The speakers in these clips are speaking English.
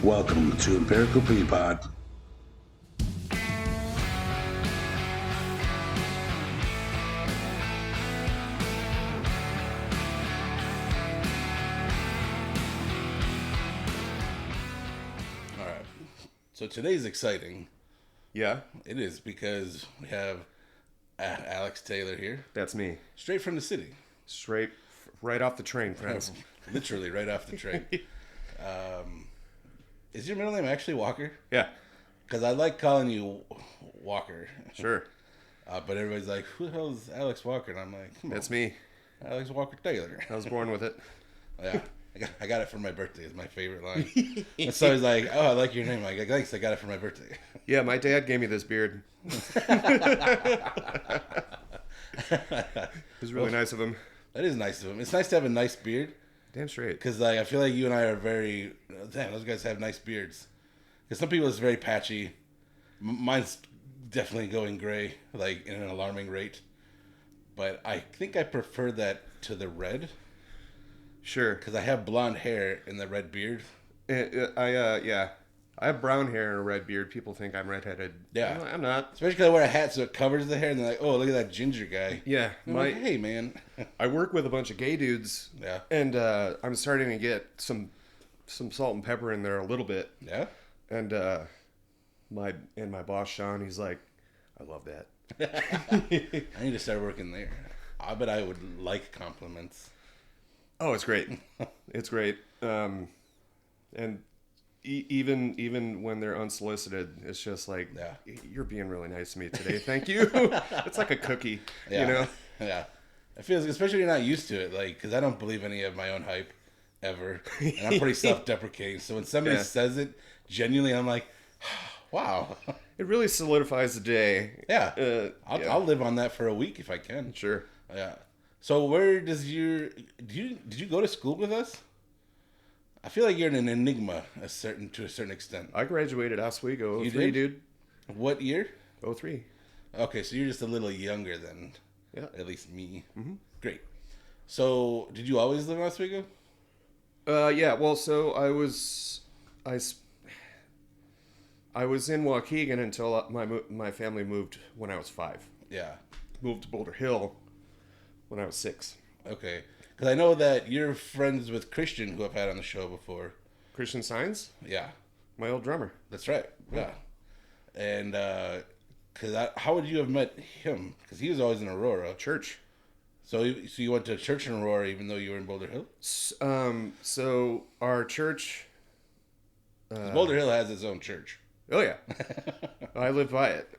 Welcome to Empirical Peapod. All right. So today's exciting. Yeah, It is because we have Alex Taylor here, that's me. straight from the city, Straight right off the train, friends. literally right off the train. Is your middle name actually Walker? Yeah, Because I like calling you Walker, sure. but everybody's like, "Who the hell is Alex Walker?" And I'm like, "Come That's on, me. Alex Walker Taylor." I was born with it. Yeah, I got it for my birthday. It's my favorite line. And so he's like, "Oh, I like your name." I'm like, "Thanks, I got it for my birthday." Yeah, my dad gave me this beard. It was really nice of him. That is nice of him. It's nice to have a nice beard. Damn straight. Because like I feel like you and I are very damn. Those guys have nice beards. Because some people it's very patchy. Mine's definitely going gray, like in an alarming rate. But I think I prefer that to the red Sure. because I have blonde hair and the red beard. Yeah. I have brown hair and a red beard. People think I'm redheaded. Yeah. I'm not. Especially because I wear a hat so it covers the hair, and they're like, "Oh, look at that ginger guy." Yeah, I'm like, hey man. I work with a bunch of gay dudes. Yeah. And I'm starting to get some salt and pepper in there a little bit. Yeah. And my boss Sean, he's like, I love that. I need to start working there. I bet I would like compliments. Oh, it's great. It's great. And even when they're unsolicited, it's just like, Yeah. You're being really nice to me today. Thank you. It's like a cookie, Yeah. you know? Yeah. It feels, especially when you're not used to it, like, because I don't believe any of my own hype ever. And I'm pretty self deprecating. So when somebody Yeah. says it genuinely, I'm like, wow. It really solidifies the day. Yeah. Yeah. I'll live on that for a week if I can. Sure. Yeah. So where does did you go to school with us? I feel like you're an enigma to a certain extent. I graduated Oswego You 03, did? dude. What year? 03. Okay, so you're just a little younger than Yeah. at least me. Mm-hmm. Great. So did you always live in Oswego? Yeah, well, so I was in Waukegan until my family moved when I was 5. Yeah. Moved to Boulder Hill when I was 6. Okay. Because I know that you're friends with Christian, who I've had on the show before. Christian Science, Yeah, my old drummer. that's right. Yeah. And how would you have met him? Because he was always in Aurora. Church. So you went to church in Aurora even though you were in Boulder Hill? So our church. 'Cause Boulder Hill has its own church. Oh yeah, I live by it.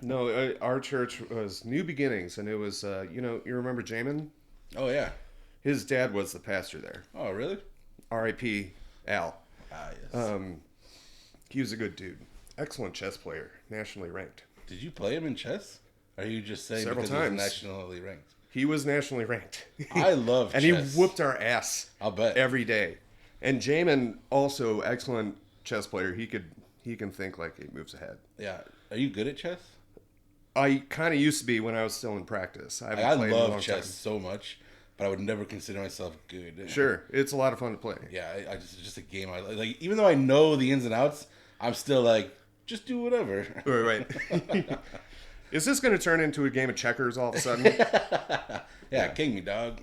No, our church was New Beginnings, and it was you remember Jamin? Oh, yeah. His dad was the pastor there. Oh, really? R.I.P. Al. Ah, yes. He was a good dude. Excellent chess player, nationally ranked. Did you play him in chess? Or are you just saying Several because times. he was nationally ranked? He was nationally ranked. I love and chess. he whooped our ass. I'll bet. Every day. And Jamin, also excellent chess player. He can think like 8 moves ahead. Yeah. Are you good at chess? I kind of used to be when I was still in practice. I haven't I played in a love long chess so much, but I would never consider myself good. time. Sure, it's a lot of fun to play. Yeah, it's just a game I like. Even though I know the ins and outs, I'm still like, just do whatever. Right. Is this going to turn into a game of checkers all of a sudden? Yeah, king me, dog.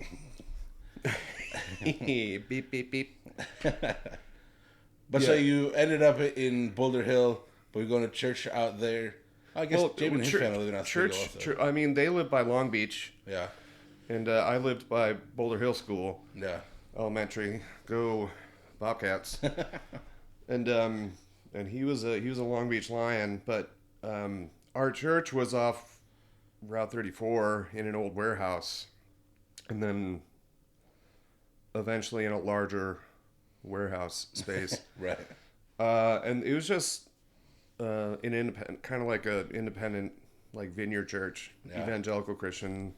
Beep beep beep. But so Yeah. you ended up in Boulder Hill, but you're going to church out there. I guess Jamie and his family live in Oswego also. I mean, they live by Long Beach, Yeah, and I lived by Boulder Hill School yeah. Elementary. Go Bobcats. and he was a Long Beach Lion, but our church was off Route 34 in an old warehouse, and then eventually in a larger warehouse space. Right. And it was just an independent, kind of like a independent, like vineyard church, Yeah. evangelical Christian.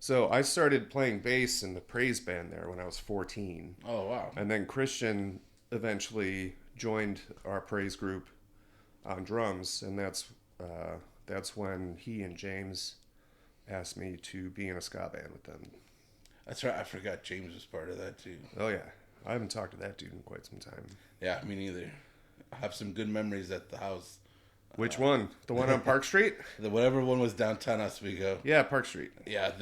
So I started playing bass in the praise band there when I was 14. Oh, wow. And then Christian eventually joined our praise group on drums, and that's when he and James asked me to be in a ska band with them. That's right. I forgot James was part of that too. Oh yeah, I haven't talked to that dude in quite some time. Yeah, me neither. I have some good memories at the house. Which one? The one on Park Street? Whatever one was downtown Oswego. Yeah, Park Street. Yeah,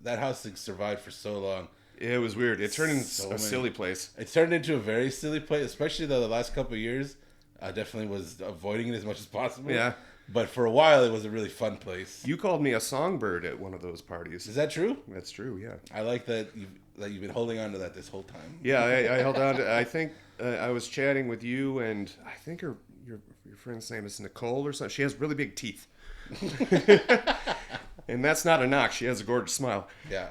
that house survived for so long. It was weird. It turned into So a many- silly place. It turned into a very silly place, especially the last couple of years. I definitely was avoiding it as much as possible. Yeah. But for a while, it was a really fun place. You called me a songbird at one of those parties. Is that true? That's true, yeah. I like that you've been holding on to that this whole time. Yeah, I held on to I think I was chatting with you, and I think your friend's name is Nicole or something. She has really big teeth. And that's not a knock. She has a gorgeous smile. Yeah.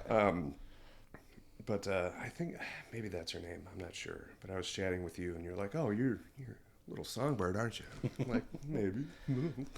But I think maybe that's her name. I'm not sure. But I was chatting with you, and you're like, "Oh, you're a little songbird, aren't you?" I'm like, maybe.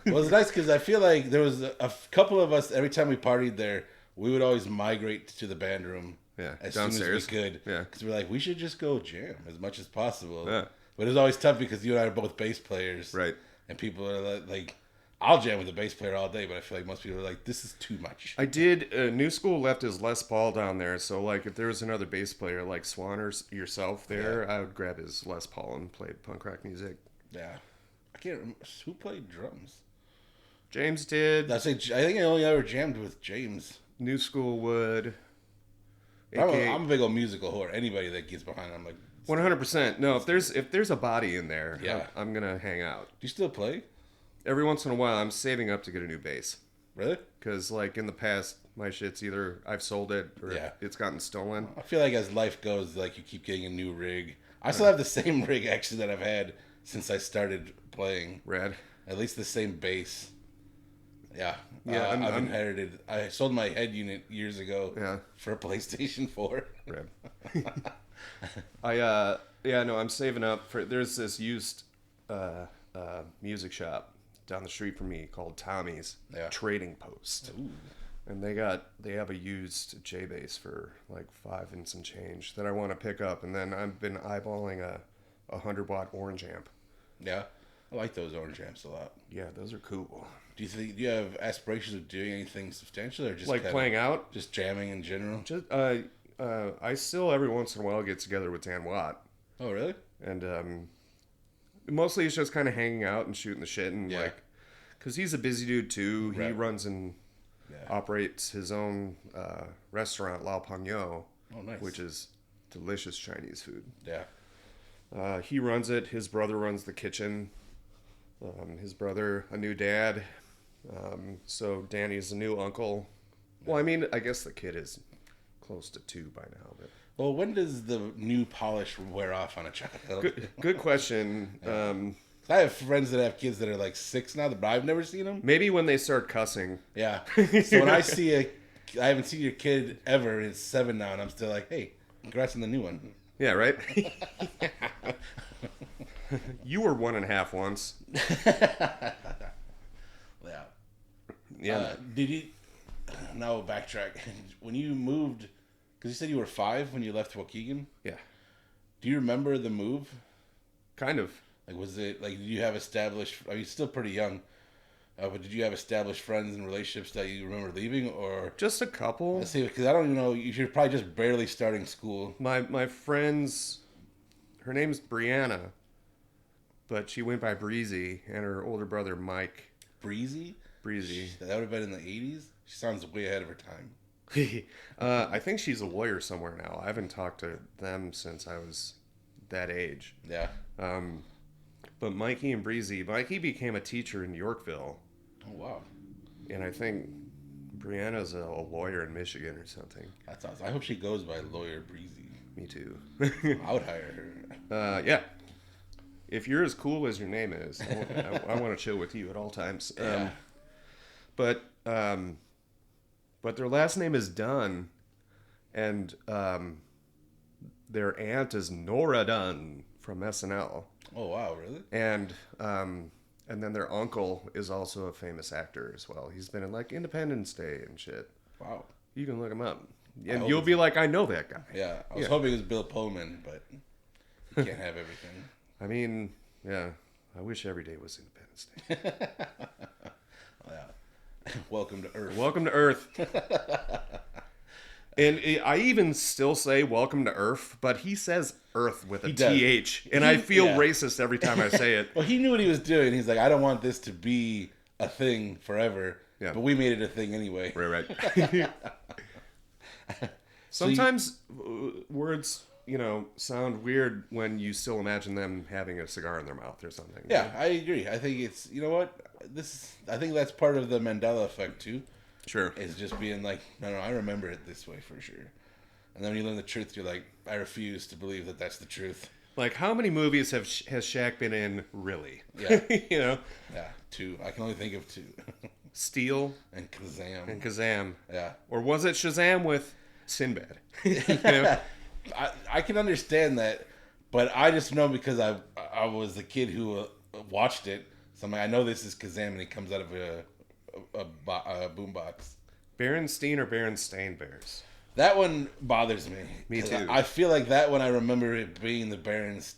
Well, it's nice because I feel like there was a couple of us, every time we partied there, we would always migrate to the band room Yeah, as downstairs. soon as we could. Yeah. Because we're like, we should just go jam as much as possible. Yeah. But it was always tough because you and I are both bass players. Right. And people are like, I'll jam with a bass player all day, but I feel like most people are like, this is too much. I did. New School left his Les Paul down there, so like if there was another bass player like Swan or yourself there, I would grab his Les Paul and play punk rock music. Yeah. I can't remember. Who played drums? James did. I think I only ever jammed with James. New School would. I'm a big old musical whore. Anybody that gets behind, I'm like, 100%. No, if there's a body in there, Yeah. I'm gonna hang out. do you still play? Every once in a while, I'm saving up to get a new bass Really? because like in the past, my shit's either I've sold it or Yeah. it's gotten stolen. I feel like as life goes, like you keep getting a new rig. I still have the same rig actually that I've had since I started playing. Rad. At least the same bass. Yeah. Yeah, I'm- I've I'm- inherited. I sold my head unit years ago. Yeah. For a PlayStation 4. Rad. I'm saving up for. There's this used music shop down the street from me called Tommy's Yeah. Trading Post. Ooh. And they have a used J bass for like $5 and some change that I want to pick up, and then I've been eyeballing a 100-watt orange amp. Yeah. I like those orange amps a lot. Yeah, those are cool. Do you have aspirations of doing anything substantial or just Like kinda playing out. just jamming in general? Just I still every once in a while get together with Dan Watt, Oh, really? and mostly it's just kind of hanging out and shooting the shit, and Yeah. like, cause he's a busy dude too. He Right. runs and Yeah. operates his own restaurant, Lao Pangyo, Oh, nice. which is delicious Chinese food. Yeah. He runs it. His brother runs the kitchen. His brother, a new dad. So Danny's a new uncle. Well, I mean, I guess the kid is close to 2 by now. But Well, when does the new polish wear off on a child? good question. I have friends that have kids that are like 6 now, but I've never seen them. Maybe when they start cussing. Yeah. So when I see I haven't seen your kid ever. It's 7 now, and I'm still like, hey, congrats on the new one. Yeah, right? You were 1.5 once. Yeah. Yeah. Did you? Now backtrack. When you moved, because you said you were 5 when you left Waukegan. Yeah. Do you remember the move? Kind of. Like, was it like? Did you have established? I mean, still pretty young. But did you have established friends and relationships that you remember leaving, or? Just a couple. Let's see, because I don't even know. You're probably just barely starting school. My friend's, her name's Brianna, but she went by Breezy, and her older brother Mike. Breezy. Breezy. That would have been in the 80s. She sounds way ahead of her time. I think she's a lawyer somewhere now. I haven't talked to them since I was that age. Yeah. But Mikey and Breezy, Mikey became a teacher in Yorkville, Oh wow. and I think Brianna's a lawyer in Michigan or something. That's awesome. I hope she goes by Lawyer Breezy. Me too. I would hire her. Yeah. If you're as cool as your name is, I want to chill with you at all times. Yeah. But their last name is Dunn, and their aunt is Nora Dunn from SNL, Oh wow, really? and then their uncle is also a famous actor as well. He's been in like Independence Day and shit. Wow. You can look him up, and hope you'll it's- be like, I know that guy. Yeah. I was Yeah. hoping it was Bill Pullman, but you can't have everything. I mean, yeah. I wish every day was Independence Day. Yeah. Welcome to Earth. Welcome to Earth. And I even still say "Welcome to Earth," but he says "Earth" with a He does. TH, and I feel yeah. racist every time I say it. Well, he knew what he was doing. He's like, I don't want this to be a thing forever. Yeah. But we made it a thing anyway. Right. Sometimes words, sound weird when you still imagine them having a cigar in their mouth or something. Yeah, I agree. I think it's, you know what? I think that's part of the Mandela effect too. Sure. Is just being like, no, I remember it this way for sure. And then when you learn the truth, you're like, I refuse to believe that that's the truth. Like, how many movies has Shaq been in, really? Yeah. Yeah, 2. I can only think of 2. Steel And Kazam. and Kazam. Yeah. Or was it Shazam with Sinbad? I can understand that, but I just know because I was the kid who watched it. So I'm like, I know this is Kazam, and he comes out of a boombox. Berenstein or Berenstain Bears? That one bothers me. Me too. I feel like that one I remember it being the Berenstein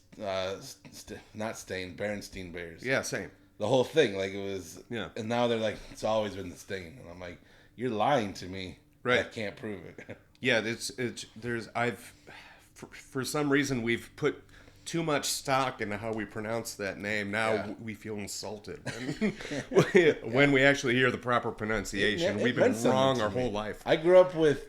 Bears. Yeah, same. The whole thing, like it was. Yeah. And now they're like, it's always been the Stain, and I'm like, you're lying to me. Right. I can't prove it. Yeah, for some reason we've put too much stock into how we pronounce that name. Now Yeah. we feel insulted when we actually hear the proper pronunciation. It We've meant been something wrong to our me. whole life. I grew up with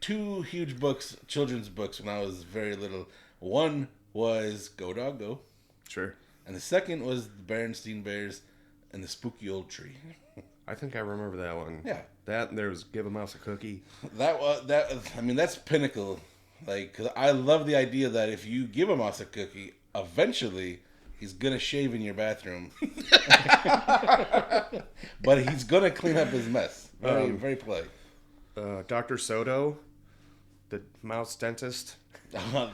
2 huge books, children's books, when I was very little. One was Go Dog Go, Sure. and the second was the Berenstein Bears and the Spooky Old Tree. I think I remember that one. Yeah. That and there was Give a Mouse a Cookie. That's pinnacle. Like, 'cause I love the idea that if you give a mouse a cookie, eventually he's gonna shave in your bathroom, but he's gonna clean up his mess. Very polite. Dr. Soto, the mouse dentist.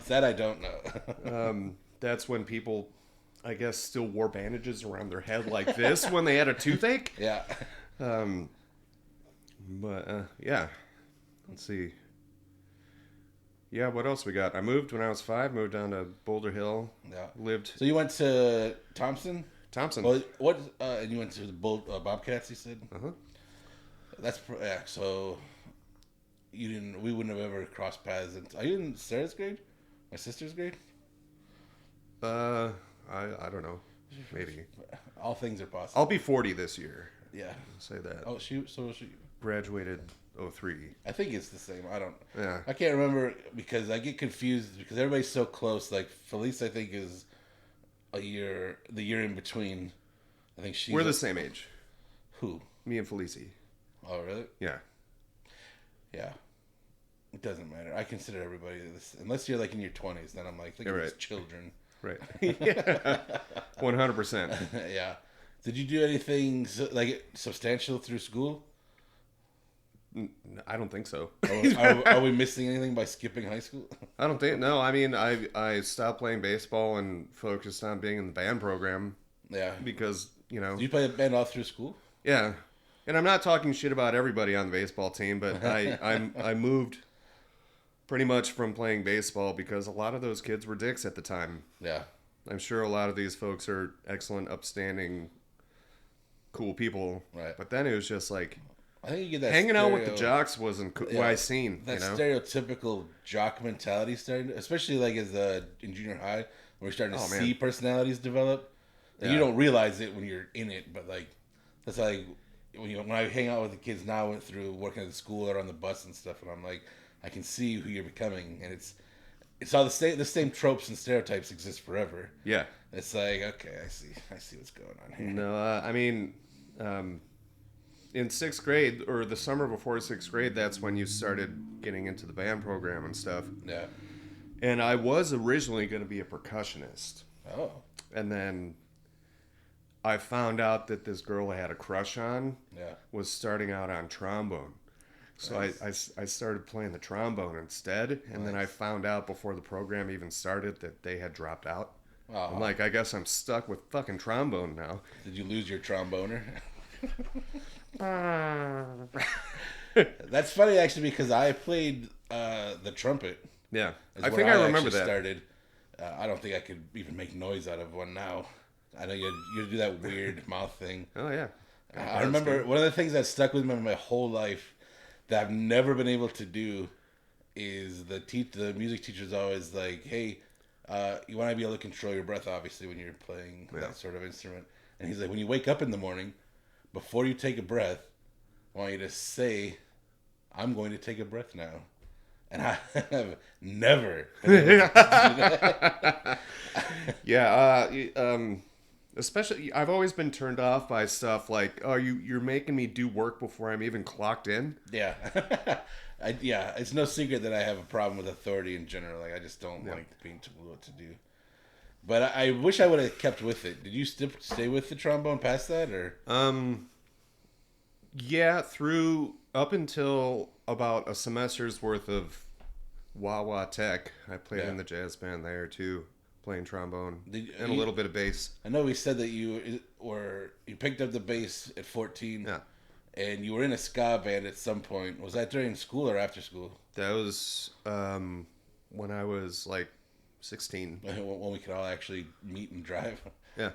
That I don't know. That's when people, I guess, still wore bandages around their head like this when they had a toothache. Yeah. But yeah, let's see. Yeah, what else we got? I moved when I was 5. Moved down to Boulder Hill. Yeah. Lived So you went to Thompson? Thompson. Well, what? And you went to the Bobcats. You said. Uh-huh. Yeah. So you didn't. We wouldn't have ever crossed paths. Are you in Sarah's grade? My sister's grade? I don't know. Maybe. All things are possible. I'll be 40 this year. Yeah. I'll say that. Oh, she. Graduated 03. I think it's the same. I don't. Yeah. I can't remember because I get confused because everybody's so close. Like Felice, I think is the year in between. I think she's. We're the same age. Who? Me and Felici. Oh, really? Yeah. Yeah. It doesn't matter. I consider everybody this, unless you're like in your 20s. Then I'm like, think You're of it as right. children. Right. Yeah. 100%. Yeah. Did you do anything like substantial through school? I don't think so. Are we missing anything by skipping high school? I don't think. No, I mean, I stopped playing baseball and focused on being in the band program Yeah. because, Did you play the band all through school? yeah. And I'm not talking shit about everybody on the baseball team, but I moved pretty much from playing baseball because a lot of those kids were dicks at the time. Yeah. I'm sure a lot of these folks are excellent, upstanding, cool people. Right. But then it was just like I think you get that hanging out with the jocks wasn't Yeah, what I seen. That You know? stereotypical jock mentality starting, especially like in junior high, when we're starting to Oh, man. see personalities develop. And Yeah. you don't realize it when you're in it, but like that's like when I hang out with the kids now through working at the school or on the bus and stuff, and I'm like, I can see who you're becoming, and it's all the same tropes and stereotypes exist forever. Yeah. It's like, okay, I see what's going on here. No, I mean, in 6th grade or the summer before 6th grade, that's when you started getting into the band program and stuff. Yeah. And I was originally going to be a percussionist. Oh. And then I found out that this girl I had a crush on Yeah. was starting out on trombone. So Nice. I started playing the trombone instead. And then I found out before the program even started that they had dropped out. Oh. I'm like, I guess I'm stuck with fucking trombone now. Did you lose your tromboner? That's funny actually because I played the trumpet. Yeah. is I where think I remember actually that. Started. I don't think I could even make noise out of one now. I know you do that weird mouth thing. Oh, yeah. I remember one of the things that stuck with me my whole life that I've never been able to do is the music teacher's always like, hey, you want to be able to control your breath, obviously, when you're playing that sort of instrument. And he's like, when you wake up in the morning, before you take a breath, I want you to say, I'm going to take a breath now. And I have never. Especially, I've always been turned off by stuff like, oh, you're making me do work before I'm even clocked in. Yeah. It's no secret that I have a problem with authority in general. Like, I just don't like being told what to do. But I wish I would have kept with it. Did you stay with the trombone past that, or? Yeah, through up until about a semester's worth of Wawa Tech. I played in the jazz band there too, playing trombone and a little bit of bass. I know we said that you picked up the bass at 14. Yeah. And you were in a ska band at some point. Was that during school or after school? That was when I was like 16. When we could all actually meet and drive. Yeah.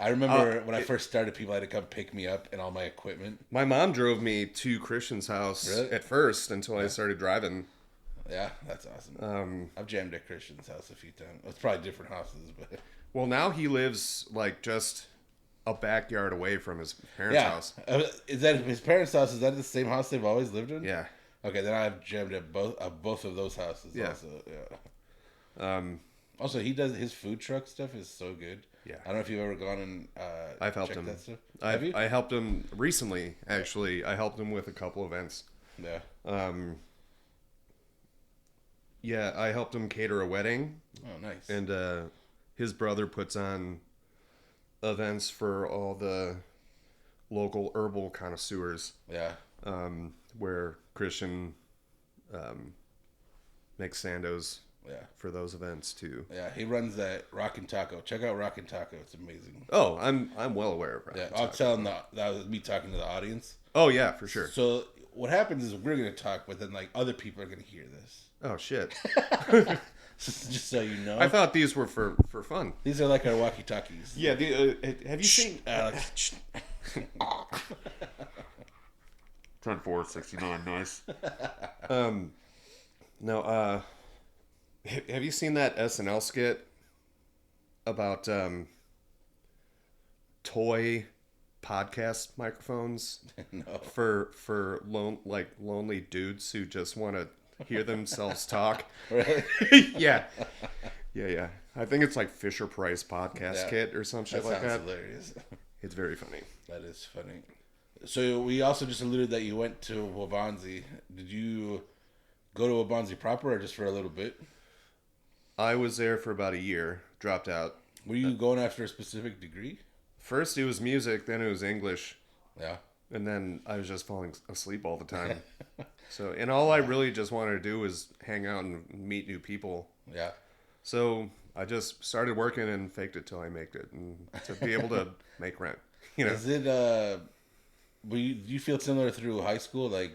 I remember when I first started, people had to come pick me up and all my equipment. My mom drove me to Christian's house at first until I started driving. Yeah, that's awesome. I've jammed at Christian's house a few times. It's probably different houses, but well, now he lives like just a backyard away from his parents' house. Is that his parents' house? Is that the same house they've always lived in? Yeah. Okay, then I've jammed at both of those houses. Yeah. Also, yeah. Also, he does his food truck stuff is so good. Yeah. I don't know if you've ever gone and I've helped him. That stuff. Have you? I helped him recently. Actually, I helped him with a couple events. Yeah. Yeah, I helped him cater a wedding. Oh, nice. And his brother puts on events for all the local herbal connoisseurs. Yeah. Where Christian makes sandos. Yeah. For those events too. Yeah, he runs that Rockin' Taco. Check out Rockin' Taco. It's amazing. Oh, I'm well aware of Rockin' Taco. I'll tell him that was me talking to the audience. Oh yeah, for sure. So what happens is we're gonna talk, but then like other people are gonna hear this. Oh shit. Just so you know. I thought these were for fun. These are like our walkie talkies. Yeah. Have you seen? 10-4-69, nice. No. Have you seen that SNL skit about toy podcast microphones? No. For lonely dudes who just want to hear themselves talk. Really? Yeah. I think it's like Fisher Price podcast kit or some shit like that. Sounds hilarious. It's very funny. That is funny. So we also just alluded that you went to Waubonsie. Did you go to Waubonsie proper or just for a little bit? I was there for about a year, dropped out. Were you going after a specific degree? First it was music, then it was English. Yeah. And then I was just falling asleep all the time. And all I really just wanted to do was hang out and meet new people. Yeah. So I just started working and faked it till I made it, and to be able to make rent. You know. Is it? Do you feel similar through high school? Like,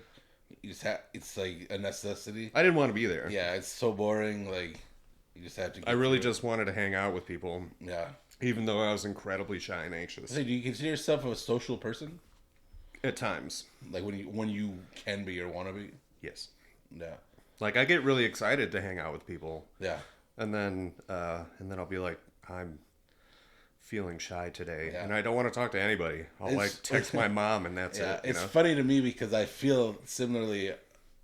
you just it's like a necessity. I didn't want to be there. Yeah, it's so boring. Like, you just have to. I really just wanted to hang out with people. Yeah. Even though I was incredibly shy and anxious. So do you consider yourself a social person? At times. Like when you can be or want to be? Yes. Yeah. Like I get really excited to hang out with people. Yeah. And then I'll be like, I'm feeling shy today, Yeah. and I don't want to talk to anybody. I'll like text my mom, and that's it. It's funny to me because I feel similarly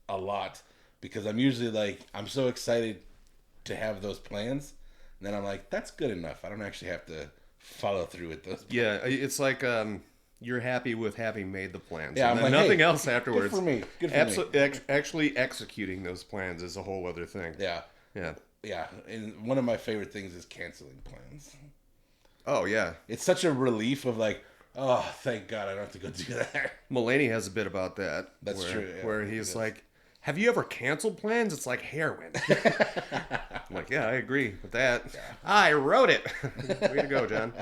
a lot because I'm usually like I'm so excited to have those plans, and then I'm like that's good enough. I don't actually have to follow through with those. Yeah, it's like you're happy with having made the plans. Yeah, and I'm then like, nothing hey, else afterwards. Good for me. Good for me. Actually executing those plans is a whole other thing. Yeah. Yeah. Yeah. And one of my favorite things is canceling plans. Oh, yeah. It's such a relief of like, oh, thank God I don't have to go do that. Mulaney has a bit about that. That's true. Yeah, where he's like, have you ever canceled plans? It's like heroin. I'm like, yeah, I agree with that. Yeah. I wrote it. Way to go, John.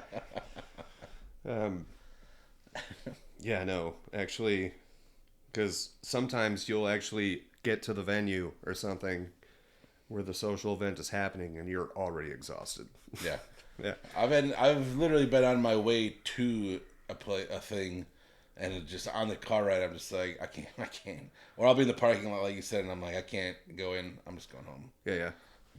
Yeah, no, actually, because sometimes you'll actually get to the venue or something where the social event is happening and you're already exhausted. Yeah. Yeah. I've literally been on my way to a thing, And it just on the car ride, I'm just like, I can't. Or I'll be in the parking lot, like you said, and I'm like, I can't go in. I'm just going home. Yeah.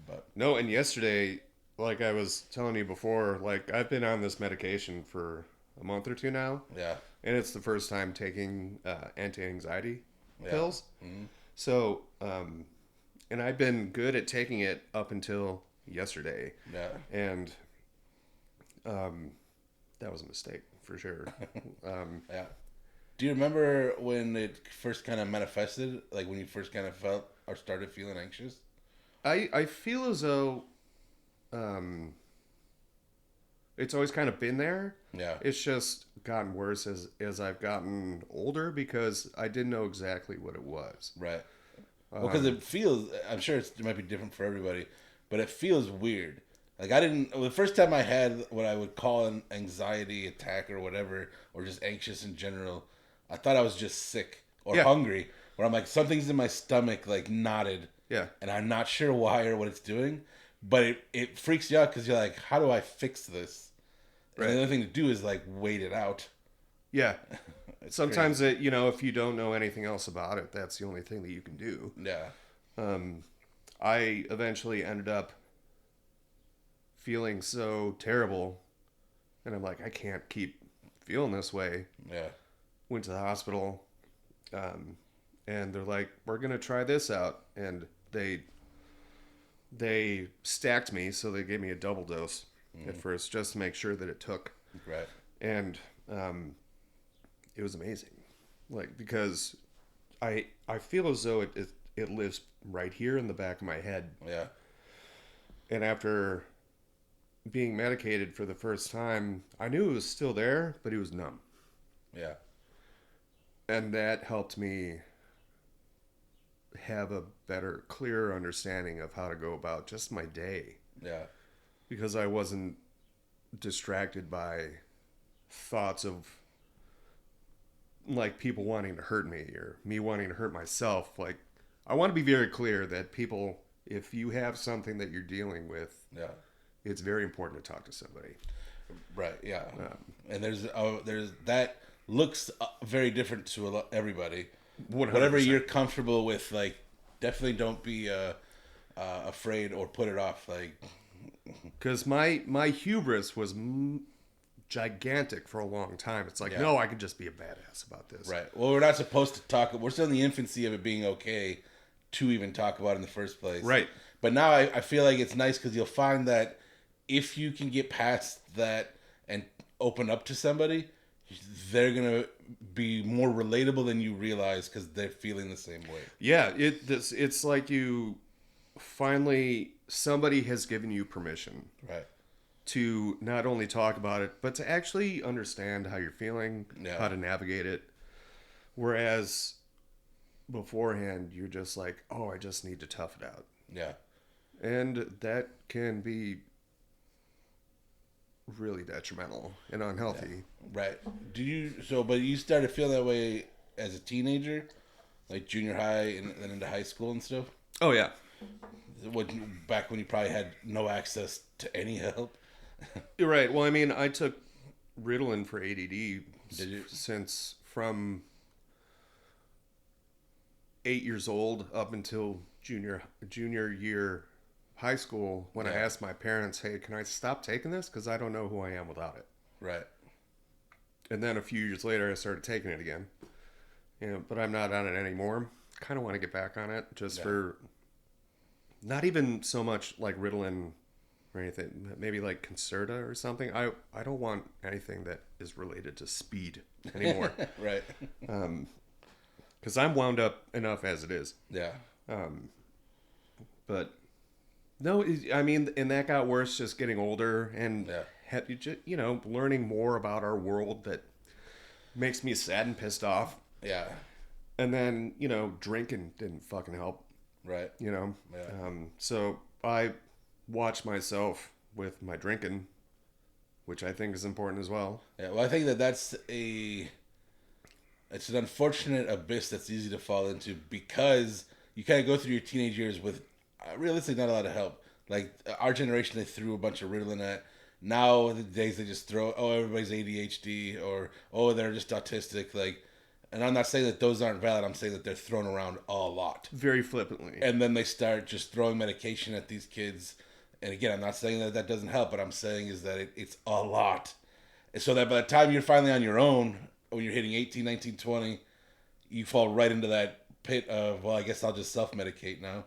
But No, and yesterday, like I was telling you before, like I've been on this medication for a month or two now, yeah, and it's the first time taking anti-anxiety Yeah. pills. So, and I've been good at taking it up until yesterday, yeah, and that was a mistake for sure. yeah. Do you remember when it first kind of manifested? Like when you first kind of felt or started feeling anxious? I feel as though it's always kind of been there. Yeah, It's just gotten worse as I've gotten older because I didn't know exactly what it was. right. Well, because it feels, I'm sure it might be different for everybody, but it feels weird. Like I didn't, well, the first time I had what I would call an anxiety attack or whatever, or just anxious in general, I thought I was just sick or Yeah. hungry, where I'm like, something's in my stomach, like knotted, Yeah. and I'm not sure why or what it's doing, but it freaks you out because you're like, how do I fix this? And Right. the only thing to do is like wait it out. Yeah. It's Sometimes if you don't know anything else about it, that's the only thing that you can do. crazy. Yeah, I eventually ended up feeling so terrible, and I'm like, I can't keep feeling this way. yeah, Went to the hospital, and they're like, we're gonna try this out, and they stacked me, so they gave me a double dose at first just to make sure that it took, right, and it was amazing, like because I feel as though it lives right here in the back of my head, yeah, and after being medicated for the first time, I knew it was still there, but it was numb. yeah, And that helped me have a better, clearer understanding of how to go about just my day yeah, because I wasn't distracted by thoughts of like people wanting to hurt me or me wanting to hurt myself. Like, I want to be very clear that people, if you have something that you're dealing with, yeah. it's very important to talk to somebody. Right. Yeah. And there's that looks very different to everybody. 100%. Whatever you're comfortable with, like, definitely don't be afraid or put it off. Like, Because my hubris was gigantic for a long time. It's like, Yeah. no, I could just be a badass about this. right. Well, we're not supposed to talk. We're still in the infancy of it being okay to even talk about it in the first place. Right. But now I feel like it's nice because you'll find that if you can get past that and open up to somebody, they're gonna be more relatable than you realize because they're feeling the same way. Yeah, it's like you finally somebody has given you permission Right. to not only talk about it, but to actually understand how you're feeling, Yeah. how to navigate it. Whereas beforehand, you're just like, oh, I just need to tough it out. Yeah. And that can be really detrimental and unhealthy. Right. But you started feeling that way as a teenager, like junior high and then into high school and stuff. Oh, yeah. Back when you probably had no access to any help. You're right. Well, I mean, I took Ritalin for ADD Did you? since from 8 years old up until junior year high school when I Yeah. asked my parents, hey, can I stop taking this? Because I don't know who I am without it. Right. And then a few years later, I started taking it again. But I'm not on it anymore. Kind of want to get back on it just for not even so much like Ritalin or anything, maybe like Concerta or something. I don't want anything that is related to speed anymore Right. because I'm wound up enough as it is. Yeah. But no, I mean, and that got worse just getting older and Yeah. learning more about our world that makes me sad and pissed off. Yeah. And then, drinking didn't fucking help, Right. Yeah. So I watch myself with my drinking, which I think is important as well. Yeah. Well, I think it's an unfortunate abyss that's easy to fall into because you kind of go through your teenage years with realistically not a lot of help. Like our generation, they threw a bunch of Ritalin at, Nowadays they just throw, oh, everybody's ADHD, or oh, they're just autistic. Like, and I'm not saying that those aren't valid. I'm saying that they're thrown around a lot. Very flippantly. And then they start just throwing medication at these kids. And again, I'm not saying that that doesn't help. What I'm saying is that it's a lot. And so that by the time you're finally on your own, when you're hitting 18, 19, 20, you fall right into that pit of, well, I guess I'll just self-medicate now.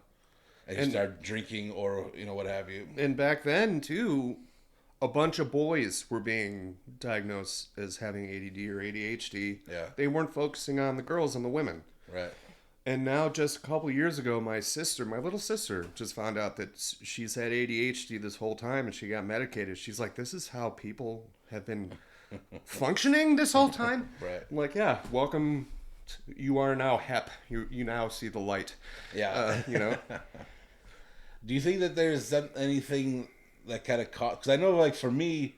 And you start drinking or, what have you. And back then, too, a bunch of boys were being diagnosed as having ADD or ADHD. Yeah. They weren't focusing on the girls and the women. Right. And now, just a couple years ago, my little sister, just found out that she's had ADHD this whole time and she got medicated. She's like, this is how people have been functioning this whole time? Right. I'm like, yeah, welcome. You are now HEP. You now see the light. Yeah. Do you think that there's anything that kind of caught? Because I know, like, for me,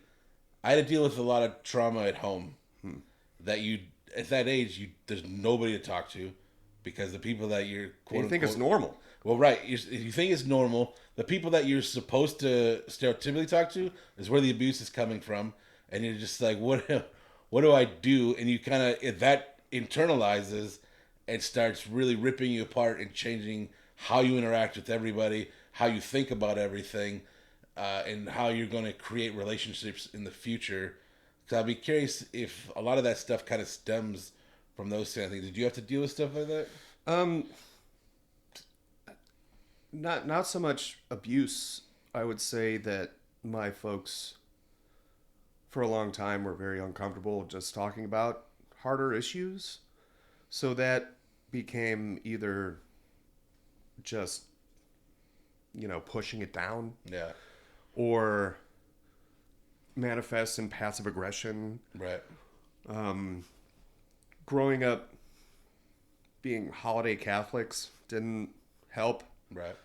I had to deal with a lot of trauma at home. That at that age, there's nobody to talk to, because the people that you're you think it's normal. Well, right. You think it's normal. The people that you're supposed to stereotypically talk to is where the abuse is coming from, and you're just like, what do I do? And you kind of that internalizes and starts really ripping you apart and changing how you interact with everybody, how you think about everything, and how you're going to create relationships in the future. So I'd be curious if a lot of that stuff kind of stems from those kind of things. Did you have to deal with stuff like that? Not so much abuse. I would say that my folks, for a long time, were very uncomfortable just talking about harder issues. So that became either just, pushing it down. Yeah. Or manifest in passive aggression. Right. Growing up being holiday Catholics didn't help. Right.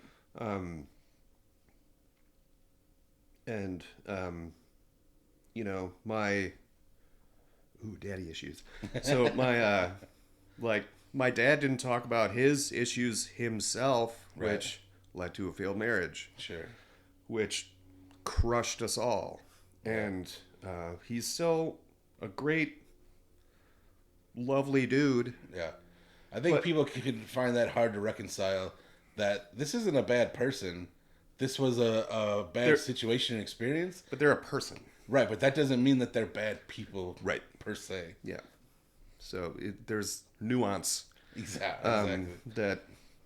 My daddy issues. So my dad didn't talk about his issues himself, Right. which led to a failed marriage, Sure. which crushed us all. And he's still a great, lovely dude. Yeah. I think people can find that hard to reconcile, that this isn't a bad person. This was a bad situation and experience. But they're a person. Right, but that doesn't mean that they're bad people. Right. Per se. Yeah. So there's nuance Exactly. that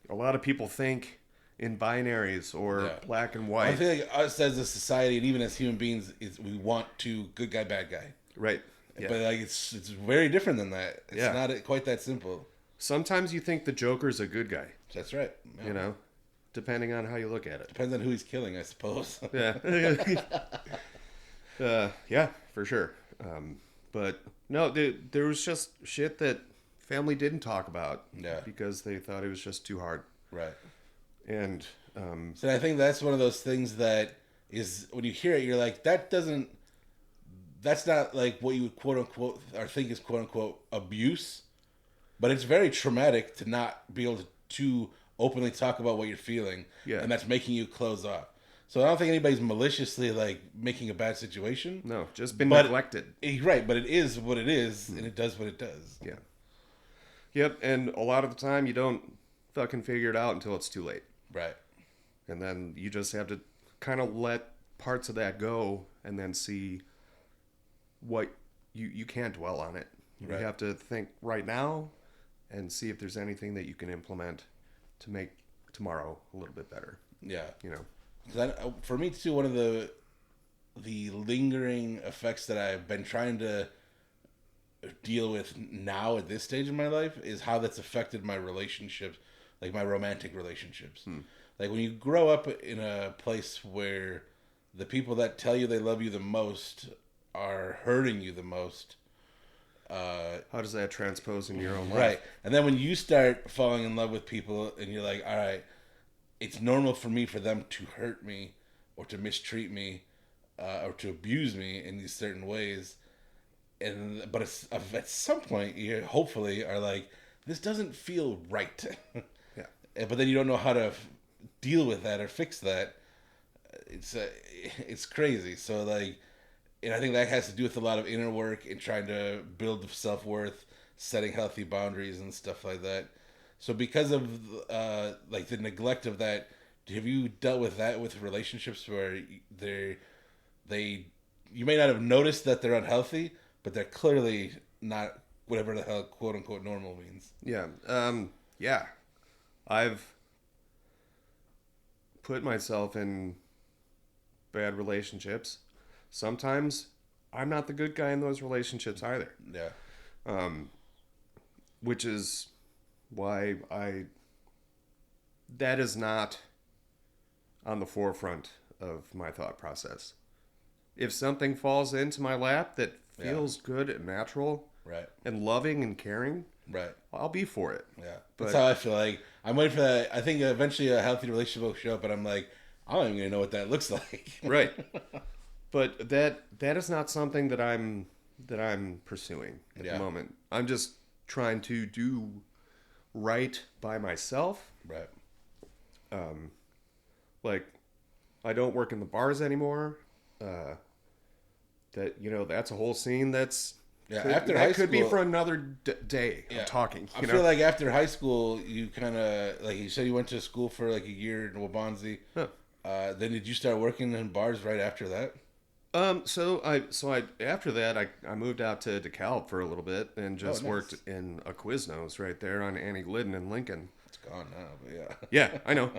a lot of people think in binaries or black and I white. feel like us as a society and even as human beings, we want to good guy, bad guy. Right. Yeah. But like it's very different than that. It's Yeah. not quite that simple. Sometimes you think the Joker's a good guy, That's right. Yeah. depending on how you look at it. Depends on who he's killing, I suppose. Yeah. Yeah, for sure. But no, there was just shit that family didn't talk about. Yeah. Because they thought it was just too hard. Right. And So I think that's one of those things that is, when you hear it, you're like, that's not like what you would quote unquote or think is quote unquote abuse, but it's very traumatic to not be able to openly talk about what you're feeling. Yeah. And that's making you close off. So I don't think anybody's maliciously like making a bad situation. no, just been But- neglected. Right, but it is what it is, and it does what it does. Yeah. Yep, and a lot of the time you don't fucking figure it out until it's too late. Right. And then you just have to kind of let parts of that go and then see what you can't dwell on it. Right. You have to think right now and see if there's anything that you can implement to make tomorrow a little bit better. Yeah. 'Cause For me too, one of the lingering effects that I've been trying to deal with now at this stage in my life is how that's affected my relationships, like my romantic relationships. Like when you grow up in a place where the people that tell you they love you the most are hurting you the most. how does that transpose in your own life? Right. And then when you start falling in love with people and you're like, all right, it's normal for me for them to hurt me or to mistreat me or to abuse me in these certain ways. But at some point, you hopefully are like, this doesn't feel right. Yeah. But then you don't know how to deal with that or fix that. It's crazy. So like, And I think that has to do with a lot of inner work and trying to build self-worth, setting healthy boundaries and stuff like that. So because of like the neglect of that, have you dealt with that with relationships where they you may not have noticed that they're unhealthy, but they're clearly not whatever the hell quote unquote normal means. Yeah. Yeah. I've put myself in bad relationships. Sometimes I'm not the good guy in those relationships either. Yeah. Which is why that is not on the forefront of my thought process. If something falls into my lap that feels good and natural, Right. and loving and caring, Right. I'll be for it. Yeah. But- That's how I feel. Like I'm waiting for that. I think eventually a healthy relationship will show up, but I'm like, I don't even know what that looks like. Right. But that is not something that I'm pursuing at Yeah. the moment. I'm just trying to do right by myself. Right. Like, I don't work in the bars anymore. That's a whole scene that's After high could be school- for another day of talking. I feel like after high school, you kind of like you said you went to school for like a year in Wabanzi. Huh. Then did you start working in bars right after that? So I after that I moved out to DeKalb for a little bit and just nice. worked in a Quiznos right there on Annie Glidden in Lincoln. It's gone now, but yeah. Yeah, I know.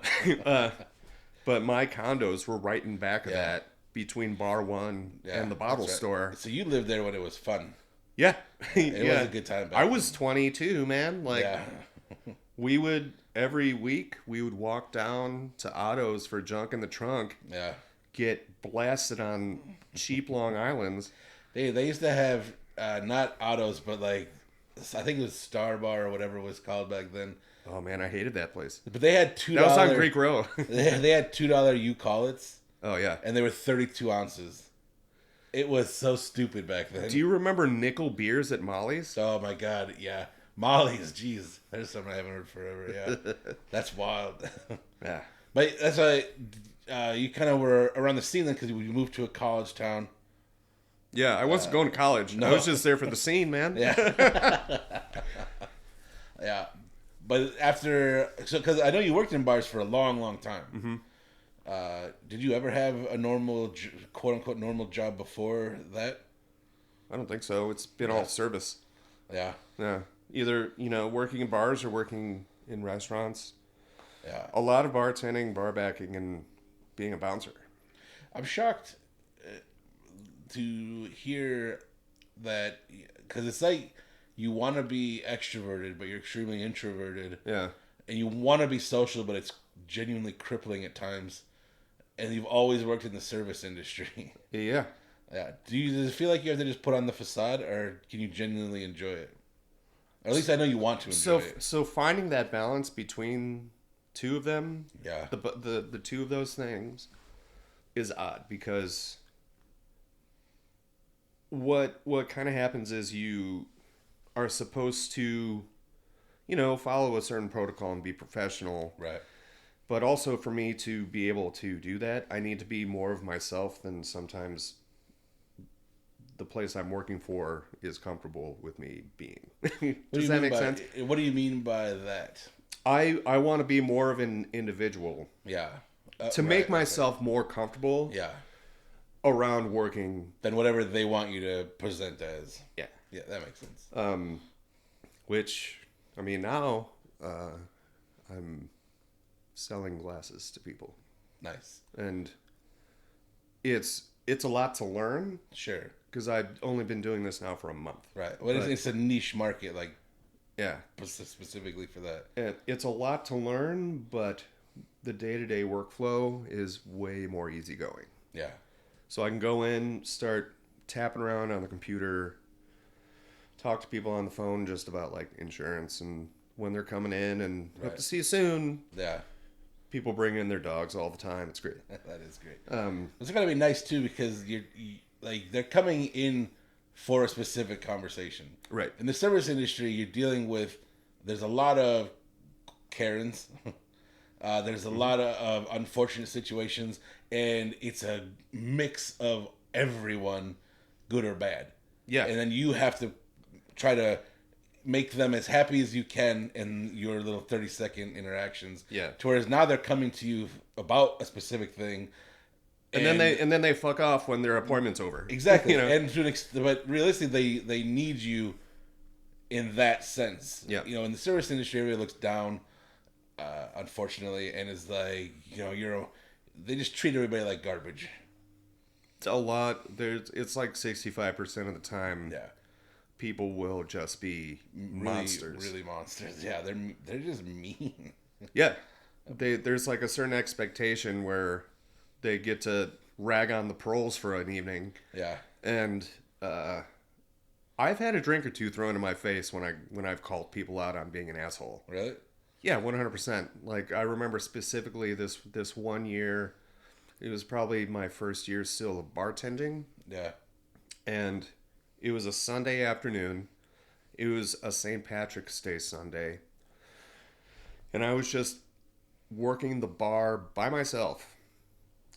But my condos were right in back of Yeah. that between Bar One Yeah, and the bottle that's right. store. So you lived there when it was fun. Yeah, It was a good time back I then. was 22, man. Like Yeah. we would every week we would walk down to Otto's for junk in the trunk, Yeah. get blasted on cheap Long Islands. They used to have not autos, but like I think it was Star Bar or whatever it was called back then. Oh man, I hated that place. But they had $2. That was on Greek Row. They had $2 U Call-Its, Oh yeah. and they were 32 ounces. It was so stupid back then. Do you remember nickel beers at Molly's? Oh my god, yeah. Molly's, jeez. There's something I haven't heard forever, yeah. That's wild. Yeah. But that's why you kind of were around the scene then because you moved to a college town. Yeah, I wasn't going to college. I was just there for the scene, man. Yeah. Yeah. But after, because I know you worked in bars for a long, long time. Mm-hmm. Did you ever have a normal, quote unquote, normal job before that? I don't think so. It's been all service. Yeah. Yeah. Either, working in bars or working in restaurants. Yeah. A lot of bartending, bar backing, and being a bouncer. I'm shocked to hear that, because it's like you want to be extroverted, but you're extremely introverted. Yeah. And you want to be social, but it's genuinely crippling at times. And you've always worked in the service industry. Yeah. Yeah. Does it feel like you have to just put on the facade, or can you genuinely enjoy it? Or at least I know you want to enjoy it. So finding that balance between two of them, Yeah. the two of those things, is odd because what kind of happens is you are supposed to, follow a certain protocol and be professional. Right. But also for me to be able to do that, I need to be more of myself than sometimes the place I'm working for is comfortable with me being. Does that make sense? What do you mean by that? I want to be more of an individual Yeah. to make myself more comfortable Yeah. around working. Then whatever they want you to present as. Yeah. Yeah, that makes sense. Which, I mean, now I'm selling glasses to people. Nice. And it's a lot to learn Sure. because I've only been doing this now for a month. Right. Well, it's a niche market, like Yeah. specifically for that. And it's a lot to learn, but the day-to-day workflow is way more easygoing. Yeah. So I can go in, start tapping around on the computer, talk to people on the phone just about like insurance and when they're coming in and hope Right. to see you soon. Yeah. People bring in their dogs all the time. It's great. That is great. Um, It's gotta be nice too because you like they're coming in for a specific conversation. Right. In the service industry, you're dealing with. There's a lot of Karens. There's a lot of unfortunate situations, and it's a mix of everyone. good or bad. Yeah. And then you have to try to make them as happy as you can in your little 30-second interactions. Yeah. To whereas now they're coming to you about a specific thing. And then they fuck off when their appointment's over. Exactly. You know? And but realistically, they need you in that sense. Yeah. You know, in the service industry, everybody looks down, unfortunately, and is like, you know, they just treat everybody like garbage. It's a lot. It's like 65% of the time. Yeah. People will just be monsters. Really monsters. Yeah, they're just mean. Yeah. There's like a certain expectation where they get to rag on the proles for an evening. Yeah. And I've had a drink or two thrown in my face when I've called people out on being an asshole. Really? Yeah, 100%. Like I remember specifically this one year, it was probably my first year still of bartending, Yeah. and it was a Sunday afternoon. It was a St. Patrick's Day Sunday. And I was just working the bar by myself.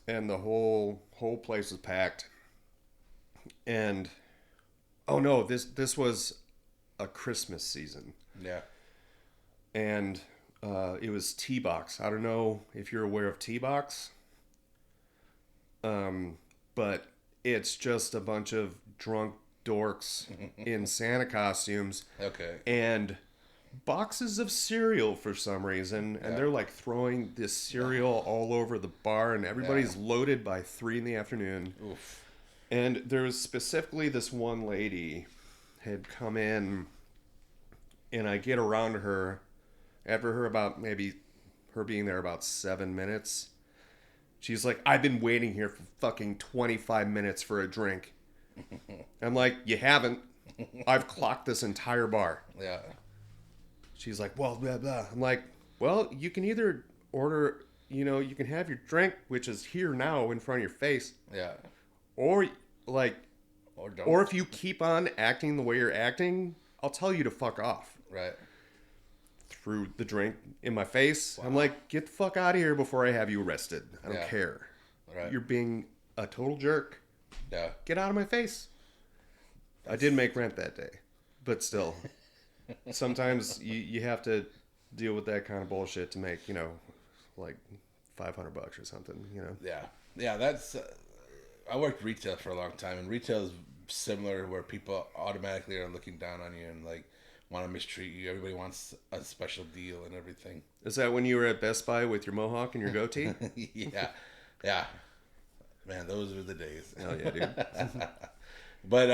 And the whole place was packed. And oh no, this was a Christmas season. Yeah. And it was T-Box. I don't know if you're aware of T-Box. But it's just a bunch of drunk dorks in Santa costumes. Okay. And boxes of cereal for some reason. And they're like throwing this cereal all over the bar. And everybody's loaded by 3 p.m. Oof. And there was specifically this one lady had come in. And I get around to her after her being there about 7 minutes. She's like, I've been waiting here for fucking 25 minutes for a drink. I'm like, you haven't. I've clocked this entire bar. Yeah. She's like, well, blah, blah. I'm like, well, you can either order, you can have your drink, which is here now in front of your face. Yeah. Or, like, Or don't. or if you keep on acting the way you're acting, I'll tell you to fuck off. Right. Threw the drink in my face. I'm like, get the fuck out of here before I have you arrested. I don't care. Right. You're being a total jerk. Yeah. Get out of my face. I did make rent that day, but still, sometimes you have to deal with that kind of bullshit to make, like $500 or something, Yeah. Yeah, that's... I worked retail for a long time, and retail is similar where people automatically are looking down on you and, like, want to mistreat you. Everybody wants a special deal and everything. Is that when you were at Best Buy with your mohawk and your goatee? Yeah. Yeah. Man, those were the days. Oh, yeah, dude. But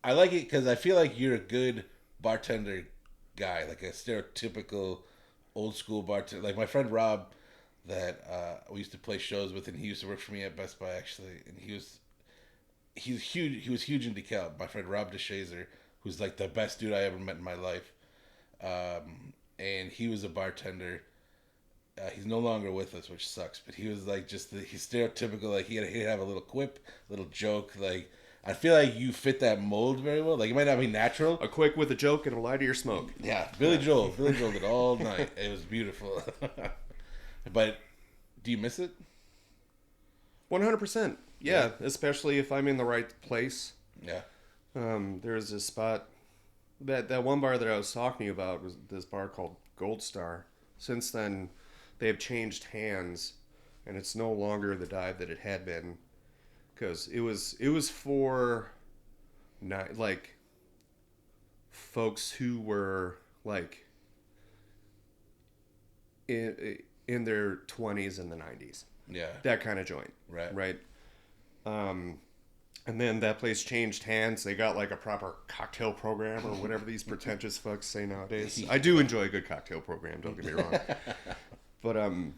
I like it because I feel like you're a good bartender guy, like a stereotypical old school bartender. Like my friend Rob that we used to play shows with, and he used to work for me at Best Buy actually, and he was huge. He was huge in DeKalb. My friend Rob DeShazer, who's like the best dude I ever met in my life, and he was a bartender. He's no longer with us, which sucks. But he was like he's stereotypical. Like he'd have a little quip, little joke. Like I feel like you fit that mold very well. Like it might not be natural. A quick with a joke and a lie to your smoke. Yeah, Billy Joel did all night. It was beautiful. But do you miss it? 100%. Yeah, especially if I'm in the right place. Yeah. There's this spot, that one bar that I was talking to you about was this bar called Gold Star. Since then, they have changed hands, and it's no longer the dive that it had been, because it was for not like folks who were like in their 20s and the 90s. Yeah. That kind of joint. Right. And then that place changed hands. They got like a proper cocktail program or whatever these pretentious folks say nowadays. I do enjoy a good cocktail program, don't get me wrong. But and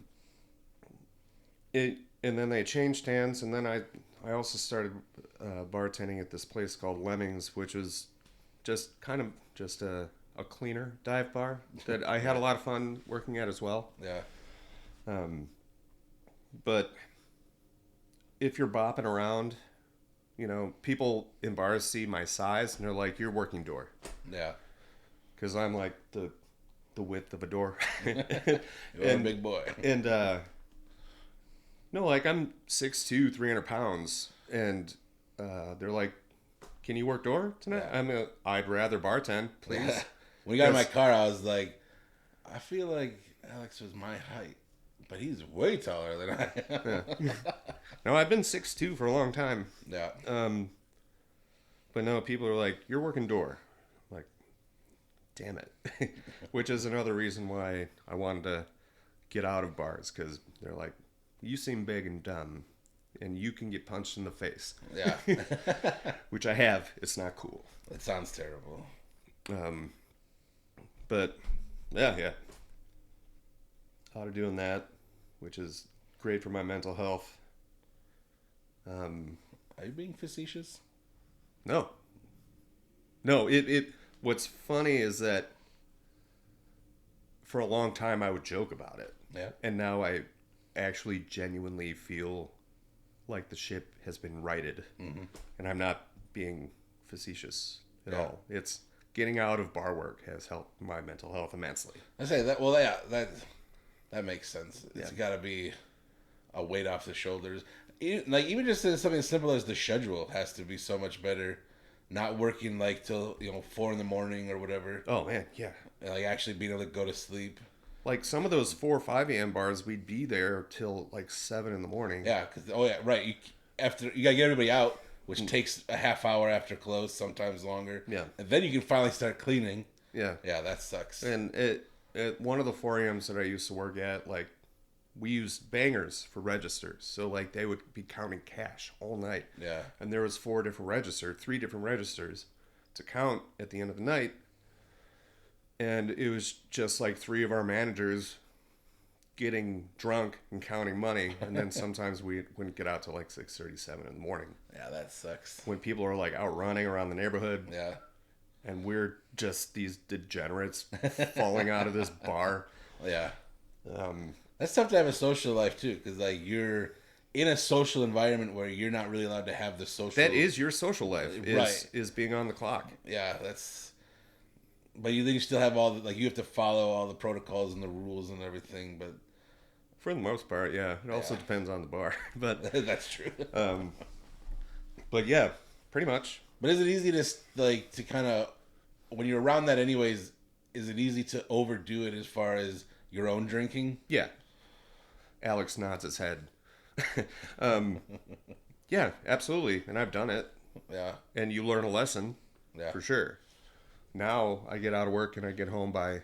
then they changed hands, and then I also started bartending at this place called Lemmings, which was just a cleaner dive bar that I had a lot of fun working at as well. Yeah. But if you're bopping around, people in bars see my size and they're like, "You're working door." Yeah. Because I'm like the width of a door. You're a big boy. And no, like I'm 6'2", 300 pounds, and they're like, "Can you work door tonight?" Yeah. I'd rather bartend, please. When we got in my car, I was like, I feel like Alex was my height, but he's way taller than I am. Yeah. No, I've been 6'2" for a long time. Yeah. But no, people are like, "You're working door." I'm like, damn it. Which is another reason why I wanted to get out of bars, because they're like, "You seem big and dumb, and you can get punched in the face." Yeah. Which I have. It's not cool. It sounds terrible. But yeah. Out of doing that, which is great for my mental health. Are you being facetious? No. It what's funny is that for a long time I would joke about it. Yeah. And now I actually genuinely feel like the ship has been righted. Mm-hmm. And I'm not being facetious at all. It's getting out of bar work has helped my mental health immensely. I say that. Well, yeah, that makes sense. It's got to be a weight off the shoulders. Even just something as simple as the schedule has to be so much better. Not working like till 4 a.m. or whatever. Oh man, yeah. Like actually being able to go to sleep. Like some of those 4 or 5 a.m. bars, we'd be there till like 7 in the morning. Yeah, right. You gotta get everybody out, which takes a half hour after close, sometimes longer. Yeah. And then you can finally start cleaning. Yeah. Yeah, that sucks. And at one of the 4 a.m.s that I used to work at, like, we used bangers for registers. So like they would be counting cash all night. Yeah. And there was 3 different registers to count at the end of the night. And it was just like 3 of our managers getting drunk and counting money. And then sometimes we wouldn't get out till like 6:37 in the morning. Yeah, that sucks. When people are like out running around the neighborhood. Yeah. And we're just these degenerates falling out of this bar. Yeah. That's tough to have a social life too, because like you're in a social environment where you're not really allowed to have the social. That is your social life, Right. is being on the clock. Yeah, that's. But you still have all you have to follow all the protocols and the rules and everything. But For the most part, yeah. It also depends on the bar, but that's true. but yeah, pretty much. But is it easy to kind of when you're around that anyways? Is it easy to overdo it as far as your own drinking? Yeah. Alex nods his head. Yeah, absolutely, and I've done it. Yeah. And you learn a lesson, Yeah. for sure. Now I get out of work and I get home by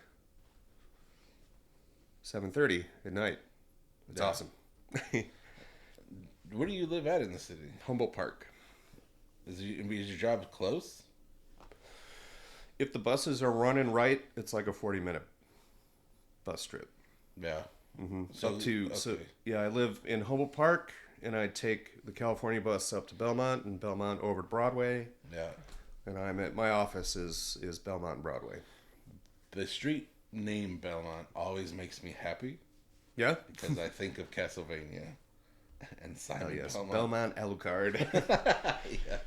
7:30 at night. It's Yeah. awesome. Where do you live at in the city? Humboldt Park. Is your job close? If the buses are running right, it's like a 40-minute bus trip. Yeah. So yeah, I live in Humboldt Park, and I take the California bus up to Belmont, and Belmont over to Broadway, Yeah. and my office is Belmont and Broadway. The street name Belmont always makes me happy Yeah? because I think of Castlevania and Simon Oh yes, Belmont. Belmont Alucard. Yeah.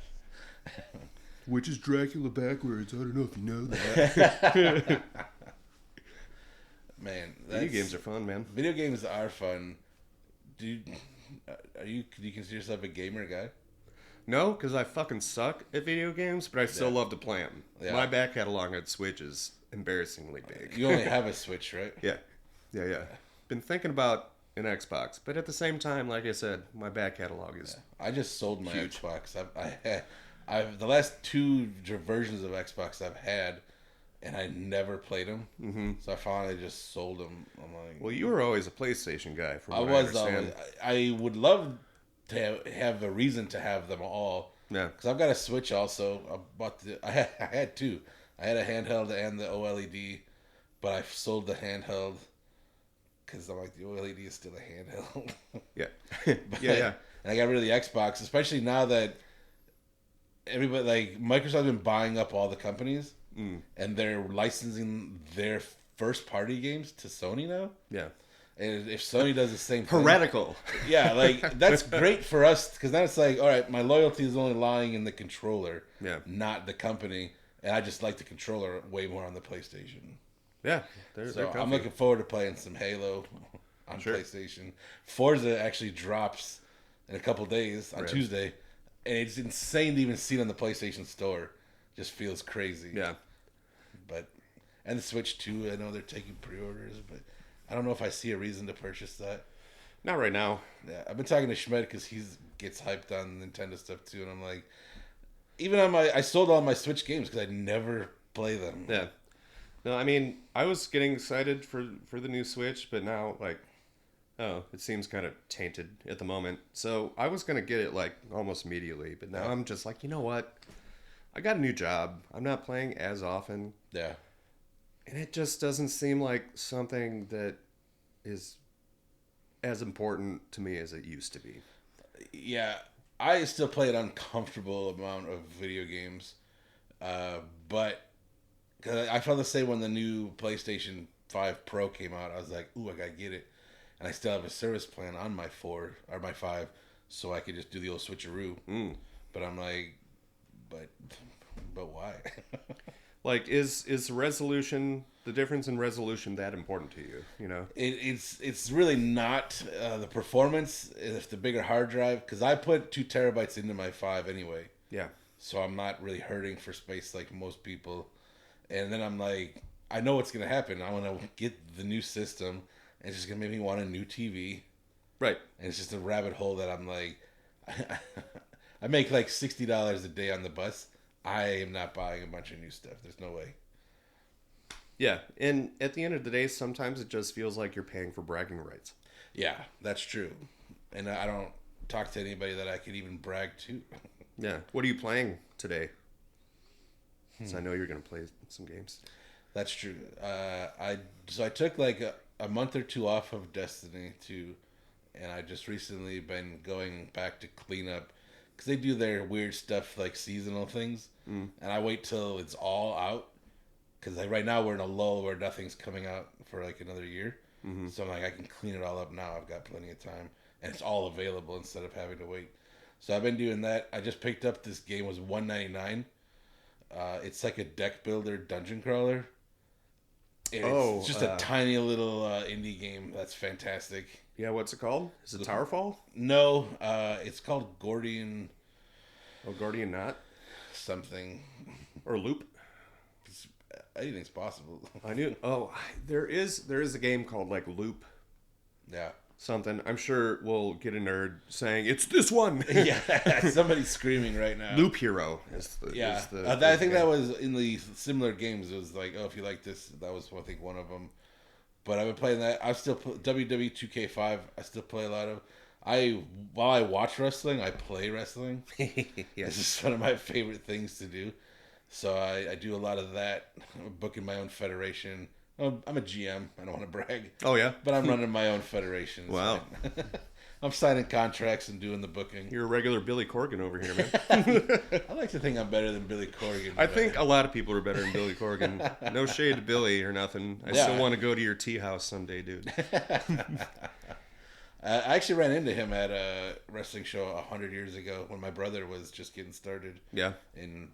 Which is Dracula backwards. I don't know if you know that. Man, Video games are fun, man. Video games are fun. Do you consider yourself a gamer guy? No, because I fucking suck at video games, but I still Yeah. love to play them. Yeah. My back catalog on Switch is embarrassingly big. You only have a Switch, right? Yeah. Been thinking about an Xbox, but at the same time, like I said, my back catalog is I just sold my Huge. Xbox. I've the last 2 versions of Xbox I've had, and I never played them. Mm-hmm. So I finally just sold them. I'm like, well. You were always a PlayStation guy, from I what I was understand. always. I would love to have a reason to have them all. Yeah. Because I've got a Switch also. I had 2. I had a handheld and the OLED, but I sold the handheld because I'm like, the OLED is still a handheld. Yeah, yeah. And I got rid of the Xbox, especially now that everybody, like, Microsoft's been buying up all the companies, and they're licensing their first-party games to Sony now. Yeah. And if Sony does the same thing... Heretical. Yeah, like, that's great for us, because then it's like, all right, my loyalty is only lying in the controller, not the company, and I just like the controller way more on the PlayStation. Yeah. They're So comfy. I'm looking forward to playing some Halo on PlayStation. Forza actually drops in a couple days on Tuesday. and it's insane to even see it on the PlayStation Store. Just feels crazy. Yeah. But and the Switch too. I know they're taking pre-orders, but I don't know if I see a reason to purchase that. Not right now. Yeah, I've been talking to Schmidt because he gets hyped on Nintendo stuff too, and I'm like, even on I sold all my Switch games because I never play them. Yeah. No, I mean, I was getting excited for the new Switch, but now, like, oh, it seems kind of tainted at the moment. So I was going to get it, like, almost immediately, but now I'm just like, you know what? I got a new job. I'm not playing as often. Yeah. And it just doesn't seem like something that is as important to me as it used to be. Yeah, I still play an uncomfortable amount of video games, but cause I felt the same when the new PlayStation 5 Pro came out. I was like, ooh, I gotta get it. And I still have a service plan on my 4 or my 5, so I could just do the old switcheroo. But I'm like, but why? Like, is resolution, the difference in resolution, that important to you? You know? It's really not the performance. If the bigger hard drive, because I put 2 terabytes into my 5 anyway, Yeah. so I'm not really hurting for space like most people. And then I'm like, I know what's gonna happen. I want to get the new system, and it's just gonna make me want a new TV. Right. And it's just a rabbit hole that I'm like, I make like $60 a day on the bus. I am not buying a bunch of new stuff. There's no way. Yeah. And at the end of the day, sometimes it just feels like you're paying for bragging rights. Yeah, that's true. And I don't talk to anybody that I could even brag to. Yeah. What are you playing today? So I know you're going to play some games. That's true. I took like a month or 2 off of Destiny 2, and I just recently been going back to clean up because they do their weird stuff like seasonal things, and I wait till it's all out because like right now we're in a lull where nothing's coming out for like another year. So I'm like, I can clean it all up now. I've got plenty of time, and it's all available instead of having to wait. So I've been doing that. I just picked up this game. It was $1.99. It's like a deck builder dungeon crawler. It's just a tiny little indie game that's fantastic. Yeah, what's it called? Is it Towerfall? No, it's called Gordian Oh, Guardian Knot? something. Or Loop? Anything's possible. I knew. Oh, there is a game called like Loop Yeah. something. I'm sure we'll get a nerd saying it's this one. Yeah, somebody's screaming right now. Loop Hero is the. Yeah, is the I think that was in the similar games. It was like, oh, if you like this, that was I think one of them. But I've been playing that. I still play WWE 2K5. I still play a lot of. While I watch wrestling, I play wrestling. Yes. This is one of my favorite things to do. So I do a lot of that. I'm booking my own federation. I'm a GM. I don't want to brag. Oh yeah. But I'm running my own federation. Wow. I'm signing contracts and doing the booking. You're a regular Billy Corgan over here, man. I like to think I'm better than Billy Corgan. I think a lot of people are better than Billy Corgan. No shade to Billy or nothing. I still want to go to your tea house someday, dude. I actually ran into him at a wrestling show 100 years ago when my brother was just getting started. Yeah. In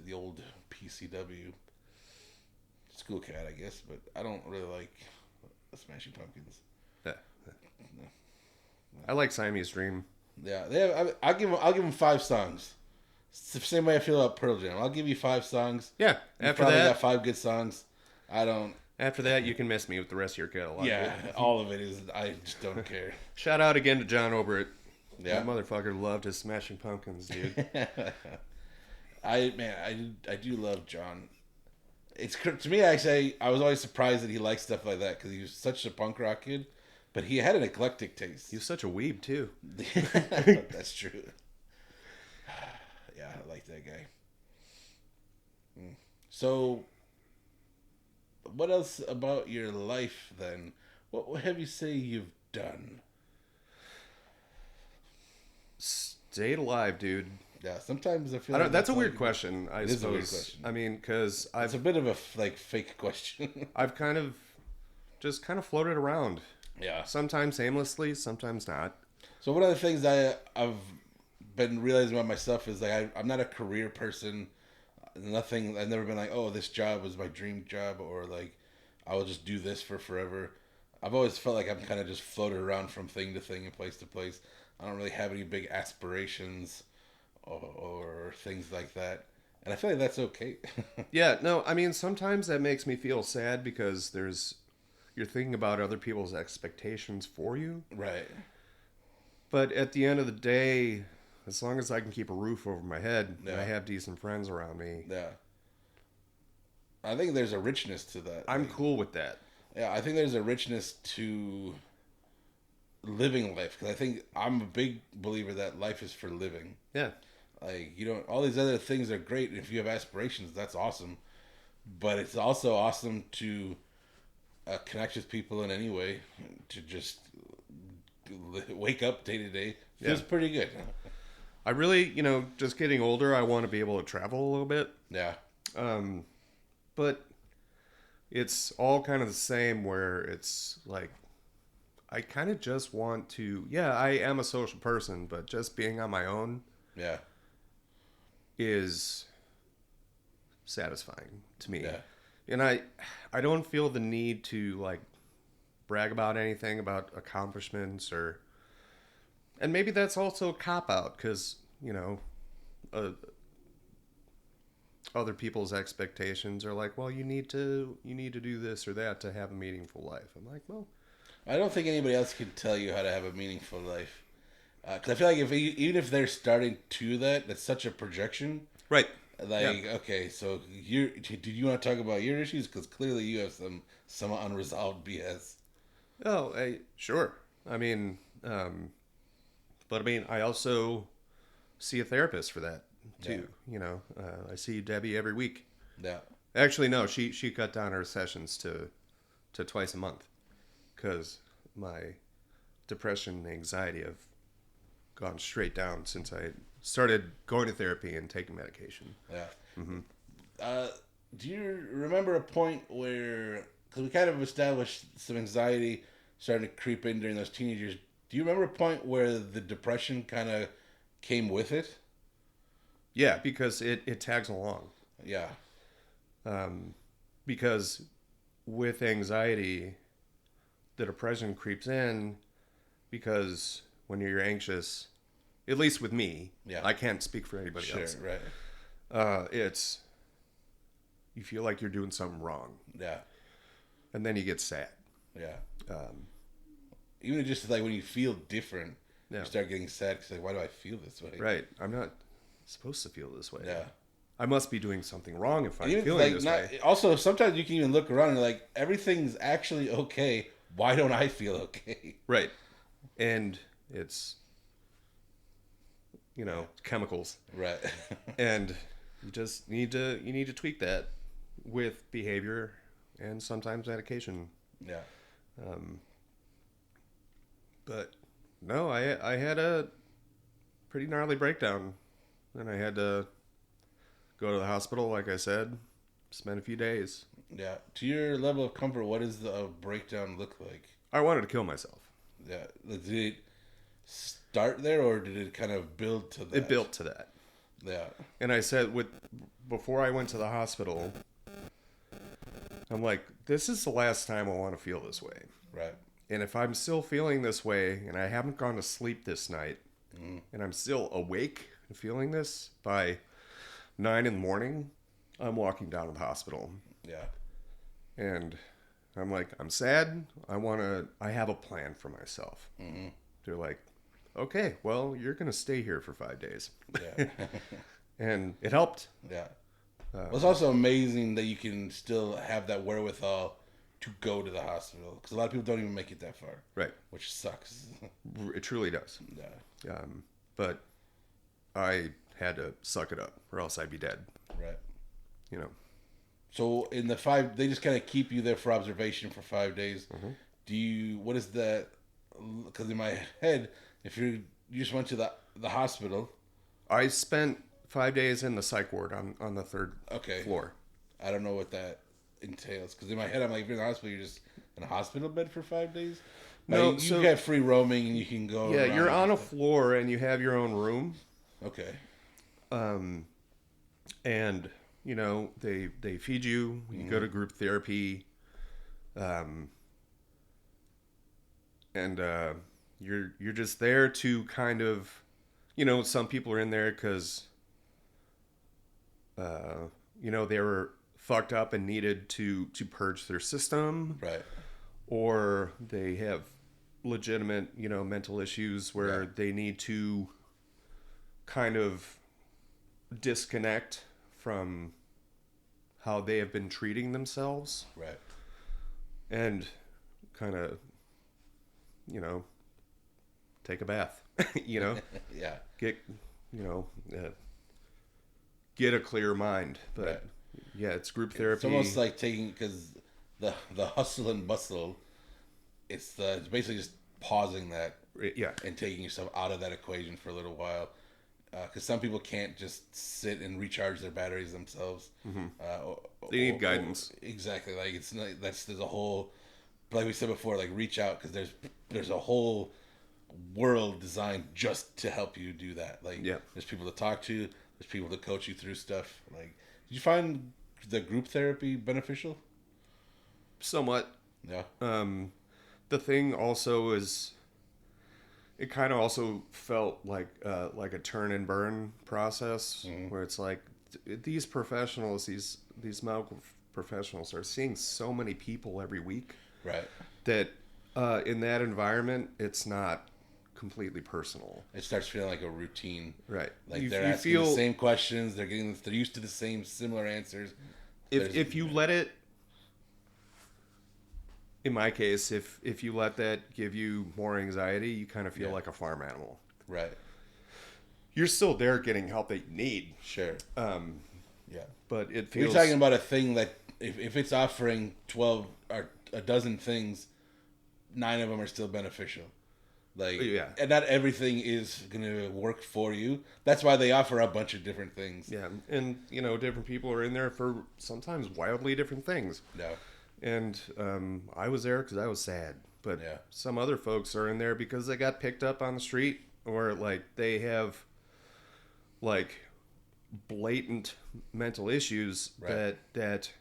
the old PCW. School cat, I guess, but I don't really like the Smashing Pumpkins. Yeah. I like Siamese Dream. Yeah, they have. I'll give them 5 songs. It's the same way I feel about Pearl Jam. I'll give you 5 songs. Yeah. You After probably that, got 5 good songs. I don't. After that, you can miss me with the rest of your catalog. Yeah, all of it is. I just don't care. Shout out again to John Obert. Yeah, That motherfucker loved his Smashing Pumpkins, dude. I do love John. It's to me actually. I was always surprised that he liked stuff like that because he was such a punk rock kid, but he had an eclectic taste. He was such a weeb too. That's true. Yeah, I like that guy. So, what else about your life then? What have you say you've done? Stayed alive, dude. Yeah, sometimes I feel I don't, like that's a all weird you- question. I It suppose. is a weird question. I mean, because It's a bit of a fake question. I've kind of just kind of floated around. Yeah. Sometimes aimlessly, sometimes not. So one of the things I've been realizing about myself is like I'm not a career person. Nothing. I've never been like, oh, this job was my dream job, or like I will just do this for forever. I've always felt like I'm kind of just floated around from thing to thing and place to place. I don't really have any big aspirations or things like that. And I feel like that's okay. Yeah, no, I mean, sometimes that makes me feel sad because you're thinking about other people's expectations for you. Right. But at the end of the day, as long as I can keep a roof over my head and I Yeah. have decent friends around me, Yeah. I think there's a richness to that. I'm Like, cool with that. yeah, I think there's a richness to living life because I think I'm a big believer that life is for living. Yeah. Like, you don't, all these other things are great. If you have aspirations, that's awesome. But it's also awesome to connect with people in any way, to just wake up day to day. Feels Yeah. pretty good. I really, just getting older, I want to be able to travel a little bit. Yeah. But it's all kind of the same where it's like, I kind of just want to, yeah, I am a social person, but just being on my own Yeah. is satisfying to me. Yeah. And I don't feel the need to like brag about anything about accomplishments and maybe that's also a cop out because, other people's expectations are like, well, you need to do this or that to have a meaningful life. I'm like, well, I don't think anybody else can tell you how to have a meaningful life. Because I feel like even if they're starting to that's such a projection. right. Like, okay, so do you want to talk about your issues? Because clearly you have some unresolved BS. Oh, sure. I mean, but I mean, I also see a therapist for that too. I see Debbie every week. Yeah. Actually, no, she cut down her sessions to twice a month because my depression and anxiety have gone straight down since I started going to therapy and taking medication. Yeah. Do you remember a point where, because we kind of established some anxiety starting to creep in during those teenage years, do you remember a point where the depression kind of came with it? Yeah, because it tags along. Yeah. Because with anxiety, the depression creeps in because when you're anxious, at least with me, Yeah. I can't speak for anybody Sure, else. right. It's you feel like you're doing something wrong, Yeah. and then you get sad. Yeah. Even just like when you feel different, Yeah. you start getting sad because like, why do I feel this way? Right? I'm not supposed to feel this way. Yeah. I must be doing something wrong if I'm Even feeling like this not, way. also sometimes you can even look around and you're like, everything's actually okay. Why don't I feel okay? Right, and it's chemicals, Right. and you just need to tweak that with behavior and sometimes medication. Yeah. But no, I had a pretty gnarly breakdown, and I had to go to the hospital. Like I said, spend a few days. Yeah. To your level of comfort, what does the breakdown look like? I wanted to kill myself. Yeah. Did it start there or did it kind of build to that? It built to that. Yeah. And I said, before I went to the hospital, I'm like, this is the last time I want to feel this way. Right. And if I'm still feeling this way and I haven't gone to sleep this night and I'm still awake and feeling this by 9 a.m, I'm walking down to the hospital. Yeah. And I'm like, I'm sad. I have a plan for myself. Mm-hmm. They're like, okay, well, you're going to stay here for 5 days. Yeah. And it helped. Yeah. Well, it's also amazing that you can still have that wherewithal to go to the hospital because a lot of people don't even make it that far. Right. Which sucks. It truly does. Yeah. But I had to suck it up or else I'd be dead. Right. So So in the 5, they just kind of keep you there for observation for 5 days. Mm-hmm. What is that? Because in my head, if you just went to the hospital. I spent 5 days in the psych ward on the third Okay. floor. I don't know what that entails. Because in my head, I'm like, if you're in the hospital, you're just in a hospital bed for 5 days? No, Like, you so- get free roaming and you can go Yeah, around you're on and a stuff. floor and you have your own room. Okay. And they feed you. You go to group therapy, and you're just there to kind of, you know, some people are in there because, you know, they were fucked up and needed to purge their system, Right. or they have legitimate, you know, mental issues where Yeah. they need to kind of disconnect from how they have been treating themselves Right. and kind of, you know, take a bath, you know, Yeah. get, you know, get a clear mind. But Right. yeah, it's group therapy. It's almost like taking, because the hustle and bustle, it's basically just pausing that yeah, and taking yourself out of that equation for a little while. Because some people can't just sit and recharge their batteries themselves. They need guidance. Exactly. Like it's not, there's a whole, like we said before, like reach out, because there's a whole world designed just to help you do that. Like Yeah. there's people to talk to, there's people to coach you through stuff. Like, did you find the group therapy beneficial? somewhat. Yeah. The thing also is, it kind of also felt like a turn and burn process, where it's like these professionals, these medical professionals are seeing so many people every week Right. that in that environment, it's not completely personal. It starts feeling like a routine. Right. Like You- they're you asking feel- the same questions. They're used to the same similar answers. If you let it, in my case, if you let that give you more anxiety, you kind of feel Yeah. like a farm animal. Right. You're still there getting help that you need, Sure. Yeah. but it You're feels talking about a thing that if it's offering 12 or a dozen things, 9 of them are still beneficial. Like, Yeah. and not everything is going to work for you. That's why they offer a bunch of different things. yeah, and you know, different people are in there for sometimes wildly different things. No. And I was there because I was sad, but Yeah. some other folks are in there because they got picked up on the street, or like they have like blatant mental issues Right. that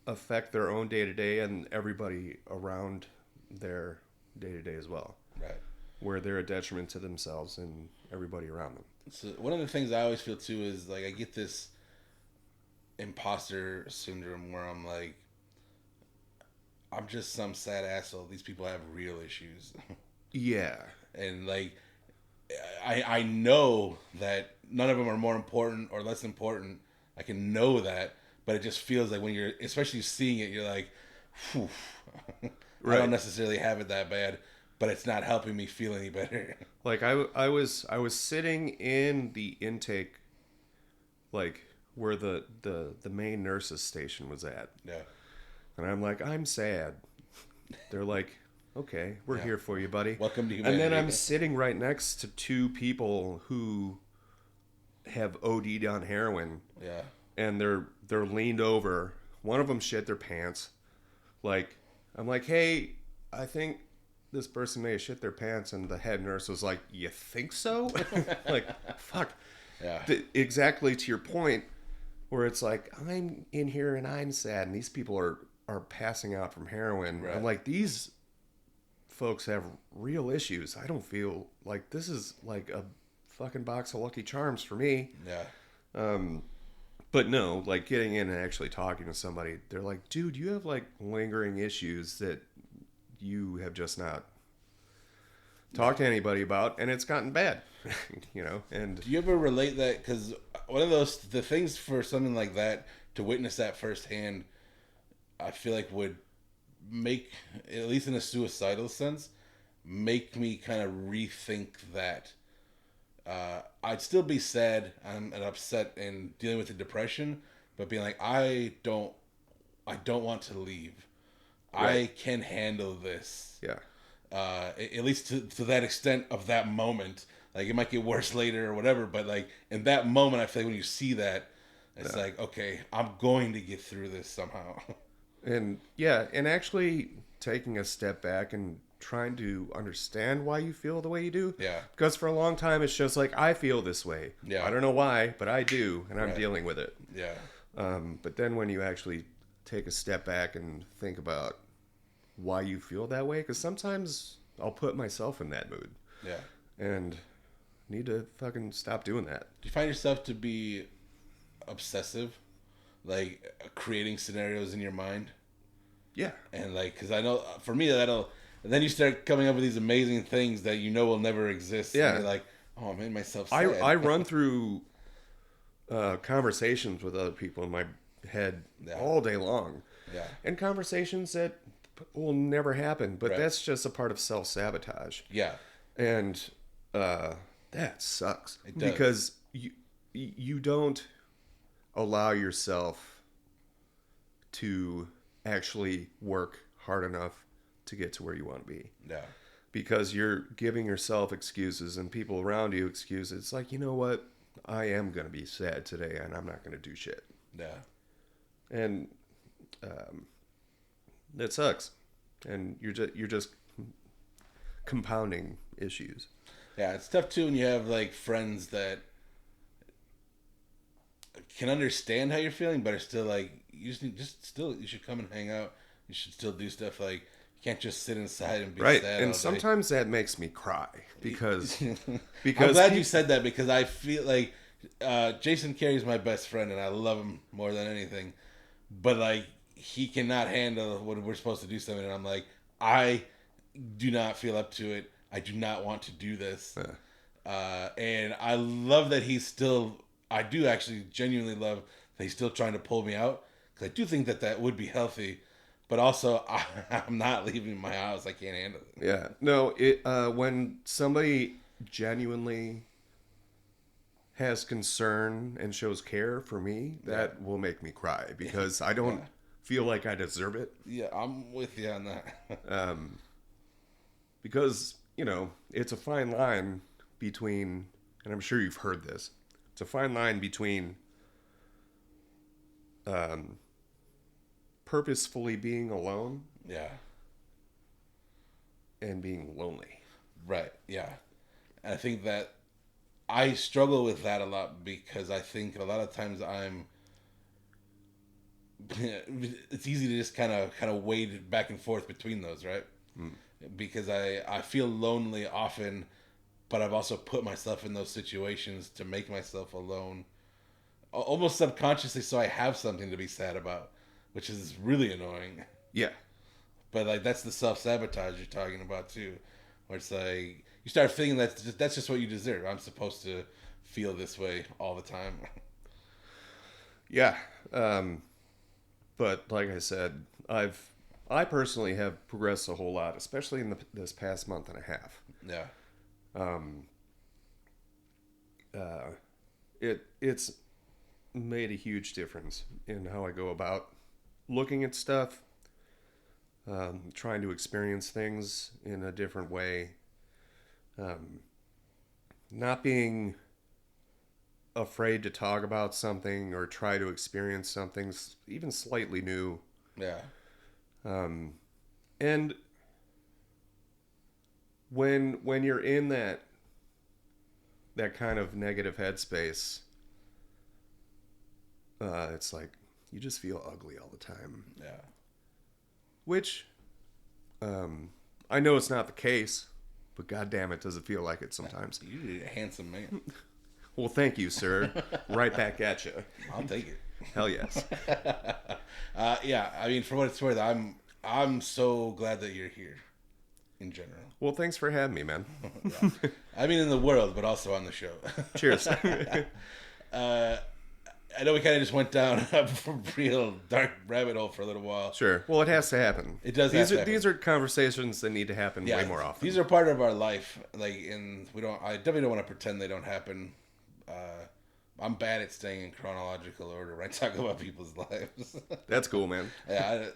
affect their own day to day and everybody around their day to day as well, Right. where they're a detriment to themselves and everybody around them. So one of the things I always feel too is like I get this imposter syndrome where I'm like, I'm just some sad asshole. These people have real issues. Yeah, And like I know that none of them are more important or less important. I can know that, but it just feels like when you're especially seeing it, you're like, whew. I Right. don't necessarily have it that bad, but it's not helping me feel any better. like I was sitting in the intake, like where the main nurses station was at, Yeah. and I'm like, I'm sad. They're like, okay, we're Yeah. here for you, buddy. Welcome to And then humanity. I'm sitting right next to 2 people who have OD'd on heroin, Yeah. and they're leaned over. One of them shit their pants. Like, I'm like, hey, I think this person may have shit their pants, and the head nurse was like, you think so? Like, fuck. Yeah. Exactly to your point, where it's like, I'm in here and I'm sad, and these people are passing out from heroin. Right. I'm like, these folks have real issues. I don't feel like this is like a fucking box of Lucky Charms for me. Yeah. But no, like getting in and actually talking to somebody, they're like, dude, you have like lingering issues that you have just not talked to anybody about, and it's gotten bad, you know? And Do you ever relate that? Because one of the things for something like that, to witness that firsthand, I feel like would make, at least in a suicidal sense, make me kind of rethink that. I'd still be sad and upset and dealing with the depression, but being like, I don't want to leave. I Right. can handle this. yeah. At least to that extent of that moment. Like, it might get worse later or whatever, but like in that moment, I feel like when you see that, it's like, okay, I'm going to get through this somehow. And yeah, and actually taking a step back and trying to understand why you feel the way you do. Yeah. Because for a long time, it's just like, I feel this way. Yeah. I don't know why, but I do, and I'm Right. dealing with it. Yeah. But then when you actually take a step back and think about why you feel that way, because sometimes I'll put myself in that mood. Yeah. And need to fucking stop doing that. Do you find yourself to be obsessive, like creating scenarios in your mind? Yeah. And like, because I know for me that'll, and then you start coming up with these amazing things that you know will never exist. Yeah. And you're like, oh, I made myself sad. I run through conversations with other people in my head all day long. Yeah. And conversations that will never happen, but Right. that's just a part of self-sabotage. Yeah. And that sucks. It does. Because you don't allow yourself to actually work hard enough to get to where you want to be. Yeah. Because you're giving yourself excuses and people around you excuses. It's like, you know what? I am going to be sad today and I'm not going to do shit. Yeah. And that sucks. And you're just compounding issues. Yeah, it's tough too when you have like friends that can understand how you're feeling, but are still like you should come and hang out. You should still do stuff. Like you can't just sit inside and be Right. sad. And all day. sometimes that makes me cry because I'm because glad you said that because I feel like Jason Carey's my best friend and I love him more than anything. But like he cannot handle when we're supposed to do something, and I'm like, I do not feel up to it. I do not want to do this. And I love that he's still. I do actually genuinely love that he's still trying to pull me out because I do think that would be healthy. But also, I'm not leaving my house. I can't handle it. Yeah. No, it when somebody genuinely has concern and shows care for me, that will make me cry because I don't feel like I deserve it. Yeah, I'm with you on that. Because, you know, it's a fine line between, and I'm sure you've heard this, it's a fine line between purposefully being alone Yeah. and being lonely. Right. Yeah. And I think that I struggle with that a lot because I think a lot of times it's easy to just kind of wade back and forth between those, right? Because I feel lonely often, but I've also put myself in those situations to make myself alone, almost subconsciously, so I have something to be sad about, which is really annoying. Yeah. But like that's the self-sabotage you're talking about too, where it's like you start feeling that's just what you deserve. I'm supposed to feel this way all the time. Yeah. But like I said, I personally have progressed a whole lot, especially in this past month and a half. Yeah. It's made a huge difference in how I go about looking at stuff, trying to experience things in a different way, not being afraid to talk about something or try to experience something even slightly new. Yeah. And when you're in that kind of negative headspace, it's like you just feel ugly all the time. Yeah. Which I know it's not the case, but goddamn it, does it feel like it sometimes? You're a handsome man. Well, thank you, sir. Right back at you. I'll take it. Hell yes. Yeah, I mean, for what it's worth, I'm so glad that you're here. In general, Well, thanks for having me, man. yeah. I mean, in the world, but also on the show. Cheers. I know we kind of just went down a real dark rabbit hole for a little while. Sure. Well, it has to happen. It does have to happen. These are conversations that need to happen way more often. These are part of our life. Like, and I definitely don't want to pretend they don't happen. I'm bad at staying in chronological order when I talk about people's lives. That's cool, man. Yeah,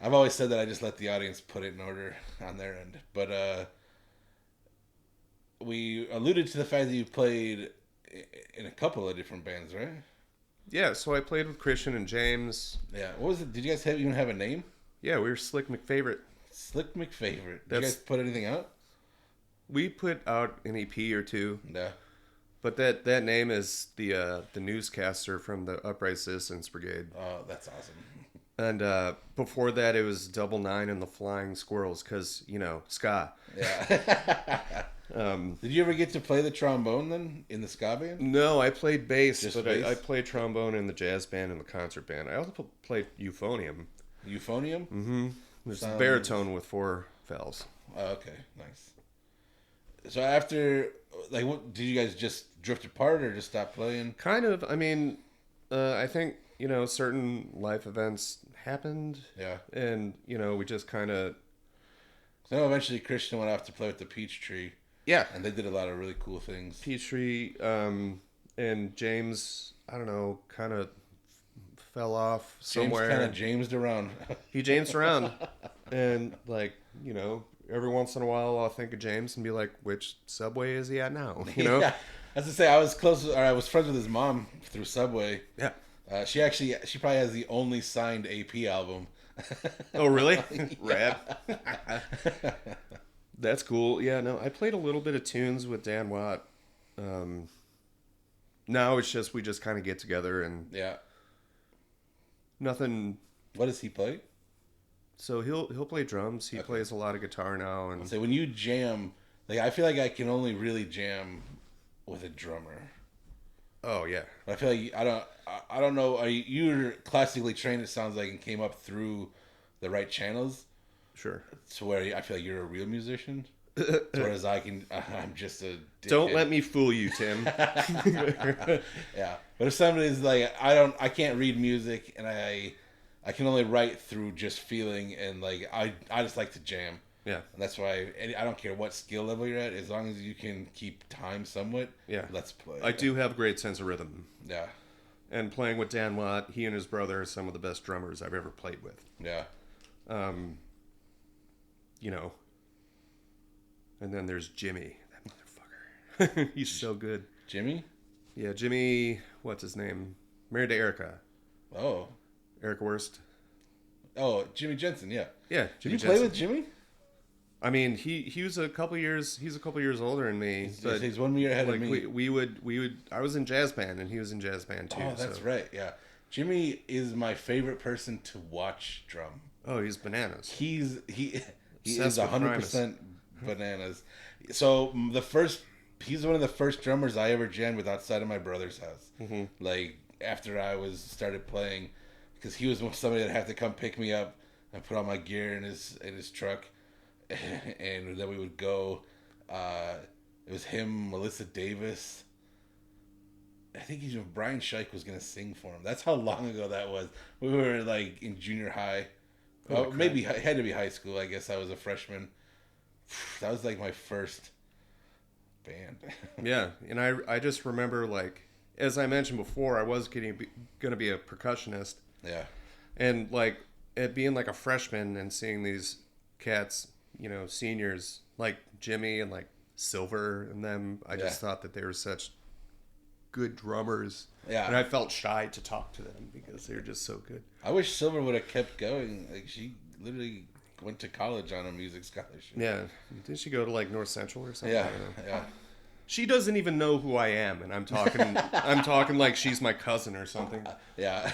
I've always said that I just let the audience put it in order on their end. But we alluded to the fact that you played in a couple of different bands, right? Yeah, so I played with Christian and James. Yeah. What was it? Did you guys even have a name? Yeah, we were Slick McFavorite. Slick McFavorite. Did you That's- guys put anything out? We put out an EP or two, Yeah. but that name is the newscaster from the Upright Citizens Brigade. Oh, that's awesome. And before that, it was Double Nine and the Flying Squirrels, because, ska. Yeah. Did you ever get to play the trombone then in the ska band? No, I played bass, Just but bass? I played trombone in the jazz band and the concert band. I also played euphonium. Euphonium? Mm-hmm. There's Sounds- baritone with 4 valves. Oh, okay, nice. So after, like, what did you guys just drift apart or just stop playing? Kind of. I mean, I think, certain life events happened. Yeah. And, we just kind of... So eventually Christian went off to play with the Peachtree, Yeah. and they did a lot of really cool things. Peachtree, and James, I don't know, kind of fell off somewhere. James kind of Jamesed around. He Jamesed around. And, like, every once in a while I'll think of James and be like, which subway is he at now? Yeah. As I say, I was I was friends with his mom through Subway. Yeah. She probably has the only signed AP album. Oh, really? Rad. That's cool. Yeah, no, I played a little bit of tunes with Dan Watt. Now it's just, we just kind of get together and Yeah. nothing. What does he play? So he'll play drums. He plays a lot of guitar now. And So when you jam, like I feel like I can only really jam with a drummer. oh, yeah. I feel like I don't know. You're classically trained, it sounds like, and came up through the right channels Sure. to where I feel like you're a real musician. Whereas I'm just a dickhead. Don't let me fool you, Tim. Yeah, but if somebody's like, I can't read music, and I can only write through just feeling, and like I just like to jam. Yeah. And that's why I don't care what skill level you're at, as long as you can keep time somewhat. Yeah. Let's play. I do have a great sense of rhythm. Yeah. And playing with Dan Watt, he and his brother are some of the best drummers I've ever played with. Yeah. And then there's Jimmy, that motherfucker. He's so good. Jimmy? Yeah, Jimmy, what's his name? Married to Erica. Oh. Erica Wurst. Oh, Jimmy Jensen, yeah. Yeah, Did Jimmy you play Jensen. with Jimmy? I mean, he was a couple years older than me. But He's 1 year ahead like of me. we would I was in jazz band and he was in jazz band too. Oh, that's so. right, yeah. Jimmy is my favorite person to watch drum. Oh, he's bananas. He is Obsessed with 100% bananas. So he's one of the first drummers I ever jammed with outside of my brother's house. Mm-hmm. Like after I started playing, because he was somebody that had to come pick me up and put all my gear in his truck, and then we would go. It was him, Melissa Davis. I think Brian Scheich was gonna sing for him. That's how long ago that was. We were like in junior high. Oh, maybe it had to be high school. I guess I was a freshman. That was like my first band. Yeah, and I just remember, like, as I mentioned before, I was going to be a percussionist. Yeah. And, like, it being like a freshman and seeing these cats, seniors, like Jimmy and like Silver and them, I just thought that they were such good drummers. Yeah. And I felt shy to talk to them because they were just so good. I wish Silver would have kept going. Like she literally went to college on a music scholarship. Yeah. Did she go to like North Central or something? Yeah. I don't know. Yeah. She doesn't even know who I am, and I'm talking like she's my cousin or something. Yeah.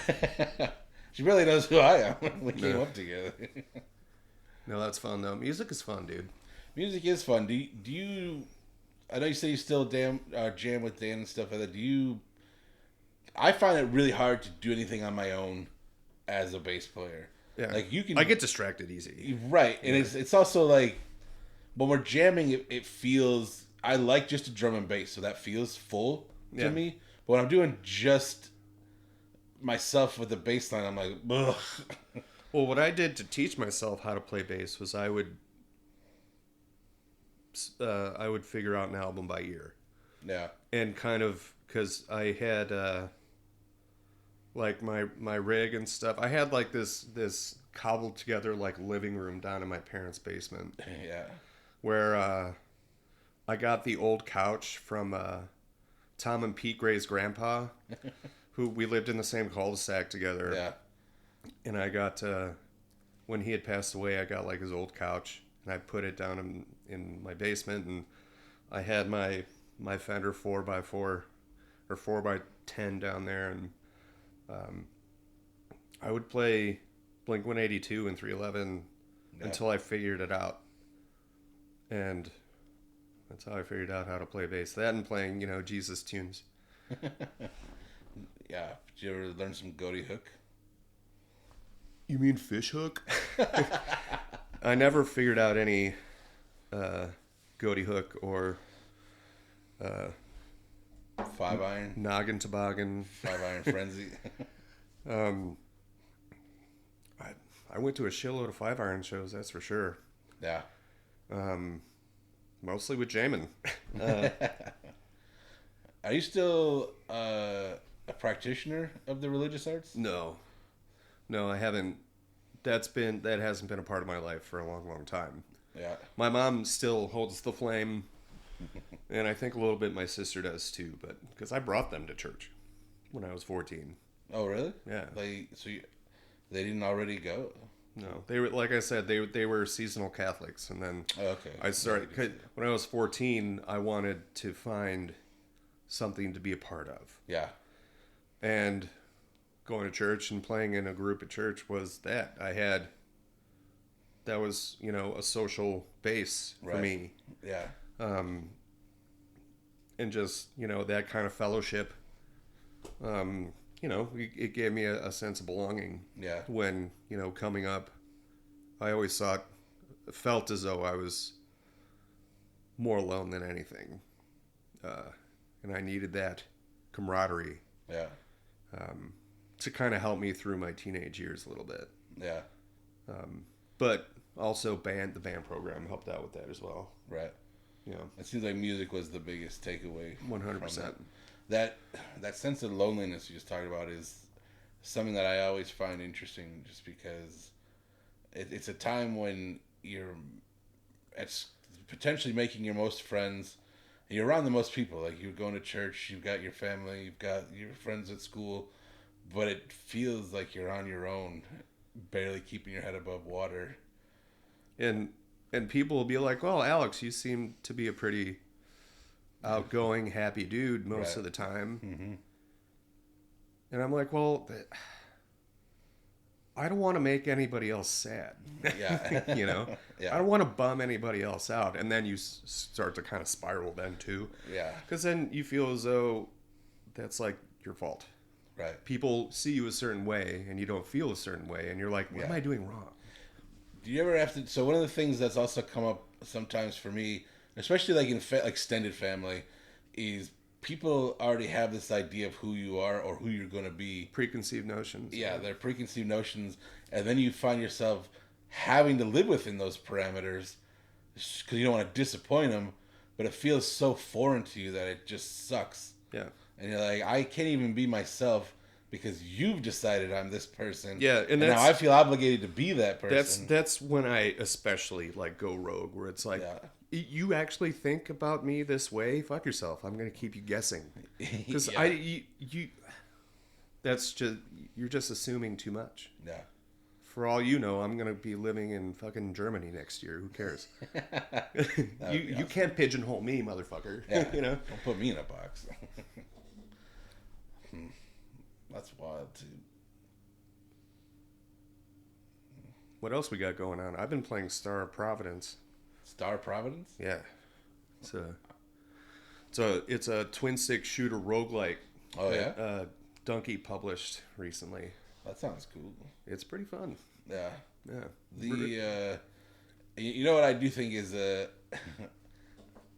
She really knows who I am. We came up together. No, that's fun though. Music is fun, dude. Music is fun. Do you? I know you say you still jam with Dan and stuff like that. Do you? I find it really hard to do anything on my own as a bass player. Yeah, like you can. I get distracted easy. Right, and it's also like when we're jamming, it feels. I like just a drum and bass, so that feels full to me. But when I'm doing just myself with the bass line, I'm like, ugh. Well, what I did to teach myself how to play bass was I would figure out an album by ear. Yeah. And kind of, because I had like my rig and stuff. I had like this cobbled together like living room down in my parents' basement. Yeah. Where I got the old couch from Tom and Pete Gray's grandpa, who we lived in the same cul-de-sac together. Yeah. And I got, when he had passed away, I got like his old couch and I put it down in my basement, and I had my Fender 4x4 or 4x10 down there, and I would play Blink-182 and 311 until I figured it out. And that's how I figured out how to play bass. That and playing, Jesus tunes. Yeah. Did you ever learn some Goaty Hook? You mean fish hook? I never figured out any Goaty Hook or 5-iron? Noggin Toboggan. 5-iron Frenzy? I went to a shitload of 5-iron shows, that's for sure. Yeah. Mostly with Jamin. Are you still a practitioner of the religious arts? No, I haven't. That hasn't been a part of my life for a long, long time. Yeah. My mom still holds the flame, and I think a little bit my sister does too. But because I brought them to church when I was 14. Oh, really? Yeah. They didn't already go? No, they were, like I said, they were seasonal Catholics, and then Oh, okay. I started when I was 14. I wanted to find something to be a part of, Yeah. and going to church and playing in a group at church was that. That was a social base for Right. me, Yeah. and just that kind of fellowship. It gave me a sense of belonging. Yeah. When coming up, I always felt as though I was more alone than anything, and I needed that camaraderie Yeah. to kind of help me through my teenage years a little bit. Yeah. But also the band program helped out with that as well. Right. Yeah, It seems like music was the biggest takeaway. 100%. That sense of loneliness you just talked about is something that I always find interesting, just because it's a time when you're potentially making your most friends. You're around the most people. Like, you're going to church, you've got your family, you've got your friends at school, but it feels like you're on your own, barely keeping your head above water. And people will be like, "Well, Alex, you seem to be a pretty outgoing, happy dude most Right. of the time." Mm-hmm. And I'm like, "Well, I don't want to make anybody else sad." Yeah. Yeah. I don't want to bum anybody else out. And then you start to kind of spiral then too. Yeah. Because then you feel as though that's like your fault. Right. People see you a certain way and you don't feel a certain way. And you're like, what am I doing wrong? Do you ever have to? So one of the things that's also come up sometimes for me, especially like in extended family, is people already have this idea of who you are or who you're going to be. Preconceived notions. Yeah, they're preconceived notions, and then you find yourself having to live within those parameters because you don't want to disappoint them, but it feels so foreign to you that it just sucks. Yeah. And you're like, I can't even be myself because you've decided I'm this person. Yeah, and now that's- I feel obligated to be that person. That's when I especially like go rogue, where it's like, Yeah. You actually think about me this way? Fuck yourself. I'm gonna keep you guessing because Yeah. you're just assuming too much. Yeah. For all you know, I'm gonna be living in fucking Germany next year. Who cares? You can't pigeonhole me, motherfucker. Yeah. Don't put me in a box. That's wild, too. What else we got going on? I've been playing Star of Providence. Star Providence? Yeah. It's a twin stick shooter roguelike. Oh, that, yeah? Donkey published recently. That sounds cool. It's pretty fun. Yeah. Yeah. You know what I do think is an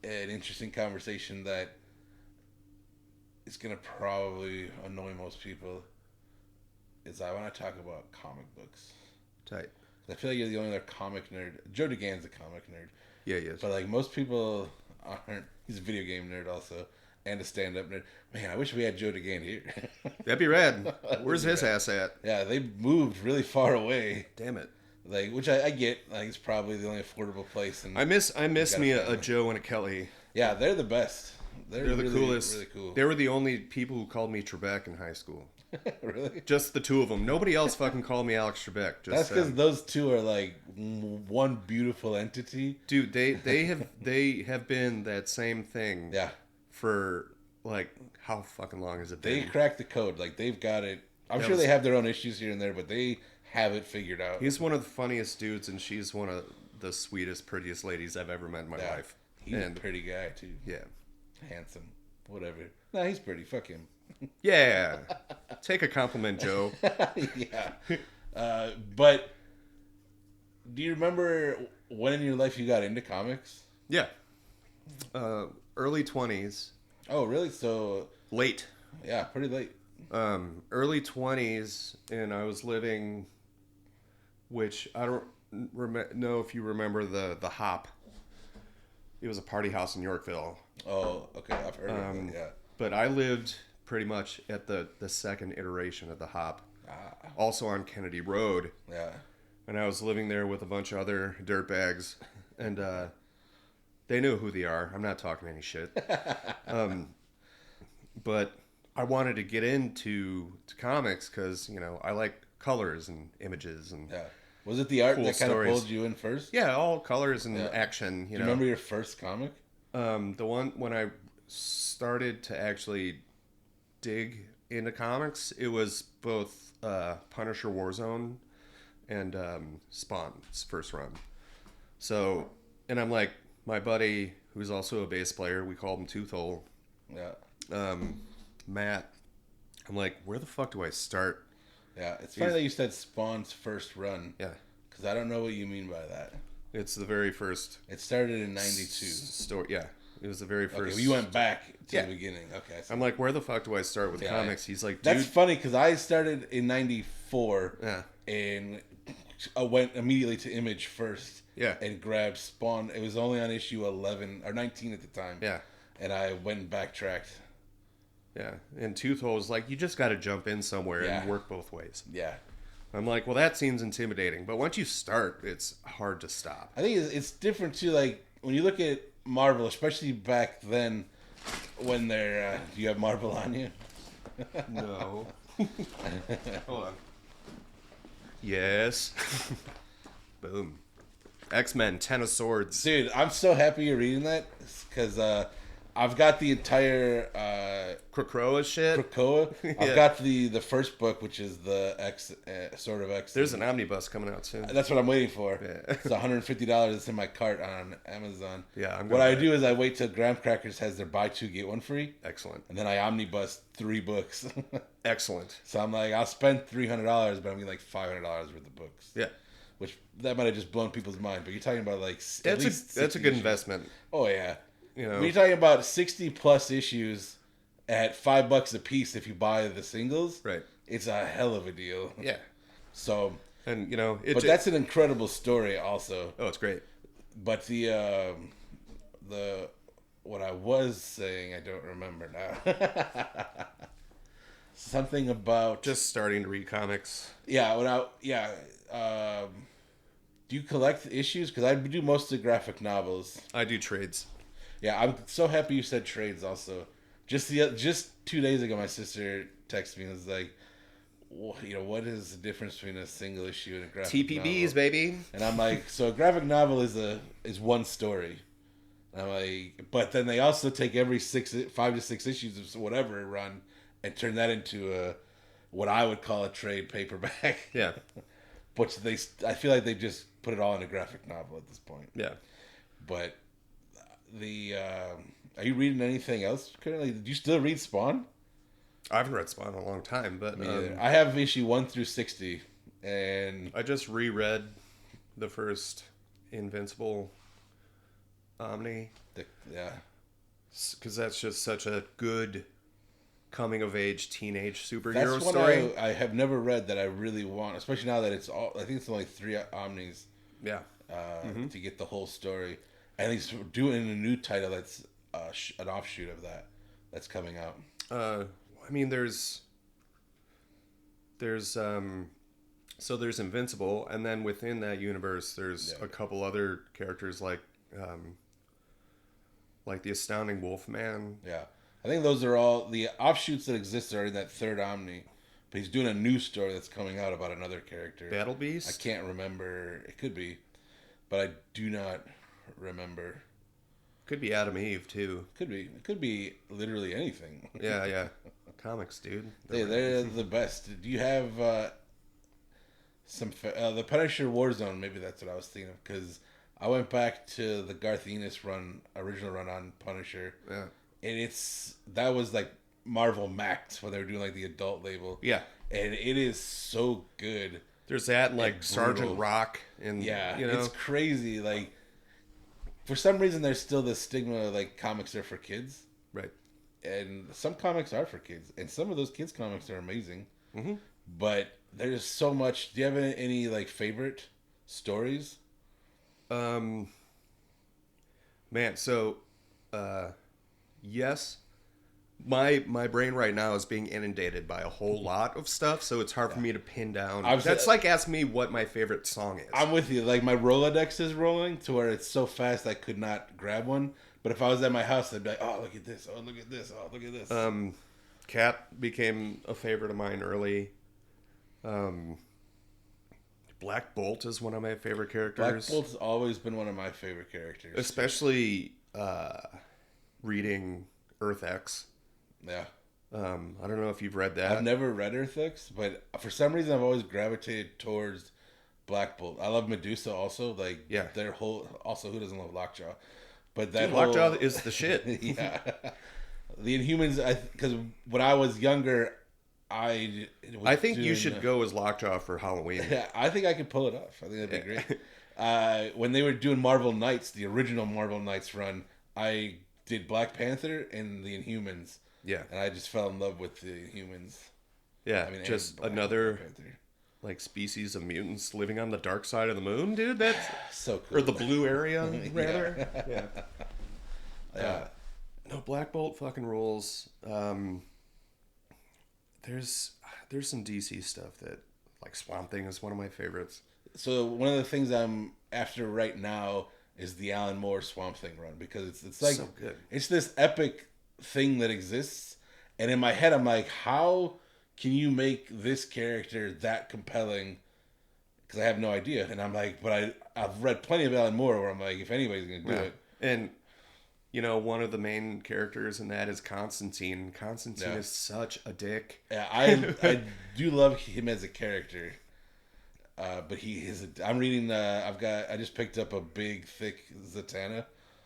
interesting conversation that is going to probably annoy most people is I want to talk about comic books. Tight. I feel like you're the only other comic nerd. Joe DeGan's a comic nerd. Yeah, yes. But like most people aren't. He's a video game nerd also, and a stand-up nerd. Man, I wish we had Joe DeGan here. That'd be rad. Where's his ass at? Yeah, they moved really far away. Damn it. Like, which I get. Like, it's probably the only affordable place. And I miss me gotta a Joe and a Kelly. yeah, they're the best. They're really, the coolest. Really cool. They were the only people who called me Trebek in high school. Really? Just the two of them. Nobody else fucking called me Alex Trebek. Just That's because them. those two are like one beautiful entity. Dude, they have been that same thing. Yeah. For like how fucking long has it They been? cracked the code. Like they've got it. I'm That sure was- they have their own issues here and there, but they have it figured out. He's one of the funniest dudes, and she's one of the sweetest, prettiest ladies I've ever met in my Yeah. life. He's a pretty guy too. Yeah. Handsome. Whatever. Nah, he's pretty. Fuck him. Yeah. Take a compliment, Joe. Yeah. But do you remember when in your life you got into comics? Yeah. Early 20s. Oh, really? So, Late. yeah, pretty late. Early 20s, and I was living, which I don't know if you remember the Hop. It was a party house in Yorkville. Oh, okay. I've heard of it. Yeah. But I lived pretty much at the second iteration of the Hop. Also on Kennedy Road. Yeah. And I was living there with a bunch of other dirtbags. And they knew who they are. I'm not talking any shit. But I wanted to get into comics because, you know, I like colors and images and Yeah. Was it the art Cool that kind of stories. pulled you in first? yeah, all colors and action. Do You you know, remember your first comic? the one when I started to actually dig into comics, it was both Punisher Warzone and Spawn's first run. So, and I'm like, my buddy, who's also a bass player, we called him Toothhole, Yeah. Matt. I'm like, where the fuck do I start? Yeah. It's funny that you said Spawn's first run. Yeah, Because I don't know what you mean by that. it's the very first It started in 92. story. Yeah, it was the very first. Okay, well, you went back to Yeah. the beginning. Okay. I'm like, where the fuck do I start with Yeah, comics? He's like, dude. That's funny because I started in 94 Yeah. and I went immediately to Image first. Yeah. And grabbed Spawn. It was only on issue 11 or 19 at the time. Yeah. And I went and backtracked. Yeah, and Toothhole was like, you just got to jump in somewhere Yeah. and work both ways. Yeah. I'm like, well, that seems intimidating, but once you start, it's hard to stop. I think it's different too. Like when you look at Marvel, especially back then, when they're do you have Marvel on you? No. Hold on. Yes. Boom. X-Men, Ten of Swords. Dude, I'm so happy you're reading that because I've got the entire Krakoa shit. Krakoa. Yeah. I've got the first book, which is the X sort of X. There's an omnibus coming out soon. That's what I'm waiting for. Yeah. It's $150. It's in my cart on Amazon. Yeah, I'm What gonna I buy do is I wait till Graham Crackers has their buy two get one free, Excellent. and then I omnibus 3 books. Excellent. So I'm like, I'll spend $300, but I'm getting like $500 worth of books. Yeah. Which that might have just blown people's mind. But you're talking about like That's a 60 good issues. investment. Oh yeah. You know. When you're talking about 60 plus issues at $5 a piece if you buy the singles, Right. it's a hell of a deal. Yeah. So, And, you know, but that's an incredible story also. Oh, it's great. But the what I was saying, I don't remember now. Something about Just starting to read comics. do you collect issues? Because I do most of the graphic novels. I do trades. Yeah, I'm so happy you said trades. Also, just 2 days ago, my sister texted me and was like, what is the difference between a single issue and a graphic TPBs, novel? baby. And I'm like, so a graphic novel is one story. And I'm like, but then they also take every 5 to 6 issues of whatever run and turn that into what I would call a trade paperback. Yeah. But I feel like they just put it all in a graphic novel at this point. Yeah. But are you reading anything else currently? Do you still read Spawn? I haven't read Spawn in a long time, but I have issue 1 through 60, and I just reread the first Invincible Omni yeah, because that's just such a good coming of age teenage superhero that's one story. I have never read that I really want, especially now that it's all. I think it's only 3 Omnis Yeah. to get the whole story, and he's doing a new title that's an offshoot of that that's coming out. I mean, there's so there's Invincible, and then within that universe, there's a couple other characters like the Astounding Wolfman. Yeah, I think those are all the offshoots that exist are in that third Omni. But he's doing a new story that's coming out about another character. Battle Beast? I can't remember. It could be, but I do not remember. Could be Adam Eve too. Could be. It could be literally anything. Yeah. Comics, dude. They're the best. Do you have The Punisher Warzone. Maybe that's what I was thinking of because I went back to the Garth Ennis original run on Punisher, Yeah. and that was like Marvel Max when they were doing like the adult label. Yeah. And it is so good. There's that and like And Sergeant brutal. Rock and Yeah, you know. it's crazy. Like for some reason, there's still this stigma like comics are for kids, Right. and some comics are for kids, and some of those kids comics are amazing. Mm-hmm. But there's so much. Do you have any like favorite stories? Man, so yes. My brain right now is being inundated by a whole lot of stuff, so it's hard for me to pin down. That's like asking me what my favorite song is. I'm with you. Like my Rolodex is rolling to where it's so fast I could not grab one. But if I was at my house, I'd be like, "Oh, look at this! Oh, look at this! Oh, look at this!" Cat became a favorite of mine early. Black Bolt is one of my favorite characters. Black Bolt's always been one of my favorite characters, especially reading Earth X. Yeah. I don't know if you've read that. I've never read Earth X, but for some reason I've always gravitated towards Black Bolt. I love Medusa also. Like Yeah. their whole. Also, who doesn't love Lockjaw? But that Dude, Lockjaw is the shit. Yeah. The Inhumans. Because when I was younger, I think you should go as Lockjaw for Halloween. Yeah, I think I could pull it off. I think that'd be great. When they were doing Marvel Knights, the original Marvel Knights run, I did Black Panther and the Inhumans. Yeah. And I just fell in love with the Inhumans. Yeah, I mean, just and another Black Panther. like species of mutants living on the dark side of the moon, dude. That's So cool. or the blue area, rather. Yeah. No, Black Bolt fucking rules. There's some DC stuff that like Swamp Thing is one of my favorites. So one of the things I'm after right now is the Alan Moore Swamp Thing run because it's like So good. It's this epic thing that exists, and in my head I'm like, how can you make this character that compelling? Because I have no idea, and I'm like, but I've read plenty of Alan Moore where I'm like, if anybody's gonna do it, and you know, one of the main characters in that is Constantine. Constantine is such a dick. yeah, I do love him as a character. But he is. I'm reading. I just picked up a big, thick Zatanna.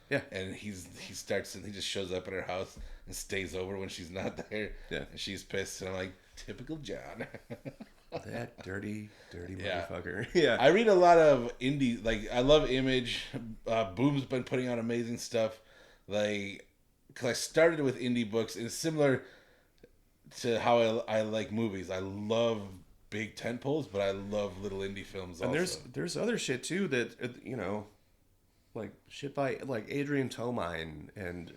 Yeah. And he just shows up at her house and stays over when she's not there. Yeah. And she's pissed, and I'm like, typical John. That dirty Yeah. motherfucker. Yeah. I read a lot of indie. Like I love Image. Boom's been putting out amazing stuff. Like, because I started with indie books, and it's similar to how I like movies. I love big tent poles, but I love little indie films And also. there's other shit too that you know, like shit by like Adrian Tomine and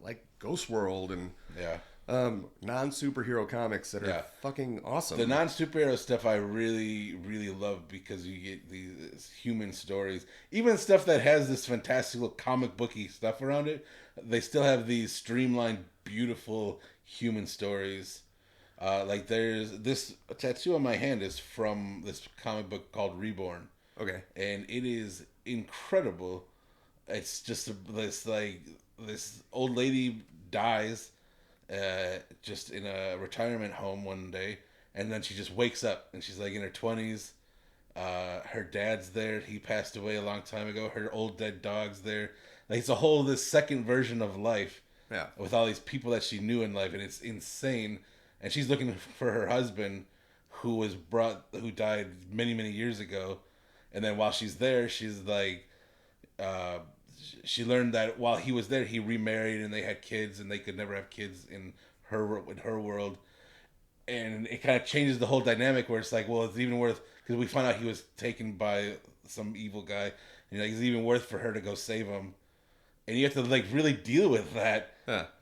like Ghost World and Yeah. non superhero comics that are fucking awesome. The non-superhero stuff I really, really love because you get these human stories. Even stuff that has this fantastical comic booky stuff around it, they still have these streamlined, beautiful human stories. Like there's this tattoo on my hand is from this comic book called Reborn. Okay. And it is incredible. It's just this old lady dies just in a retirement home one day, and then she just wakes up and she's like in her 20s. Her dad's there. He passed away a long time ago. Her old dead dog's there. Like it's this second version of life. Yeah. With all these people that she knew in life, and it's insane. And she's looking for her husband, who died many, many years ago. And then while she's there, she's like, she learned that while he was there, he remarried and they had kids, and they could never have kids in her world. And it kind of changes the whole dynamic where it's like, well, it's even worth, because we find out he was taken by some evil guy, and like, it's even worth for her to go save him. And you have to like really deal with that.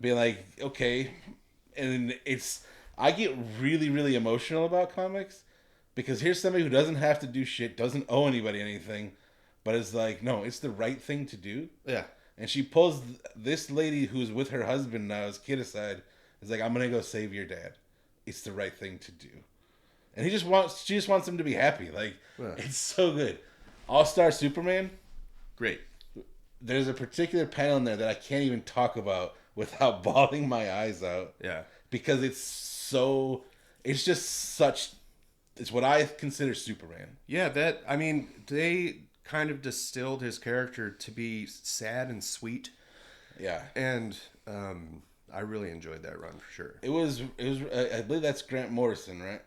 Be like, okay. And I get really, really emotional about comics because here's somebody who doesn't have to do shit, doesn't owe anybody anything, but it's like, no, it's the right thing to do. Yeah. And she pulls this lady who's with her husband now, his kid aside, is like, I'm going to go save your dad. It's the right thing to do. And she just wants him to be happy. Like, It's so good. All-Star Superman. Great. There's a particular panel in there that I can't even talk about without bawling my eyes out. Yeah. Because it's just such It's what I consider Superman. Yeah, they kind of distilled his character to be sad and sweet, Yeah. and I really enjoyed that run for sure. It was. I believe that's Grant Morrison, right?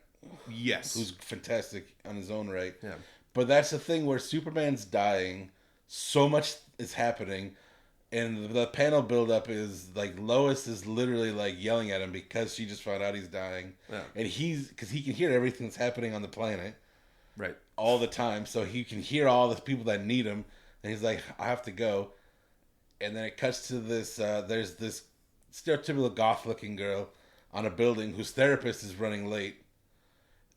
Yes. Who's fantastic on his own right. Yeah. But that's the thing where Superman's dying, so much is happening, and the panel buildup is like Lois is literally like yelling at him because she just found out he's dying, Yeah. and because he can hear everything that's happening on the planet Right. all the time, so he can hear all the people that need him, and he's like, I have to go, and then it cuts to this. There's this stereotypical goth-looking girl on a building whose therapist is running late.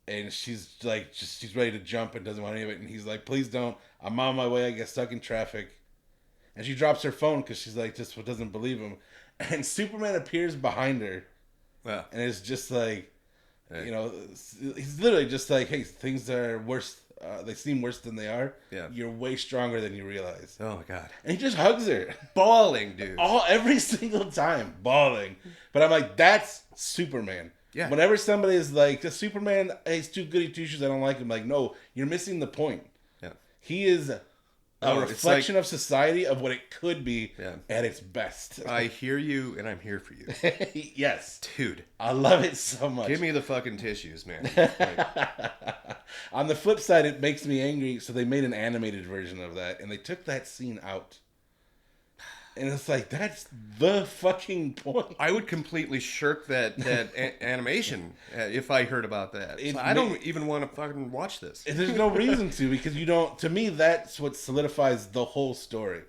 And she's like, she's ready to jump and doesn't want any of it. And he's like, please don't. I'm on my way. I get stuck in traffic. And she drops her phone because she's like, just doesn't believe him. And Superman appears behind her. Yeah. And it's just like, Hey. you know, he's literally just like, hey, things are worse. They seem worse than they are. Yeah. You're way stronger than you realize. Oh my God. And he just hugs her. Bawling, dude. Every single time, bawling. But I'm like, that's Superman. Yeah. Whenever somebody is like, the Superman, hey, he's too goody two shoes, I don't like him. Like, no, you're missing the point. Yeah. He is a Oh, it's reflection of society of what it could be Yeah. at its best. I hear you, and I'm here for you, Yes. dude. I love it so much. Give me the fucking tissues, man. Like, On the flip side, it makes me angry, so they made an animated version of that, and they took that scene out. And it's like, that's the fucking point. I would completely shirk that animation if I heard about that. It I don't even want to fucking watch this. There's no reason to, because you don't. To me, that's what solidifies the whole story.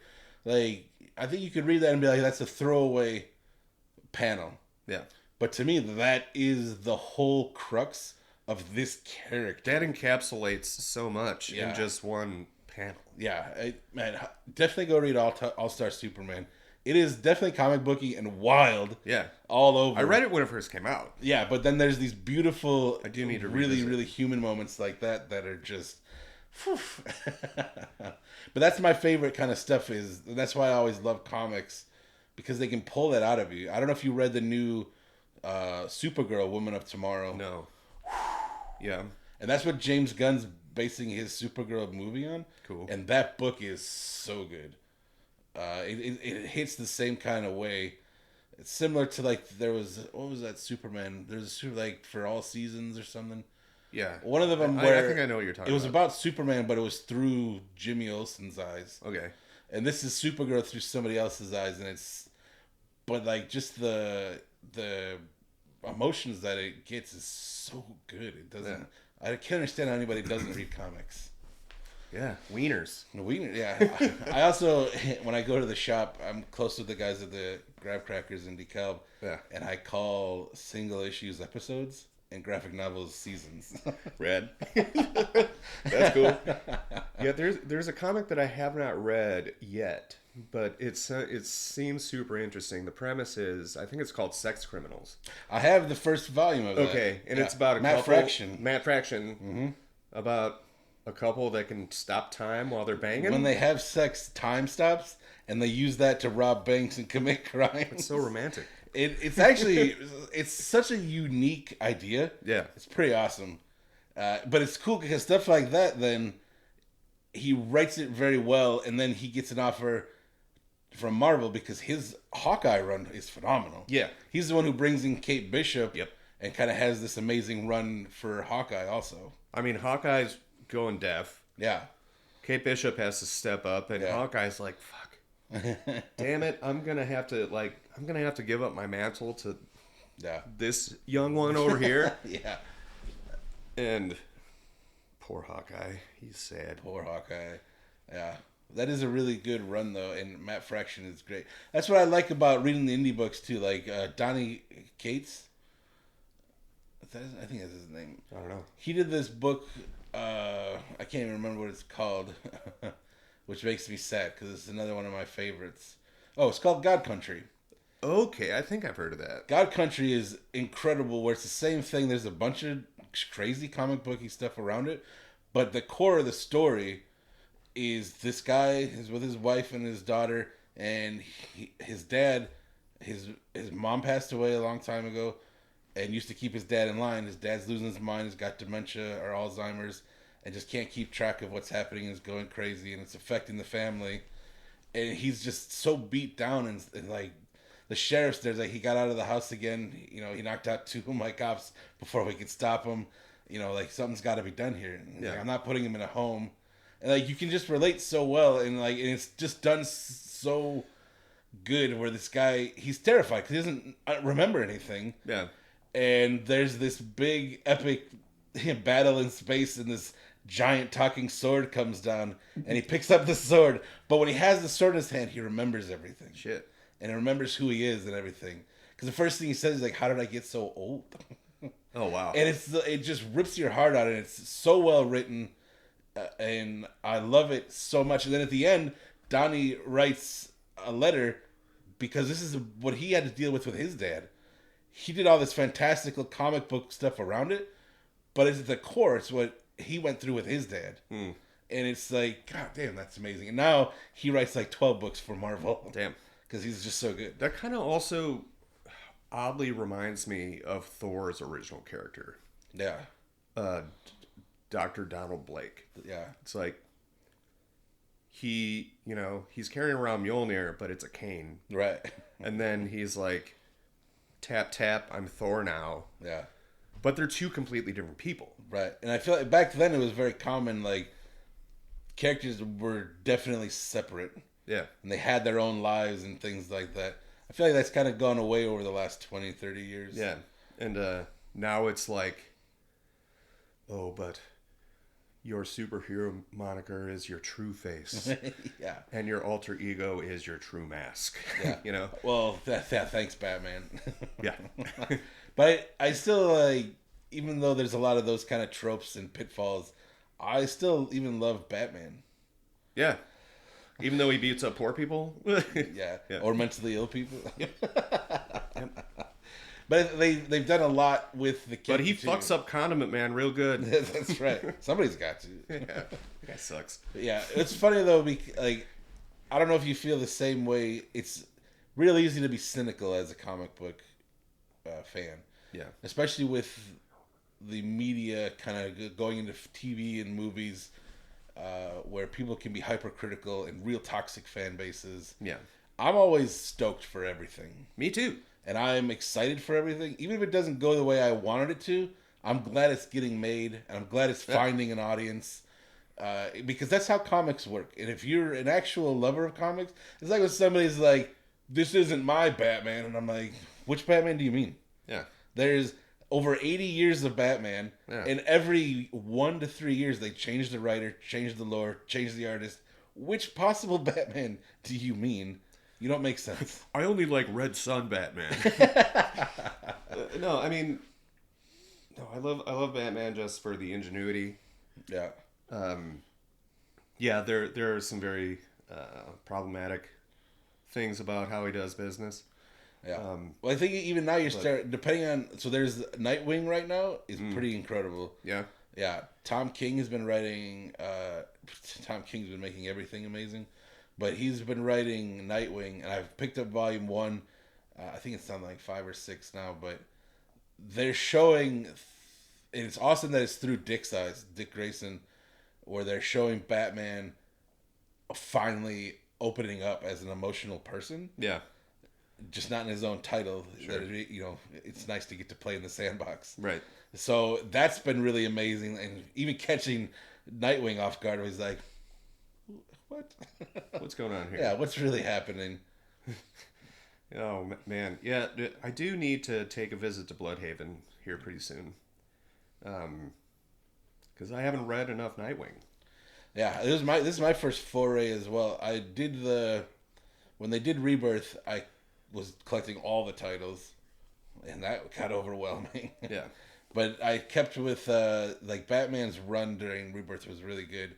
Like, I think you could read that and be like, "That's a throwaway panel," Yeah. but to me, that is the whole crux of this character. That encapsulates so much Yeah. in just one panel. Yeah, man, definitely go read All Star Superman. It is definitely comic booky and wild. Yeah. All over. I read it when it first came out. Yeah, but then there's these beautiful, I do need to really, revisit. really human moments like that are just. Whew. But that's my favorite kind of stuff. That's why I always love comics, because they can pull that out of you. I don't know if you read the new Supergirl, Woman of Tomorrow. No. Yeah. And that's what James Gunn's basing his Supergirl movie on. Cool. And that book is so good. It hits the same kind of way. It's similar to like what was that Superman? There's a super like for all seasons or something. Yeah. One of them I where think I know what you're talking it was about. about Superman, but it was through Jimmy Olsen's eyes. Okay. And this is Supergirl through somebody else's eyes, and but like just the emotions that it gets is so good. It doesn't. Yeah. I can't understand how anybody doesn't read comics. Yeah. Wieners. Yeah. I also, when I go to the shop, I'm close with the guys at the Grab Crackers in DeKalb. Yeah. And I call single issues episodes and graphic novels seasons. Red. That's cool. Yeah, there's a comic that I have not read yet, but it seems super interesting. The premise is, I think it's called Sex Criminals. I have the first volume of that. Okay, and Yeah. it's about a Matt couple, Fraction. Matt Fraction. About a couple that can stop time while they're banging. When they have sex, time stops, and they use that to rob banks and commit crimes. It's so romantic. It's actually it's such a unique idea. Yeah. It's pretty awesome. But it's cool because stuff like that, then he writes it very well, and then he gets an offer from Marvel because his Hawkeye run is phenomenal. Yeah. He's the one who brings in Kate Bishop. Yep. And kind of has this amazing run for Hawkeye also. I mean, Hawkeye's going deaf. Yeah. Kate Bishop has to step up, and Yeah. Hawkeye's like, "Fuck, damn it! I'm gonna have to give up my mantle to Yeah. this young one over here." Yeah. And poor Hawkeye, he's sad. Poor Hawkeye. Yeah. That is a really good run, though, and Matt Fraction is great. That's what I like about reading the indie books, too. Like, Donnie Cates. I think that's his name. I don't know. He did this book, I can't even remember what it's called, which makes me sad, because it's another one of my favorites. Oh, it's called God Country. Okay, I think I've heard of that. God Country is incredible, where it's the same thing. There's a bunch of crazy comic booky stuff around it, but the core of the story is this guy is with his wife and his daughter, and his dad, his mom passed away a long time ago, and used to keep his dad in line. His dad's losing his mind. He's got dementia or Alzheimer's, and just can't keep track of what's happening. And is going crazy, and it's affecting the family. And he's just so beat down, and like the sheriff's there's like he got out of the house again. You know, he knocked out 2 of my cops before we could stop him. You know, like something's got to be done here. And he's like, I'm not putting him in a home, and like you can just relate so well, and like and it's just done so good. Where this guy he's terrified because he doesn't remember anything. Yeah. And there's this big epic battle in space, and this giant talking sword comes down, and he picks up the sword. But when he has the sword in his hand, he remembers everything. Shit. And he remembers who he is and everything. Because the first thing he says is like, "How did I get so old?" Oh wow. And it just rips your heart out, and it's so well written, and I love it so much. And then at the end, Donnie writes a letter because this is what he had to deal with his dad. He did all this fantastical comic book stuff around it, but at the core, it's what he went through with his dad. And it's like, God damn, that's amazing. And now he writes like 12 books for Marvel. Damn. Because he's just so good. That kind of also oddly reminds me of Thor's original character, Yeah. Dr. Donald Blake. Yeah. It's like he's carrying around Mjolnir, but it's a cane. Right. And then he's like, tap, tap, I'm Thor now. Yeah. But they're two completely different people. Right. And I feel like back then it was very common, like, characters were definitely separate. Yeah. And they had their own lives and things like that. I feel like that's kind of gone away over the last 20, 30 years. Yeah. And now it's like, oh, but your superhero moniker is your true face. Yeah. And your alter ego is your true mask. Yeah. You know? Well, thanks, Batman. Yeah. But I still, like, even though there's a lot of those kind of tropes and pitfalls, I still even love Batman. Yeah. Even though he beats up poor people. Yeah. Yeah. Or mentally ill people. But they've done a lot with the kid. But he fucks up Condiment Man real good. That's right. Somebody's got to. Yeah. That guy sucks. Yeah, it's funny though. Like, I don't know if you feel the same way. It's real easy to be cynical as a comic book fan. Yeah. Especially with the media kind of going into TV and movies, where people can be hypercritical and real toxic fan bases. Yeah. I'm always stoked for everything. Me too. And I'm excited for everything. Even if it doesn't go the way I wanted it to, I'm glad it's getting made, and I'm glad it's finding an audience. Because that's how comics work. And if you're an actual lover of comics, it's like when somebody's like, "This isn't my Batman," and I'm like, "Which Batman do you mean?" Yeah. There's over 80 years of Batman, Yeah. and every 1 to 3 years they change the writer, change the lore, change the artist. Which possible Batman do you mean? You don't make sense. I only like Red Sun Batman. No, I mean, no, I love Batman just for the ingenuity. Yeah. Yeah, there are some very problematic things about how he does business. Yeah. Well, I think even now you're starting, depending on, so there's Nightwing right now is pretty incredible. Yeah. Yeah. Tom King has been writing, Tom King's been making everything amazing, but he's been writing Nightwing, and I've picked up volume 1. I think it's on like 5 or 6 now, but they're showing, and it's awesome that it's through Dick's eyes, Dick Grayson, where they're showing Batman finally opening up as an emotional person. Yeah. Just not in his own title. Sure. That, you know, it's nice to get to play in the sandbox. Right. So that's been really amazing, and even catching Nightwing off guard, was like, "What? What's going on here? Yeah, what's really happening?" Oh man, yeah. I do need to take a visit to Bloodhaven here pretty soon, because I haven't read enough Nightwing. Yeah, this is my first foray as well. I did when they did Rebirth, I was collecting all the titles, and that got overwhelming. Yeah. But I kept with like Batman's run during Rebirth was really good,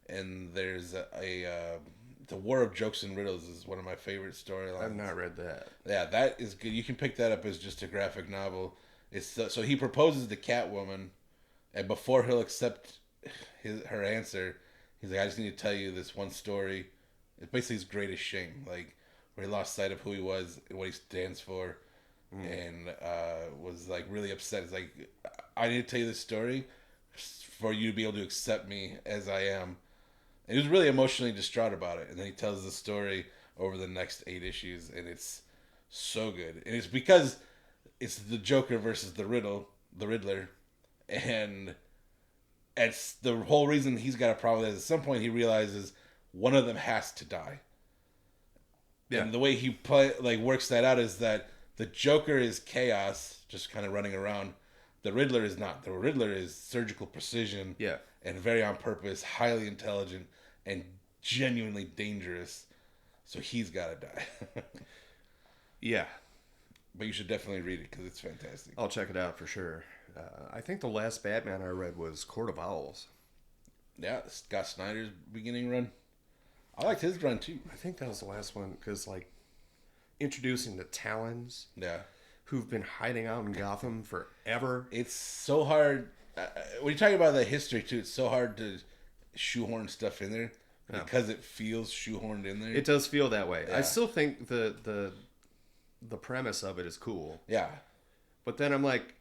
and there's the War of Jokes and Riddles is one of my favorite storylines. I've not read that. Yeah, that is good. You can pick that up as just a graphic novel. It's so he proposes to Catwoman, and before he'll accept her answer, he's like, "I just need to tell you this one story." It's basically his greatest shame, like where he lost sight of who he was and what he stands for. and was like really upset. It's like, I need to tell you this story for you to be able to accept me as I am. And he was really emotionally distraught about it, and then he tells the story over the next 8 issues, and it's so good. And it's because it's the Joker versus the Riddler, and it's the whole reason he's got a problem with it. At some point, he realizes one of them has to die. Yeah. And the way he works that out is that the Joker is chaos, just kind of running around. The Riddler is not. The Riddler is surgical precision, Yeah. and very on purpose, highly intelligent, and genuinely dangerous. So he's got to die. Yeah. But you should definitely read it because it's fantastic. I'll check it out for sure. I think the last Batman I read was Court of Owls. Yeah, Scott Snyder's beginning run. I liked his run too. I think that was the last one because, like, introducing the Talons, Yeah. who've been hiding out in Gotham forever. It's so hard. When you talk about the history too, it's so hard to shoehorn stuff in there because it feels shoehorned in there. It does feel that way. Yeah. I still think the premise of it is cool, Yeah. but then I'm like,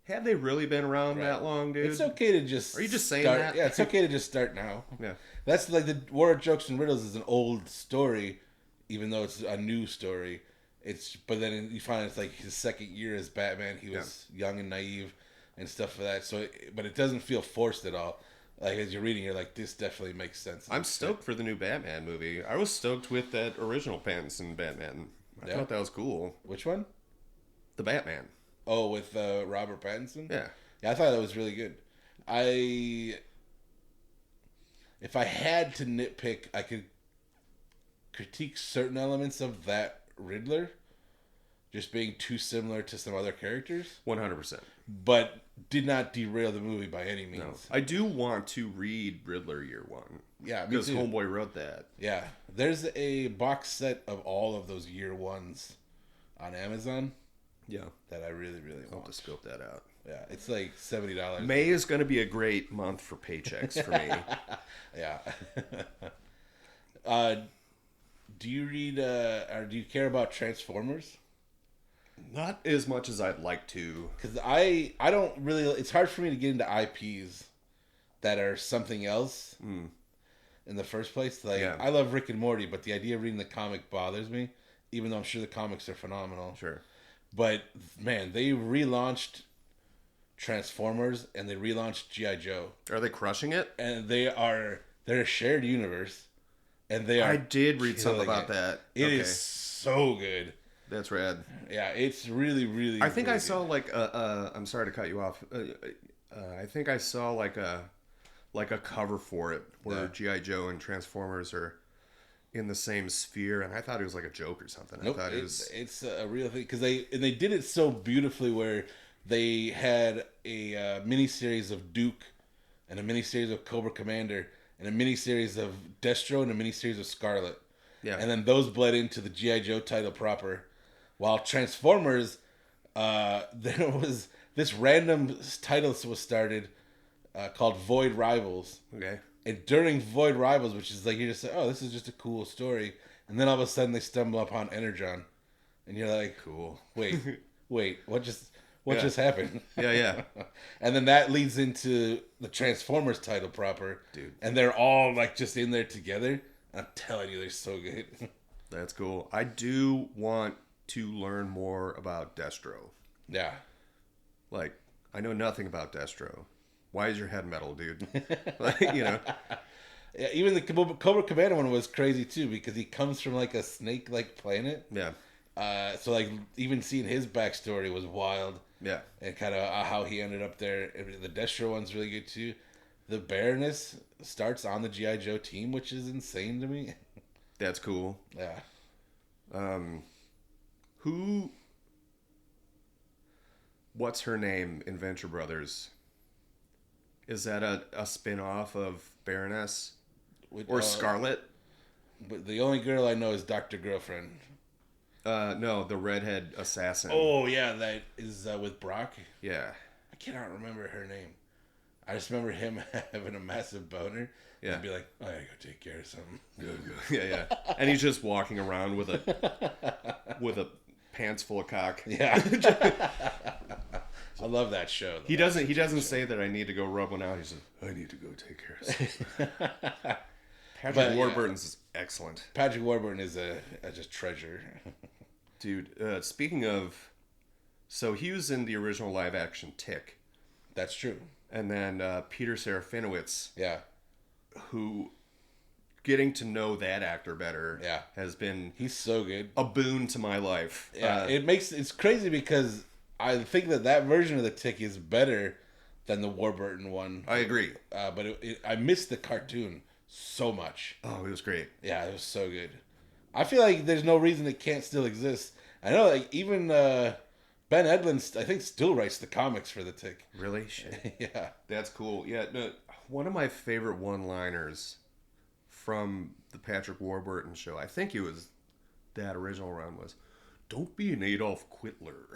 have they really been around that long, dude? It's okay to just. Are you just saying start, that? Yeah, it's okay to just start now. Yeah. That's like the War of Jokes and Riddles is an old story, even though it's a new story. But then you find it's like his second year as Batman. He was young and naive and stuff like that. So, but it doesn't feel forced at all. Like as you're reading, you're like, this definitely makes sense. I'm stoked for the new Batman movie. I was stoked with that original Pattinson Batman. I thought that was cool. Which one? The Batman. Oh, with Robert Pattinson? Yeah. Yeah, I thought that was really good. If I had to nitpick, I could critique certain elements of that Riddler just being too similar to some other characters, 100%. but did not derail the movie by any means. No. I do want to read Riddler Year One. Yeah, me Because too. Homeboy wrote that. Yeah, there's a box set of all of those year ones on Amazon Yeah. that I really, really I'll want. have to scope that out. Yeah, it's like $70. May is going to be a great month for paychecks for me. Yeah. Do you read or do you care about Transformers? Not as much as I'd like to. Because I don't really. It's hard for me to get into IPs that are something else in the first place. Like Yeah. I love Rick and Morty, but the idea of reading the comic bothers me. Even though I'm sure the comics are phenomenal. Sure. But man, they relaunched Transformers and they relaunched G.I. Joe, Are they crushing it? and they're a shared universe, and they are. I did read something killing about it. that. It is so good. That's rad. Yeah, it's really, really. I think really I saw like I'm sorry to cut you off. I think I saw like a cover for it where G.I. Joe and Transformers are in the same sphere, and I thought it was like a joke or something. Nope, I thought it was it's a real thing because they did it so beautifully where they had a miniseries of Duke and a miniseries of Cobra Commander and a miniseries of Destro and a miniseries of Scarlet. Yeah. And then those bled into the G.I. Joe title proper. While Transformers, there was this random title was started called Void Rivals. okay. And during Void Rivals, which is like you just say, oh, this is just a cool story, and then all of a sudden they stumble upon Energon, and you're like, Cool. wait, what just Yeah. happened? Yeah. And then that leads into the Transformers title proper, Dude. and they're all like just in there together. I'm telling you, they're so good. That's cool. I do want to learn more about Destro. Yeah, Like, I know nothing about Destro. Why is your head metal, dude? Like, you know. yeah. Even the Cobra Commander one was crazy too because he comes from like a snake-like planet. Yeah. So like even seeing his backstory was wild. Yeah. And kind of how he ended up there. The Destro one's really good too. The Baroness starts on the G.I. Joe team, which is insane to me. That's cool. Yeah. What's her name in Venture Brothers? Is that a spin-off of Baroness? Or Scarlet? But the only girl I know is Dr. Girlfriend. No, the redhead assassin. Oh, yeah, that is with Brock. Yeah. I cannot remember her name. I just remember him having a massive boner. Yeah. And be like, I gotta go take care of something. Yeah. And he's just walking around with a pants full of cock. Yeah. I love that show. He doesn't say that I need to go rub one out. He says, I need to go take care of something. Patrick But, Warburton's is excellent. Patrick Warburton is a just treasure. Dude, speaking of... So he was in the original live-action Tick. That's true. And then Peter Serafinowicz, Yeah. who... Getting to know that actor better Yeah. has been He's so good. a boon to my life. Yeah, it's crazy because I think that version of the Tick is better than the Warburton one. I agree. But I missed the cartoon so much. Oh, it was great. Yeah, it was so good. I feel like there's no reason it can't still exist. I know, like even Ben Edlund, I think, still writes the comics for the Tick. Really? Shit. Yeah, That's cool. Yeah, no, one of my favorite one-liners from the Patrick Warburton show, I think it was that original run, was, "Don't be an Adolf Quitler."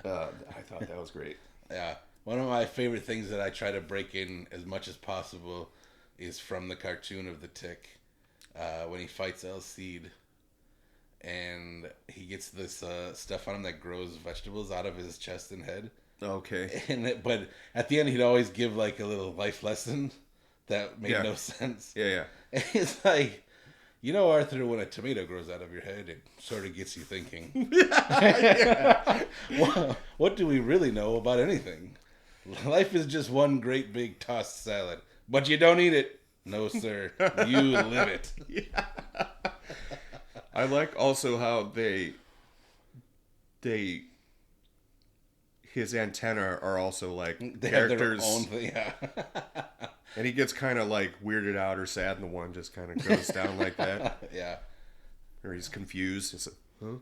I thought that was great. yeah. One of my favorite things that I try to break in as much as possible is from the cartoon of the Tick, when he fights El Cid, and he gets this stuff on him that grows vegetables out of his chest and head. Okay. But at the end, he'd always give like a little life lesson that made Yeah. no sense. Yeah, yeah. And it's like, you know, Arthur, when a tomato grows out of your head, it sort of gets you thinking. What do we really know about anything? Life is just one great big tossed salad, but you don't eat it. No, sir. You live it. I like also how his antennae are also like They have their characters, own thing. Yeah. and he gets kind of like weirded out or sad, and the one just kind of goes down like that, Yeah. or he's confused. It's like, huh?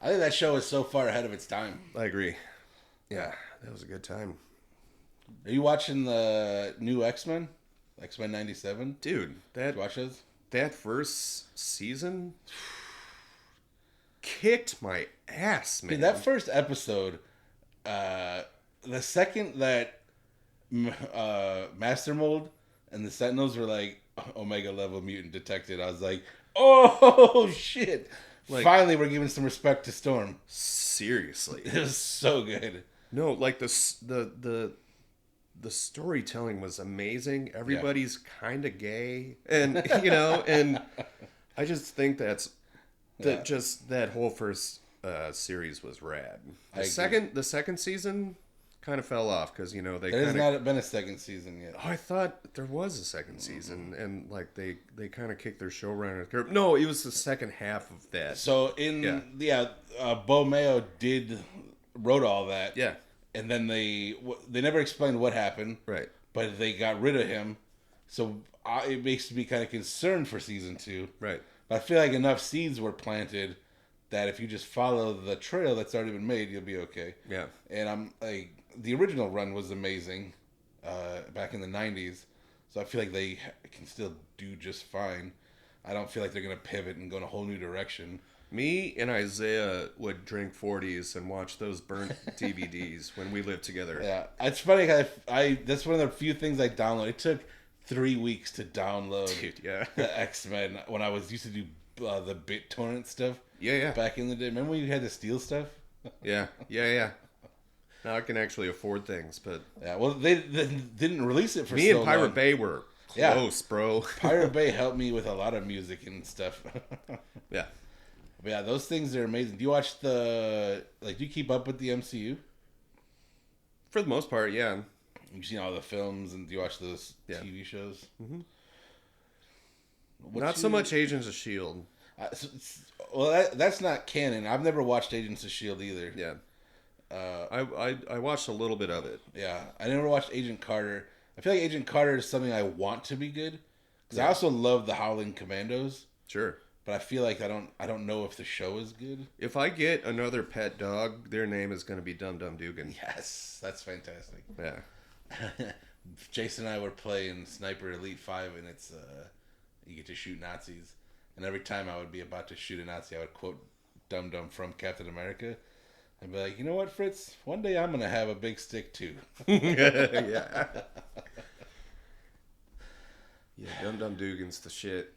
I think that show is so far ahead of its time. I agree. Yeah, that was a good time, Are you watching the new X-Men? X-Men 97? dude. Did you watch those? That first season kicked my ass, man. Dude, that first episode, the second that Master Mold and the Sentinels were like Omega level mutant detected, I was like, oh shit! Like- Finally, we're giving some respect to Storm. Seriously. It was so good. No, like the storytelling was amazing. Everybody's kind of gay, and and I just think that whole first series was rad. I agree. The second season kind of fell off because they There's kind of. not been a second season yet. Oh, I thought there was a second season, and like they kind of kicked their showrunner. No, it was the second half of that. So Bo Mayo wrote all that. Yeah, And then they never explained what happened. right. But they got rid of him, so it makes me kind of concerned for season 2. Right. But I feel like enough seeds were planted that if you just follow the trail that's already been made, you'll be okay. Yeah. And I'm like, the original run was amazing back in the 90s, so I feel like they can still do just fine. I don't feel like they're going to pivot and go in a whole new direction. Me and Isaiah would drink 40s and watch those burnt DVDs when we lived together. Yeah, it's funny. I that's one of the few things I downloaded. It took 3 weeks to download Dude, yeah. the X-Men when I used to do the BitTorrent stuff. Yeah. Back in the day, remember when you had to steal stuff? Yeah. Now I can actually afford things, but Yeah. Well, they didn't release it for me so and Pirate long. Bay were Yeah. close, bro. Pirate Bay helped me with a lot of music and stuff. Yeah. But yeah, those things are amazing. Do you watch do you keep up with the MCU? For the most part, yeah. You've seen all the films and do you watch those Yeah. TV shows? Mm-hmm. What Not so much Agents of S.H.I.E.L.D. That's not canon. I've never watched Agents of S.H.I.E.L.D. either. Yeah. I watched a little bit of it. Yeah, I never watched Agent Carter. I feel like Agent Carter is something I want to be good because I also love the Howling Commandos, Sure. but I feel like I don't know if the show is good. If I get another pet dog, their name is going to be Dum Dum Dugan. Yes, that's fantastic. Yeah. Jason and I were playing Sniper Elite 5, and it's you get to shoot Nazis, and every time I would be about to shoot a Nazi, I would quote Dum Dum from Captain America. I'd be like, you know what, Fritz? One day I'm gonna have a big stick too. Yeah. Yeah, Dum Dum Dugan's the shit.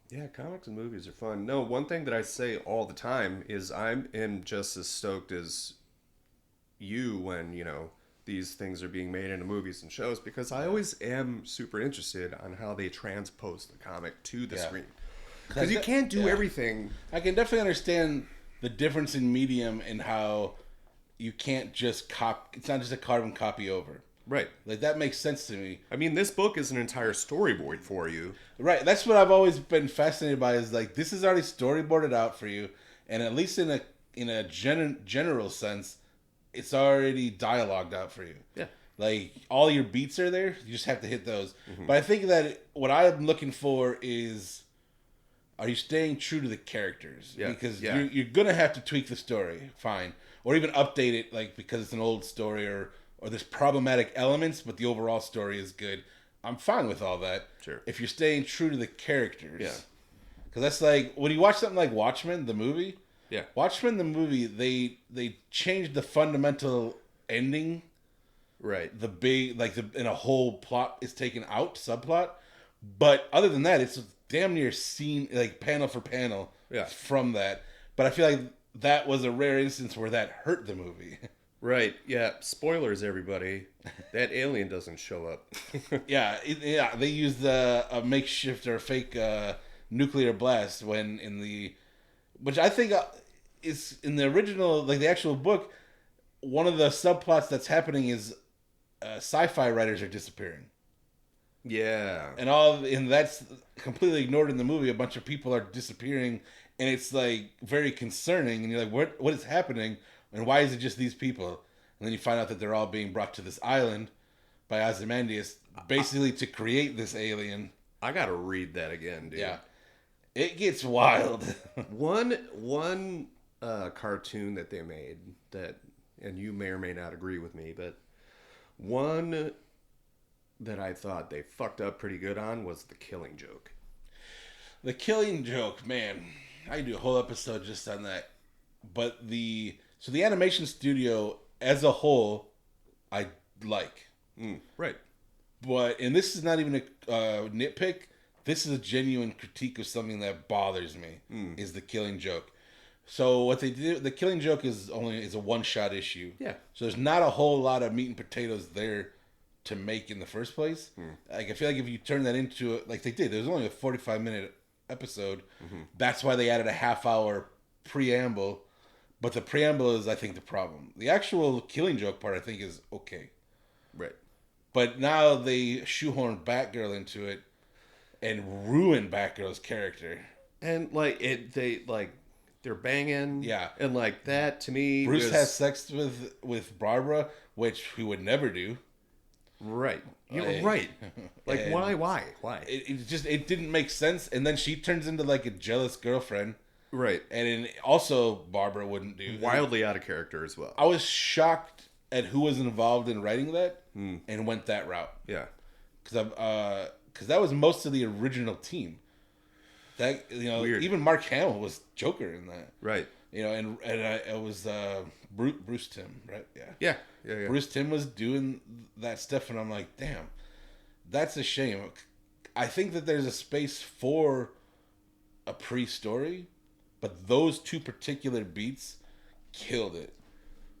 Yeah, comics and movies are fun. No, one thing that I say all the time is am just as stoked as you when, these things are being made into movies and shows because I always am super interested on how they transpose the comic to the Yeah. screen. Because you can't do Yeah. everything. I can definitely understand the difference in medium and how you can't just it's not just a carbon copy over. Right. Like that makes sense to me. I mean, this book is an entire storyboard for you. Right. That's what I've always been fascinated by is like this is already storyboarded out for you, and at least in a general sense, it's already dialogued out for you. Yeah. Like all your beats are there. You just have to hit those. But I think that what I'm looking for is, are you staying true to the characters? Yeah, Because yeah. you're gonna have to tweak the story, fine, or even update it, like because it's an old story or there's problematic elements, but the overall story is good. I'm fine with all that. Sure. If you're staying true to the characters. Yeah. Because that's like when you watch something like Watchmen, the movie. Yeah. Watchmen, the movie, they changed the fundamental ending. Right. The big and a whole plot is taken out, subplot. But other than that, it's damn near scene like panel for panel. Yeah. From that. But I feel like that was a rare instance where that hurt the movie. Right. Yeah. Spoilers, everybody. That alien doesn't show up. Yeah, they used a makeshift or fake nuclear blast when which I think is in the original, like the actual book. One of the subplots that's happening is sci-fi writers are disappearing, Yeah. and that's completely ignored in the movie. A bunch of people are disappearing, and it's like very concerning. And you're like, what is happening, and why is it just these people? And then you find out that they're all being brought to this island by Ozymandias, basically to create this alien. I gotta read that again, dude. Yeah, it gets wild. One cartoon that they made that, and you may or may not agree with me, but one that I thought they fucked up pretty good on was The Killing Joke. The Killing Joke, man, I could do a whole episode just on that. But the animation studio as a whole, I like. Right. But and this is not even a nitpick. This is a genuine critique of something that bothers me. Is The Killing Joke. So what they do, The Killing Joke is a one-shot issue. Yeah. So there's not a whole lot of meat and potatoes there to make in the first place. Like I feel like if you turn that into it, like they did, there was only a 45-minute episode. That's why they added a half-hour preamble. But the preamble is, I think, the problem. The actual Killing Joke part, I think, is okay. Right. But now they shoehorn Batgirl into it and ruin Batgirl's character. And they're banging. Yeah. And like that to me, Bruce has sex with Barbara, which he would never do. right. You're Like- right. Like and- why? It didn't make sense. And then she turns into like a jealous girlfriend, Right. and also Barbara wouldn't do. Wildly out of character as well. I was shocked at who was involved in writing that and went that route. Yeah. Because that was most of the original team. That Weird. even Mark Hamill was Joker in that. Right. And it was Bruce Timm, right? Yeah. Yeah. Bruce Timm was doing that stuff, and I'm like, damn, that's a shame. I think that there's a space for a pre-story, but those two particular beats killed it.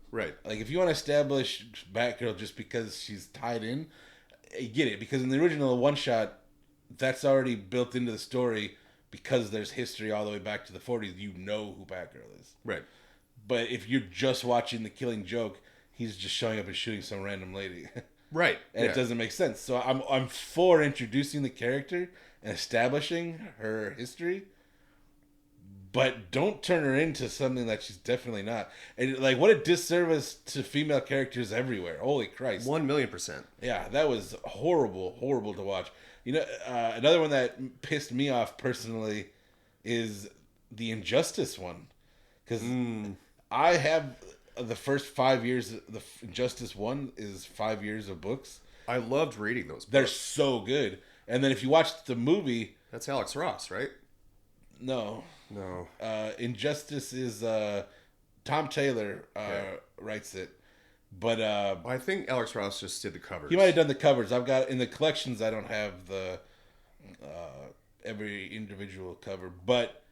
Right. Like, if you want to establish Batgirl just because she's tied in, I get it. Because in the original one-shot, that's already built into the story because there's history all the way back to the 40s. You know who Batgirl is. Right. But if you're just watching The Killing Joke, he's just showing up and shooting some random lady. Right. And it doesn't make sense. So I'm for introducing the character and establishing her history, but don't turn her into something that she's definitely not. And like, what a disservice to female characters everywhere. Holy Christ. 1,000,000%. Yeah, that was horrible to watch. Another one that pissed me off personally is the Injustice one. Because I have the first 5 years, the Injustice 1 is 5 years of books. I loved reading those books. They're so good. And then if you watch the movie, That's Alex Ross, right? no. No. Injustice is Tom Taylor writes it. But I think Alex Ross just did the covers. he might have done the covers. I've got in the collections. I don't have the every individual cover. But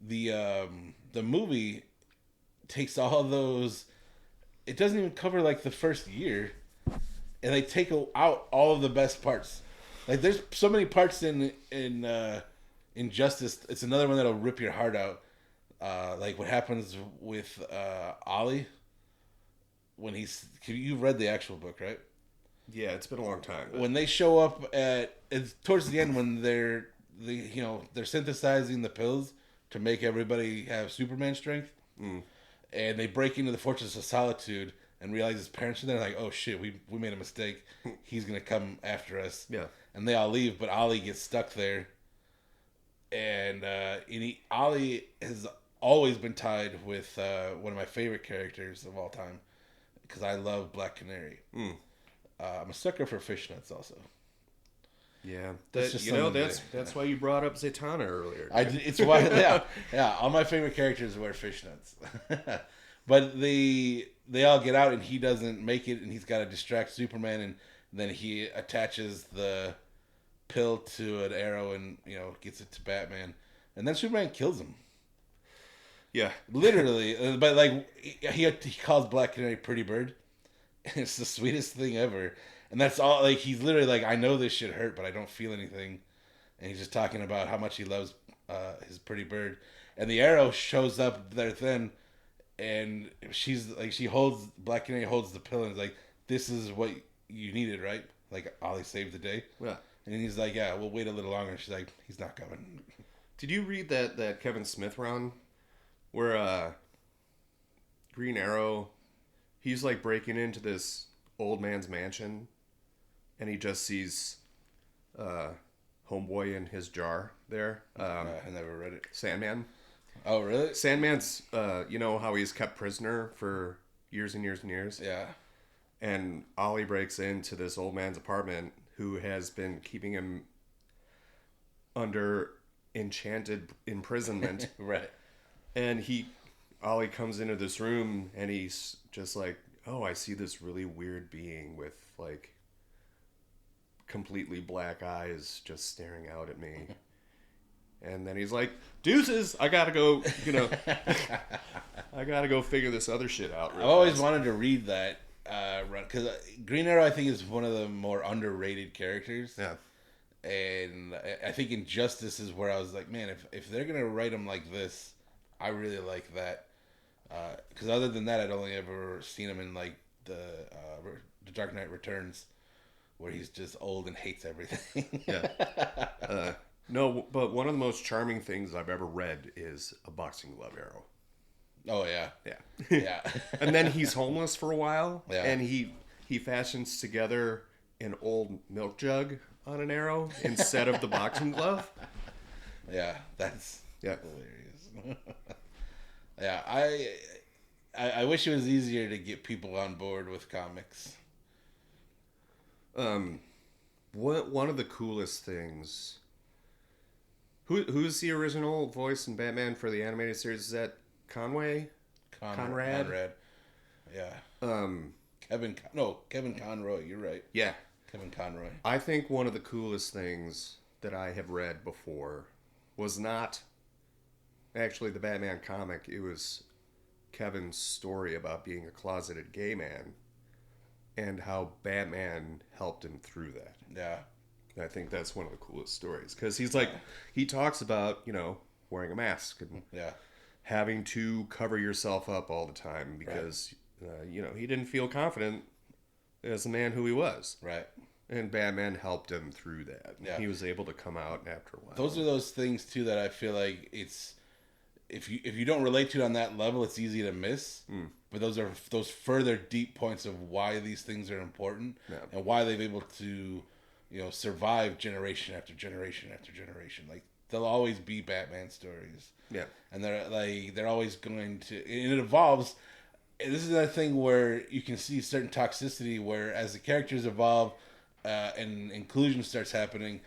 the movie takes all those. It doesn't even cover like the first year, and they take out all of the best parts. Like there's so many parts in Injustice. It's another one that'll rip your heart out. Like what happens with Ollie when you've read the actual book, right? Yeah, it's been a long time. But... When they show up it's towards the end when they're synthesizing the pills to make everybody have Superman strength, and they break into the Fortress of Solitude and realize his parents are there. Like, oh shit, we made a mistake. He's gonna come after us. Yeah, and they all leave, but Ollie gets stuck there, and Ollie has always been tied with one of my favorite characters of all time because I love Black Canary. I'm a sucker for fishnets also. Yeah, that's why you brought up Zatanna earlier. It's why, yeah. All my favorite characters wear fishnets, but they all get out and he doesn't make it, and he's got to distract Superman, and then he attaches the pill to an arrow and gets it to Batman, and then Superman kills him. Yeah, literally, but like he calls Black Canary Pretty Bird, and it's the sweetest thing ever. And that's all. Like he's literally like, I know this shit hurt, but I don't feel anything. And he's just talking about how much he loves his pretty bird. And the arrow shows up there then, and she's like, Black Canary holds the pill and is like, "This is what you needed, right? Like Ollie saved the day." Yeah. And he's like, "Yeah, we'll wait a little longer." And she's like, "He's not coming." Did you read that Kevin Smith run where Green Arrow, he's like breaking into this old man's mansion, and he just sees Homeboy in his jar there. I never read it. Sandman. Oh, really? Sandman's, you know how he's kept prisoner for years and years and years? Yeah. And Ollie breaks into this old man's apartment who has been keeping him under enchanted imprisonment. Right. And Ollie comes into this room and he's just like, "Oh, I see this really weird being with like completely black eyes just staring out at me." And then he's like, "Deuces, I gotta go, I gotta go figure this other shit out." I've always wanted to read that run because Green Arrow, I think, is one of the more underrated characters. Yeah. And I think Injustice is where I was like, man, if they're gonna write him like this, I really like that. Because other than that, I'd only ever seen him in like the Dark Knight Returns, where he's just old and hates everything. Yeah. No, but one of the most charming things I've ever read is A Boxing Glove Arrow. Oh yeah, Yeah. yeah. And then he's homeless for a while, Yeah. and he fashions together an old milk jug on an arrow instead of the boxing glove. Yeah, that's Yeah. hilarious. Yeah, I wish it was easier to get people on board with comics. One of the coolest things. Who's the original voice in Batman for the animated series? Is that Conrad? Conrad. Yeah. Kevin Conroy. You're right. Yeah. Kevin Conroy. I think one of the coolest things that I have read before was not actually the Batman comic. It was Kevin's story about being a closeted gay man and how Batman helped him through that. Yeah. I think that's one of the coolest stories because he's like, he talks about, wearing a mask and Yeah. having to cover yourself up all the time because, he didn't feel confident as the man who he was. Right. And Batman helped him through that. Yeah. He was able to come out after a while. Those are those things too that I feel like it's if you don't relate to it on that level, it's easy to miss. But those are those further deep points of why these things are important and why they've able to survive generation after generation after generation. Like there'll always be Batman stories. Yeah. And they're always going to, and it evolves. And this is that thing where you can see certain toxicity where as the characters evolve and inclusion starts happening,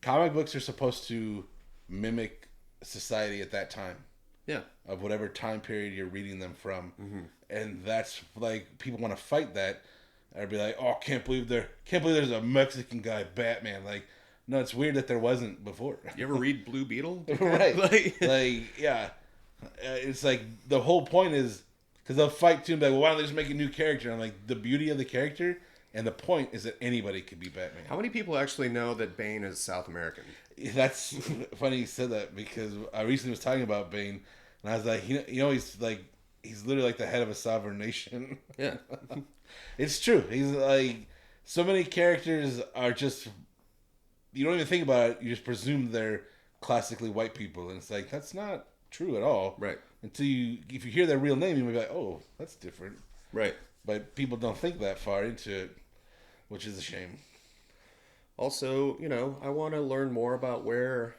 comic books are supposed to mimic society at that time. Yeah. Of whatever time period you're reading them from. Mm-hmm. And that's like people want to fight that. I'd be like, "Oh, can't believe there's a Mexican guy Batman." Like, No, it's weird that there wasn't before. You ever read Blue Beetle? Right. Like, Yeah. It's like the whole point is because they'll fight too and be like, well, why don't they just make a new character? And I'm like, the beauty of the character and the point is that anybody could be Batman. how many people actually know that Bane is South American? That's funny you said that because I recently was talking about Bane and I was like, he's literally like the head of a sovereign nation. Yeah. It's true. He's like, so many characters are just, you don't even think about it. You just presume they're classically white people. And it's like, that's not true at all. Right. Until if you hear their real name, you might be like, oh, that's different. Right. But people don't think that far into it, which is a shame. Also, I want to learn more about where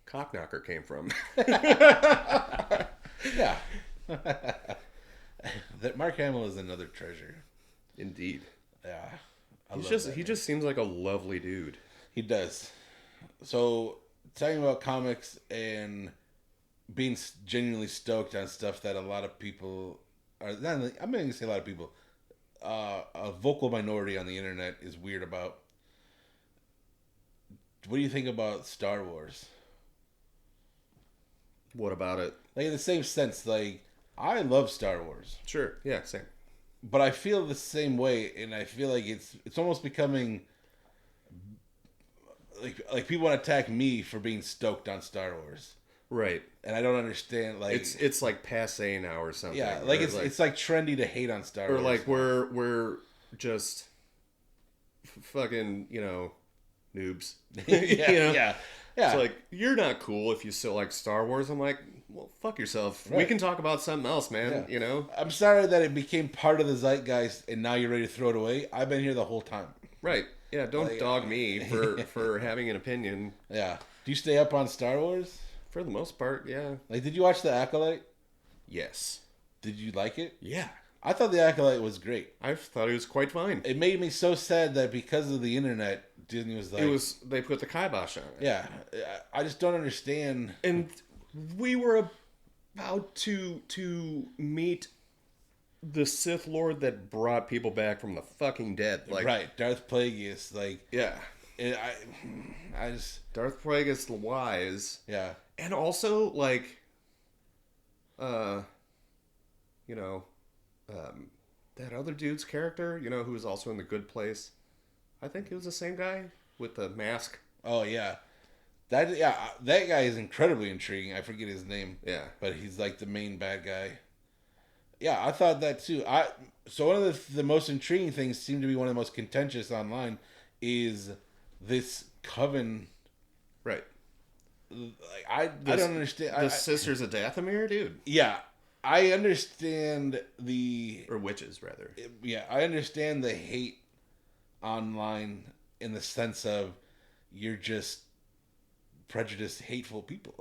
Cockknocker came from. Yeah. That Mark Hamill is another treasure. Indeed. Yeah. He just seems like a lovely dude. He does. So, talking about comics and being genuinely stoked on stuff that a lot of people are, I'm not going to say a lot of people, a vocal minority on the internet is weird about. What do you think about Star Wars? What about it? Like, in the same sense, like, I love Star Wars. Sure. Yeah, same. But I feel the same way, and I feel like it's almost becoming like people want to attack me for being stoked on Star Wars, Right. and I don't understand. Like It's like passe now or something. yeah, like or it's like trendy to hate on Star or Wars, like we're just fucking noobs. yeah, You know? yeah, yeah. It's like you're not cool if you still like Star Wars. I'm like, well, fuck yourself. We Right. can talk about something else, man. Yeah. I'm sorry that it became part of the zeitgeist, and now you're ready to throw it away. I've been here the whole time. Right. Yeah, don't Like, dog me for having an opinion. Yeah. Do you stay up on Star Wars? For the most part, yeah. Like, did you watch The Acolyte? Yes. Did you like it? Yeah. I thought The Acolyte was great. I thought it was quite fine. It made me so sad that because of the internet, Disney was like, They put the kibosh on it. yeah, I just don't understand. And we were about to meet the Sith Lord that brought people back from the fucking dead. Like, Right, Darth Plagueis, like, yeah. I just, Darth Plagueis the Wise. yeah, And also, like, that other dude's character, who was also in The Good Place. I think it was the same guy with the mask. oh yeah, that guy is incredibly intriguing. I forget his name, Yeah. but he's like the main bad guy. Yeah, I thought that too. So one of the most intriguing things seemed to be one of the most contentious online is this coven. Right. Like I don't understand. The Sisters of Dathomir, dude. Yeah, I understand Or witches, rather. yeah, I understand the hate online in the sense of you're just prejudiced, hateful people.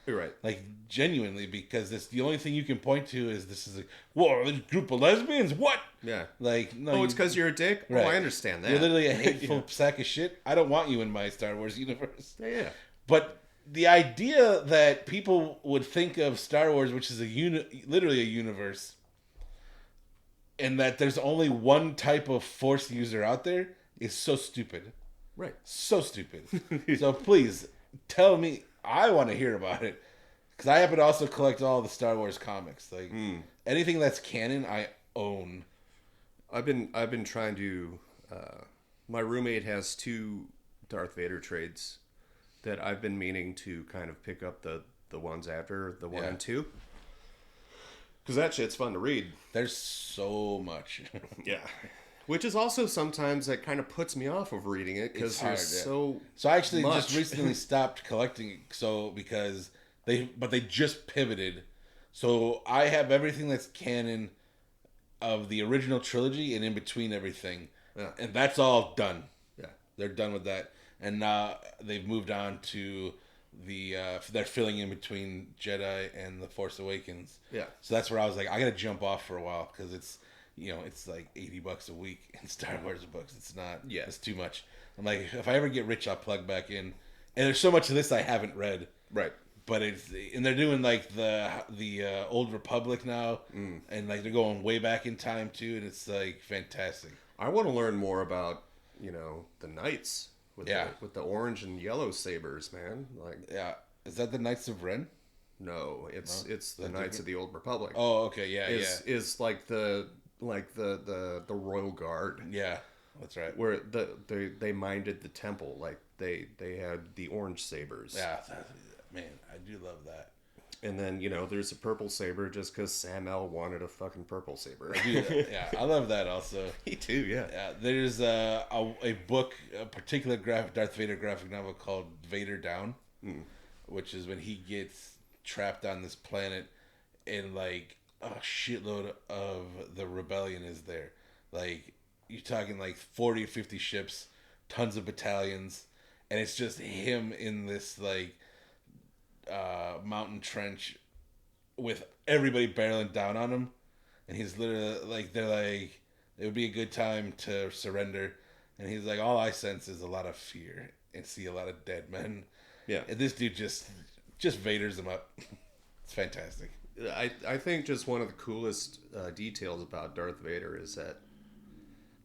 You're right. Like genuinely, because the only thing you can point to is this is a whoa, this group of lesbians. What? Yeah. Like no, Oh, it's because you're a dick? Right. Oh, I understand that. you're literally a hateful sack of shit. I don't want you in my Star Wars universe. Yeah. But the idea that people would think of Star Wars, which is literally a universe, and that there's only one type of Force user out there is so stupid. Right. So stupid. So please tell me. I want to hear about it because I happen to also collect all the Star Wars comics. Like anything that's canon, I own. I've been trying to. My roommate has 2 Darth Vader trades that I've been meaning to kind of pick up the ones after the 1 Yeah. and 2. Because that shit's fun to read. There's so much. Yeah. Which is also sometimes that kind of puts me off of reading it because It's hard, there's yeah. so. So I actually much. just recently stopped collecting it. So because they just pivoted. So I have everything that's canon of the original trilogy and in between everything. Yeah. And that's all done. Yeah. They're done with that. And now they've moved on to they're filling in between Jedi and The Force Awakens. Yeah. So that's where I was like, I gotta jump off for a while because it's it's like $80 a week in Star Wars books. It's not. Yeah. It's too much. I'm like, if I ever get rich, I'll plug back in. And there's so much of this I haven't read. Right. But they're doing like the Old Republic now, and like they're going way back in time too, and it's like fantastic. I want to learn more about, the Knights, with the orange and yellow sabers, man. Like, Yeah. Is that the Knights of Ren? no, it's the that Knights of the Old Republic. Oh, okay. Yeah, Is like the Royal Guard, yeah. That's right. where they minded the temple, like they had the orange sabers. Yeah. Man, I do love that. And then, there's a purple saber just because Sam L wanted a fucking purple saber. Yeah, I love that also. Me too, yeah. Yeah, there's a book, a particular Darth Vader graphic novel called Vader Down, which is when he gets trapped on this planet and like a shitload of the rebellion is there. Like, you're talking like 40 or 50 ships, tons of battalions, and it's just him in this like mountain trench with everybody barreling down on him, and he's literally like, they're like, it would be a good time to surrender, and he's like, all I sense is a lot of fear and see a lot of dead men. Yeah. And this dude just Vaders him up. It's fantastic. I think just one of the coolest details about Darth Vader is that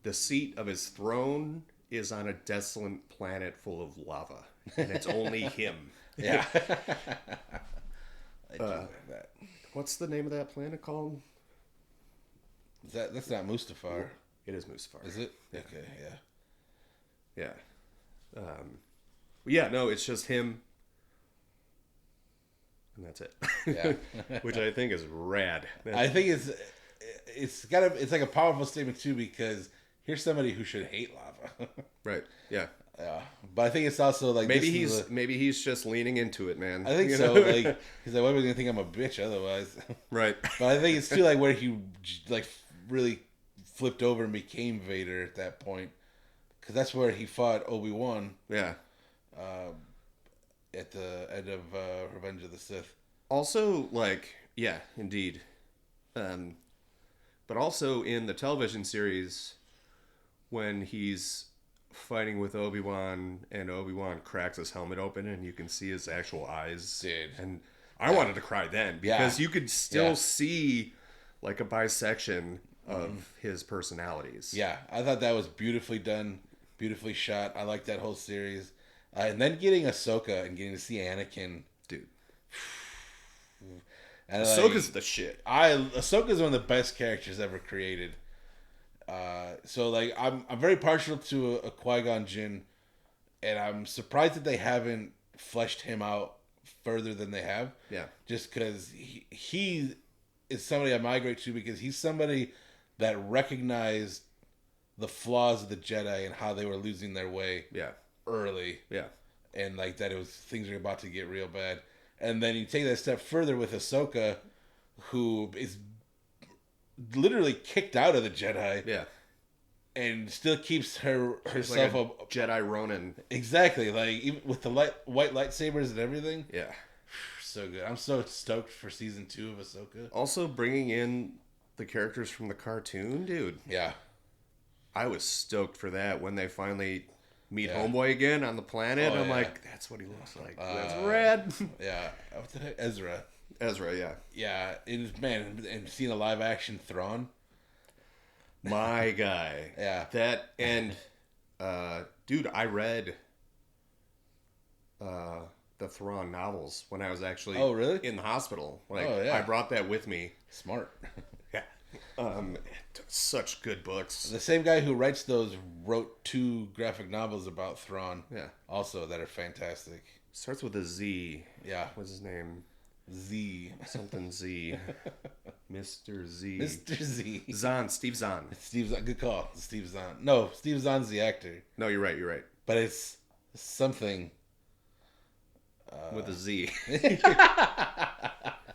the seat of his throne is on a desolate planet full of lava, and it's only him. Yeah. I do like that. What's the name of that planet called? That's not Mustafar, It is Mustafar. is it? Okay, yeah. Yeah. Yeah, no, it's just him. And that's it. Yeah. Which I think is rad. I think it's like a powerful statement too, because here's somebody who should hate lava. Right. Yeah. Yeah, but I think it's also like Maybe he's just leaning into it, man. I think so. Like, he's like, why would they think I'm a bitch otherwise? Right. But I think it's too like where he like really flipped over and became Vader at that point, because that's where he fought Obi-Wan Yeah. at the end of Revenge of the Sith. Also, like, yeah, indeed. But also in the television series, when he's fighting with Obi-Wan and Obi-Wan cracks his helmet open and you can see his actual eyes. Dude. And I wanted to cry then because Yeah. you could still Yeah. see like a bisection of his personalities. Yeah, I thought that was beautifully done, beautifully shot. I like that whole series. And then getting Ahsoka and getting to see Anakin. Dude. And Ahsoka's the shit. Ahsoka's one of the best characters ever created. So like I'm very partial to a Qui-Gon Jinn, and I'm surprised that they haven't fleshed him out further than they have. Yeah. Just because he is somebody I migrate to, because he's somebody that recognized the flaws of the Jedi and how they were losing their way Yeah. early, Yeah. and like that things are about to get real bad. And then you take that step further with Ahsoka, who is literally kicked out of the Jedi, Yeah. and still keeps herself Like a up. Jedi Ronin. Exactly, like even with the white lightsabers and everything. Yeah. So good. I'm so stoked for season 2 of Ahsoka. Also bringing in the characters from the cartoon, dude. Yeah. I was stoked for that when they finally meet Yeah. Homeboy again on the planet. Oh, I'm yeah. like, that's what he looks like. That's rad. Yeah. What the heck? Ezra. Ezra, yeah. Yeah. It is, man, and seeing a live action Thrawn. My guy. Yeah. That, and, dude, I read the Thrawn novels when I was actually Oh, really? in the hospital. Like, Oh, yeah. I brought that with me. Smart. Yeah. Such good books. The same guy who writes those wrote 2 graphic novels about Thrawn. Yeah. Also, that are fantastic. Starts with a Z. Yeah. What's his name? Z. Something Z. Mr. Z. Mr. Z. Zahn. Steve Zahn. Steve Zahn. Good call. Steve Zahn. No, Steve Zahn's the actor. No, you're right. You're right. But it's something. With a Z.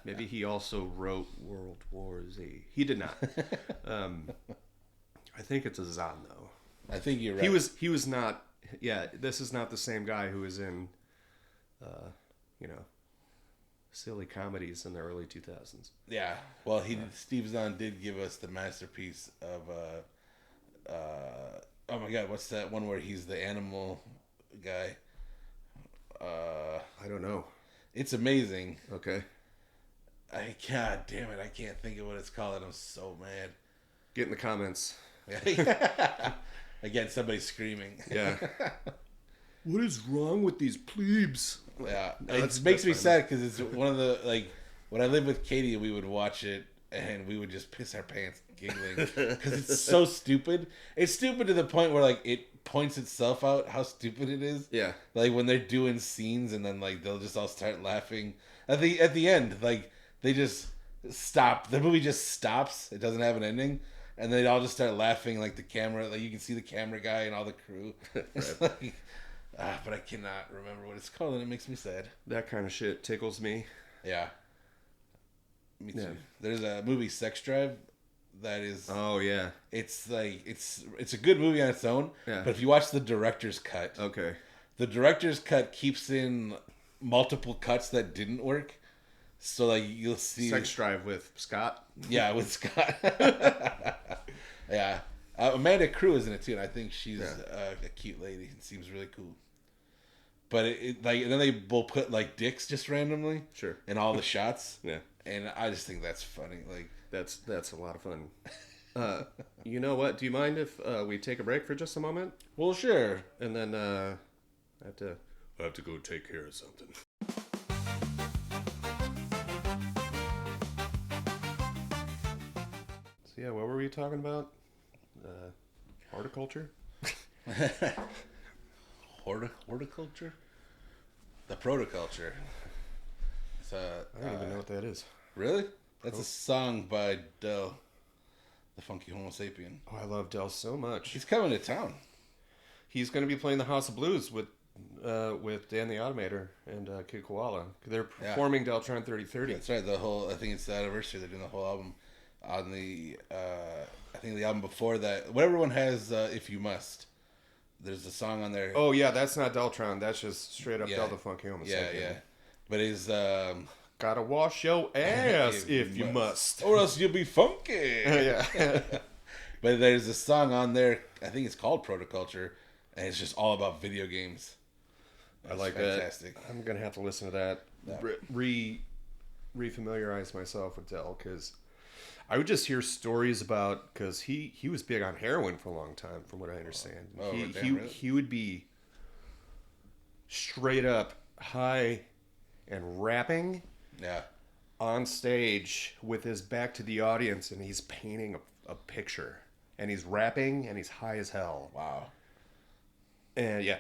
Maybe he also wrote World War Z. He did not. I think it's a Zahn though. I think you're right. He was not. Yeah, this is not the same guy who was in, silly comedies in the early 2000s. Yeah. Well, Steve Zahn did give us the masterpiece of. Oh my God! What's that one where he's the animal guy? I don't know. It's amazing. Okay. God damn it! I can't think of what it's called. I'm so mad. Get in the comments. Again, somebody screaming. Yeah. What is wrong with these plebes? Yeah, that's- it makes that's me fine. sad because it's one of the like when I lived with Katie, we would watch it and we would just piss our pants giggling because it's so stupid. It's stupid to the point where like it points itself out how stupid it is. Yeah. Like when they're doing scenes and then like they'll just all start laughing at the end. Like they just stop. The movie just stops. It doesn't have an ending. And they all just start laughing, like the camera, like you can see the camera guy and all the crew. It's like, but I cannot remember what it's called, and it makes me sad. That kind of shit tickles me. Yeah, me too. Yeah. There's a movie, Sex Drive, that is. Oh yeah. It's like it's a good movie on its own. Yeah. But if you watch the director's cut, Okay. the director's cut keeps in multiple cuts that didn't work. So like you'll see. Sex Drive with Scott. Yeah, with Scott. Yeah. Amanda Crew is in it too, and I think she's a cute lady. It seems really cool. But like, and then they will put like dicks just randomly, Sure. in all the shots, Yeah. and I just think that's funny. Like, That's a lot of fun. You know what? Do you mind if we take a break for just a moment, well, sure. and then I have to go take care of something. So yeah, what were we talking about? Horticulture. Horticulture, the protoculture. It's I don't even know what that is. really? That's a song by Del, the Funky Homo Sapien. Oh, I love Del so much. He's coming to town. He's going to be playing the House of Blues with Dan the Automator and Kid Koala. They're performing Deltron 3030. That's right. I think it's the anniversary. They're doing the whole album on the. I think the album before that. Whatever one has, If You Must. There's a song on there. Oh yeah, that's not Deltron. That's just straight up Yeah. Del the Funky Homo yeah, Sapien. yeah. But it's Gotta wash your ass if you must. or else you'll be funky. Yeah. But there's a song on there. I think it's called Protoculture, and it's just all about video games. I like fantastic. that. I'm gonna have to listen to that. Re-familiarize myself with Del because I would just hear stories about because he was big on heroin for a long time, from what I understand. Oh, he damn, really? he would be straight up high and rapping Yeah. on stage with his back to the audience, and he's painting a picture, and he's rapping, and he's high as hell. Wow. And yeah,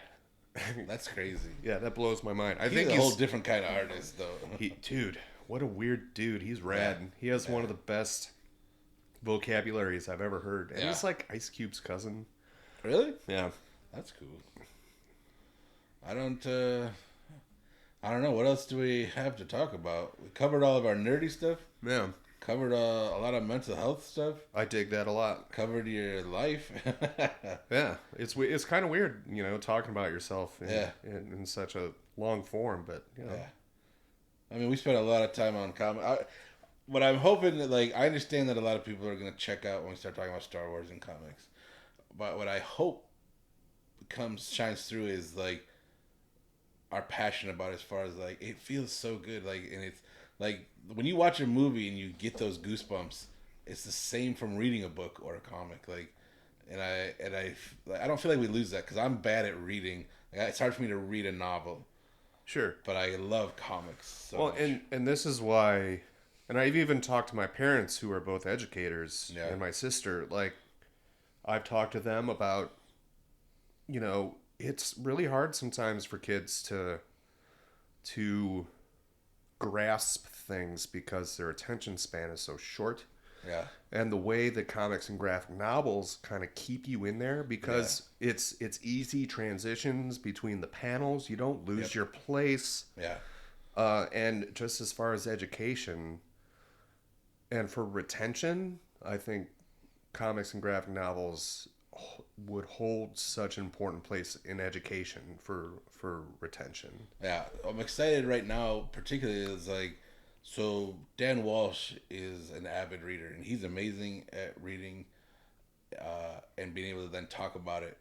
That's crazy. yeah, that blows my mind. I He's think a he's whole different kind of artist, though. dude, what a weird dude. He's rad. Yeah. He has one of the best vocabularies I've ever heard, and Yeah. he's like Ice Cube's cousin. Really? Yeah, That's cool. I don't know. What else do we have to talk about? We covered all of our nerdy stuff. yeah, Covered a lot of mental health stuff. I dig that a lot. Covered your life. Yeah, it's kind of weird, talking about yourself in such a long form, but Yeah. I mean, we spent a lot of time on comic. What I'm hoping that, like, I understand that a lot of people are going to check out when we start talking about Star Wars and comics. But what I hope shines through is, like, our passion about it as far as, like, it feels so good. Like, and it's, like, when you watch a movie and you get those goosebumps, it's the same from reading a book or a comic. Like, and I don't feel like we lose that because I'm bad at reading. Like, it's hard for me to read a novel. sure. But I love comics so Well, much. and this is why, and I've even talked to my parents who are both educators, Yeah. and my sister. Like, I've talked to them about, it's really hard sometimes for kids to grasp things because their attention span is so short. Yeah. And the way that comics and graphic novels kind of keep you in there because it's easy transitions between the panels. You don't lose your place. Yeah. And just as far as education and for retention, I think comics and graphic novels would hold such an important place in education for retention. Yeah. I'm excited right now, particularly is like, so Dan Walsh is an avid reader and he's amazing at reading and being able to then talk about it.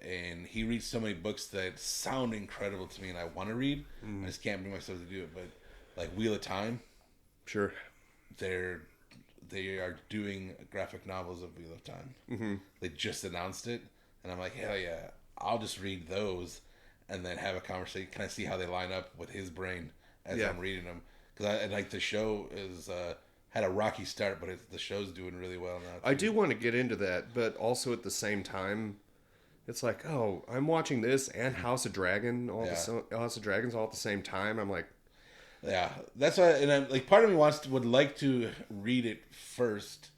And he reads so many books that sound incredible to me and I want to read. I just can't bring myself to do it. But like Wheel of Time, Sure. they are doing graphic novels of Wheel of Time. Mm-hmm. They just announced it, and I'm like, hell yeah, I'll just read those. and then have a conversation, kind of see how they line up with his brain as Yeah. I'm reading them. Because I like the show is had a rocky start, but the show's doing really well now. I do want to get into that, but also at the same time, it's like, oh, I'm watching this and House of Dragon, House of Dragons all at the same time. I'm like, Yeah, that's why, and I'm, like, part of me would like to read it first,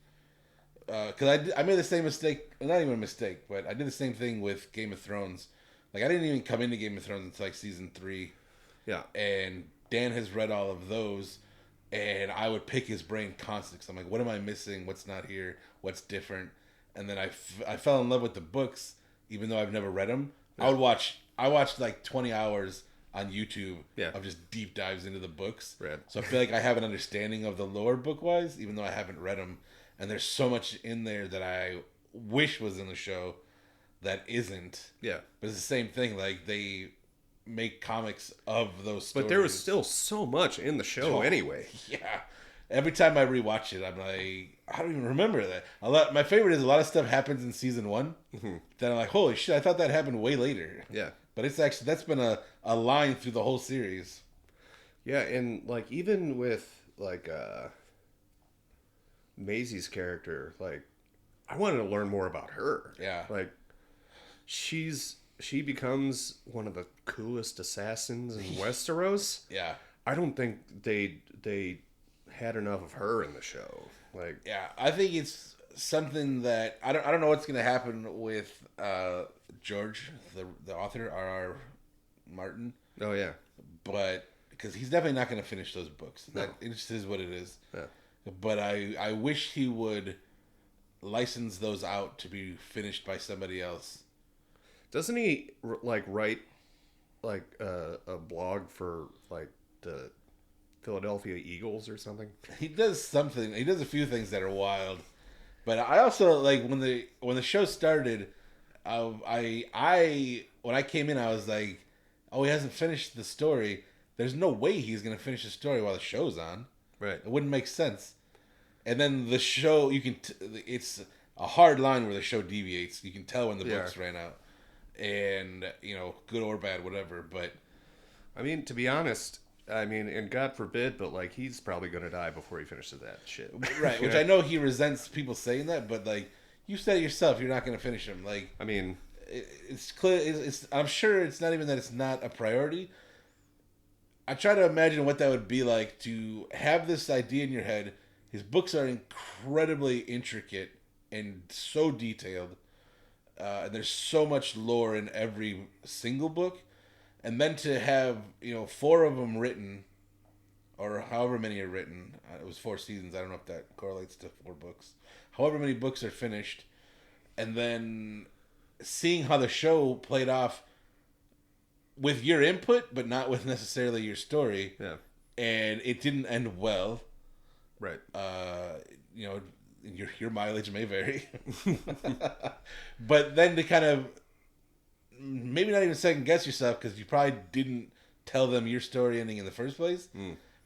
because I made the same mistake. Not even a mistake, but I did the same thing with Game of Thrones. Like, I didn't even come into Game of Thrones until like season 3, yeah, and Dan has read all of those, and I would pick his brain constantly. Cause I'm like, what am I missing? What's not here? What's different? And then I fell in love with the books, even though I've never read them. I watched like 20 hours on YouTube of just deep dives into the books. Right. So I feel like I have an understanding of the lore book wise, even though I haven't read them. And there's so much in there that I wish was in the show that isn't. yeah. But it's the same thing. Like, they make comics of those stories. But there was still so much in the show anyway. Yeah. Every time I rewatch it, I'm like, I don't even remember that. My favorite is a lot of stuff happens in season 1. Mm-hmm. Then I'm like, holy shit, I thought that happened way later. Yeah. But it's actually, that's been a line through the whole series. Yeah, and like even with like Maisie's character, like I wanted to learn more about her. Yeah. Like she becomes one of the coolest assassins in Westeros. Yeah. I don't think they had enough of her in the show. Like, Yeah, I think it's something that I don't know what's going to happen with George, the author, R.R. Martin, oh yeah. but because he's definitely not going to finish those books. No. That it just is what it is. Yeah. But I wish he would license those out to be finished by somebody else. Doesn't he like write like a blog for like the Philadelphia Eagles or something? He does something. He does a few things that are wild. But I also like when the show started, I when I came in, I was like, oh, he hasn't finished the story. There's no way he's gonna finish the story while the show's on. Right. It wouldn't make sense. And then the show, it's a hard line where the show deviates. You can tell when the books ran out, and good or bad, whatever. But I mean, to be honest, and God forbid, but like he's probably gonna die before he finishes that shit. right, which I know he resents people saying that, but like you said it yourself, you're not gonna finish him. Like, I mean, it's clear. I'm sure it's not even that it's not a priority. I try to imagine what that would be like to have this idea in your head. His books are incredibly intricate and so detailed. And there's so much lore in every single book. And then to have, 4 of them written, or however many are written. It was 4 seasons. I don't know if that correlates to 4 books. However many books are finished. And then seeing how the show played off with your input, but not with necessarily your story. yeah, And it didn't end well. right. Your mileage may vary. But then to kind of maybe not even second guess yourself because you probably didn't tell them your story ending in the first place.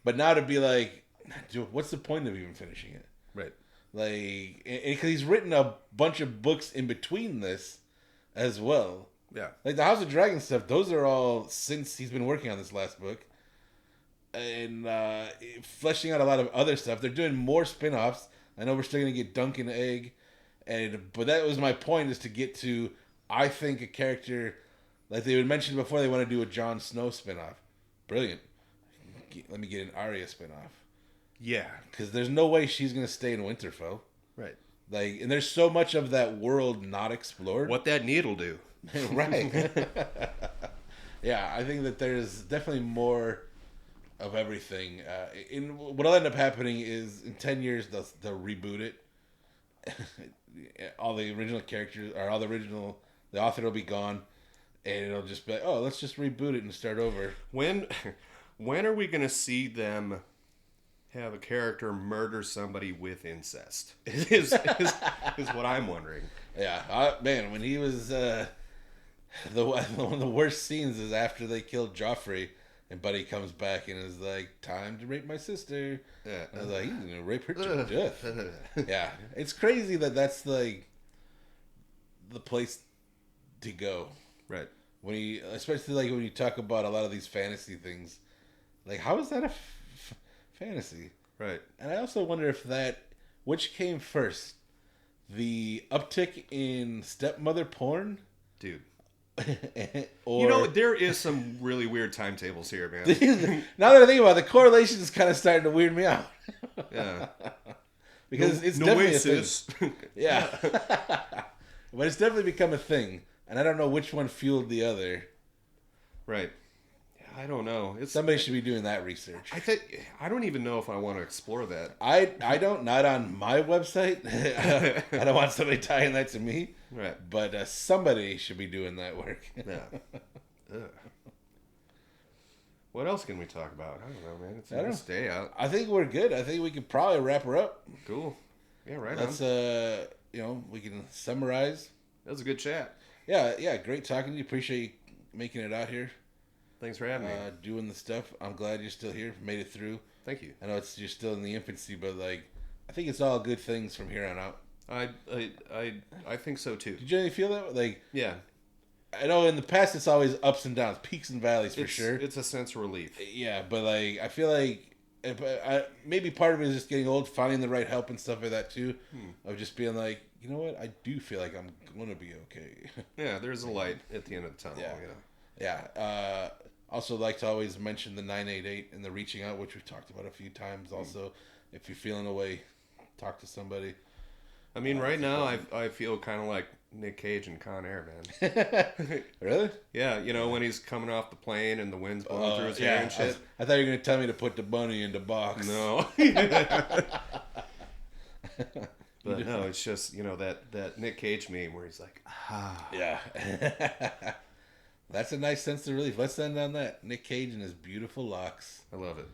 But now to be like, dude, what's the point of even finishing it? Right. Like, because he's written a bunch of books in between this as well. Yeah. Like the House of Dragon stuff, those are all since he's been working on this last book. And fleshing out a lot of other stuff. They're doing more spin-offs. I know we're still going to get Duncan Egg. But that was my point, is to get to, I think, a character, like they had mentioned before, they want to do a Jon Snow spin-off. Brilliant. Let me get an Arya spin-off. Yeah. Because there's no way she's going to stay in Winterfell. Right. Like, and there's so much of that world not explored. What that need'll do. Right. Yeah, I think that there's definitely more of everything. What'll end up happening is in 10 years they'll reboot it. All the original characters, or the author will be gone, and it'll just be like, oh, let's just reboot it and start over. When are we gonna see them have a character murder somebody with incest? Is what I'm wondering. Yeah, man, when he was one of the worst scenes is after they killed Joffrey, and Buddy comes back and is like, "Time to rape my sister." Yeah. I was like, "He's gonna rape her to death." Yeah, it's crazy that that's like the place to go. Right. when you, especially like when you talk about a lot of these fantasy things, like how is that a fantasy? Right. And I also wonder if which came first, the uptick in stepmother porn, Dude. or You know, there is some really weird timetables here, man. now that I think about it, the correlation is kind of starting to weird me out. Yeah. Because it's no definitely way, a thing. sis. Yeah. But it's definitely become a thing. And I don't know which one fueled the other. Right. I don't know. Somebody should be doing that research. I don't even know if I want to explore that. I don't, not on my website. I don't want somebody tying that to me. Right. But somebody should be doing that work. Yeah. Ugh. What else can we talk about? I don't know, man. It's a nice day out. I think we're good. I think we could probably wrap her up. Cool. Yeah, right Let's, on. we can summarize. That was a good chat. Yeah, great talking to you. Appreciate you making it out here. Thanks for having me. Doing the stuff. I'm glad you're still here. Made it through. Thank you. I know you're still in the infancy, but like, I think it's all good things from here on out. I think so too. Did you really feel that? Like, Yeah. I know in the past it's always ups and downs, peaks and valleys for sure. It's a sense of relief. Yeah, but like, I feel like maybe part of it is just getting old, finding the right help and stuff like that too. Of just being like, you know what, I do feel like I'm gonna be okay. Yeah, there's a light at the end of the tunnel. Yeah. Yeah. Also, like to always mention the 988 and the reaching out, which we've talked about a few times. Also, if you're feeling away, talk to somebody. I mean, right now I feel kind of like Nick Cage and Con Air, man. Really? Yeah, you know when he's coming off the plane and the wind's blowing through his hair and shit. I thought you were gonna tell me to put the bunny in the box. No. But no, it's just that Nick Cage meme where he's like, Yeah. That's a nice sense of relief. Let's end on that. Nick Cage and his beautiful locks. I love it.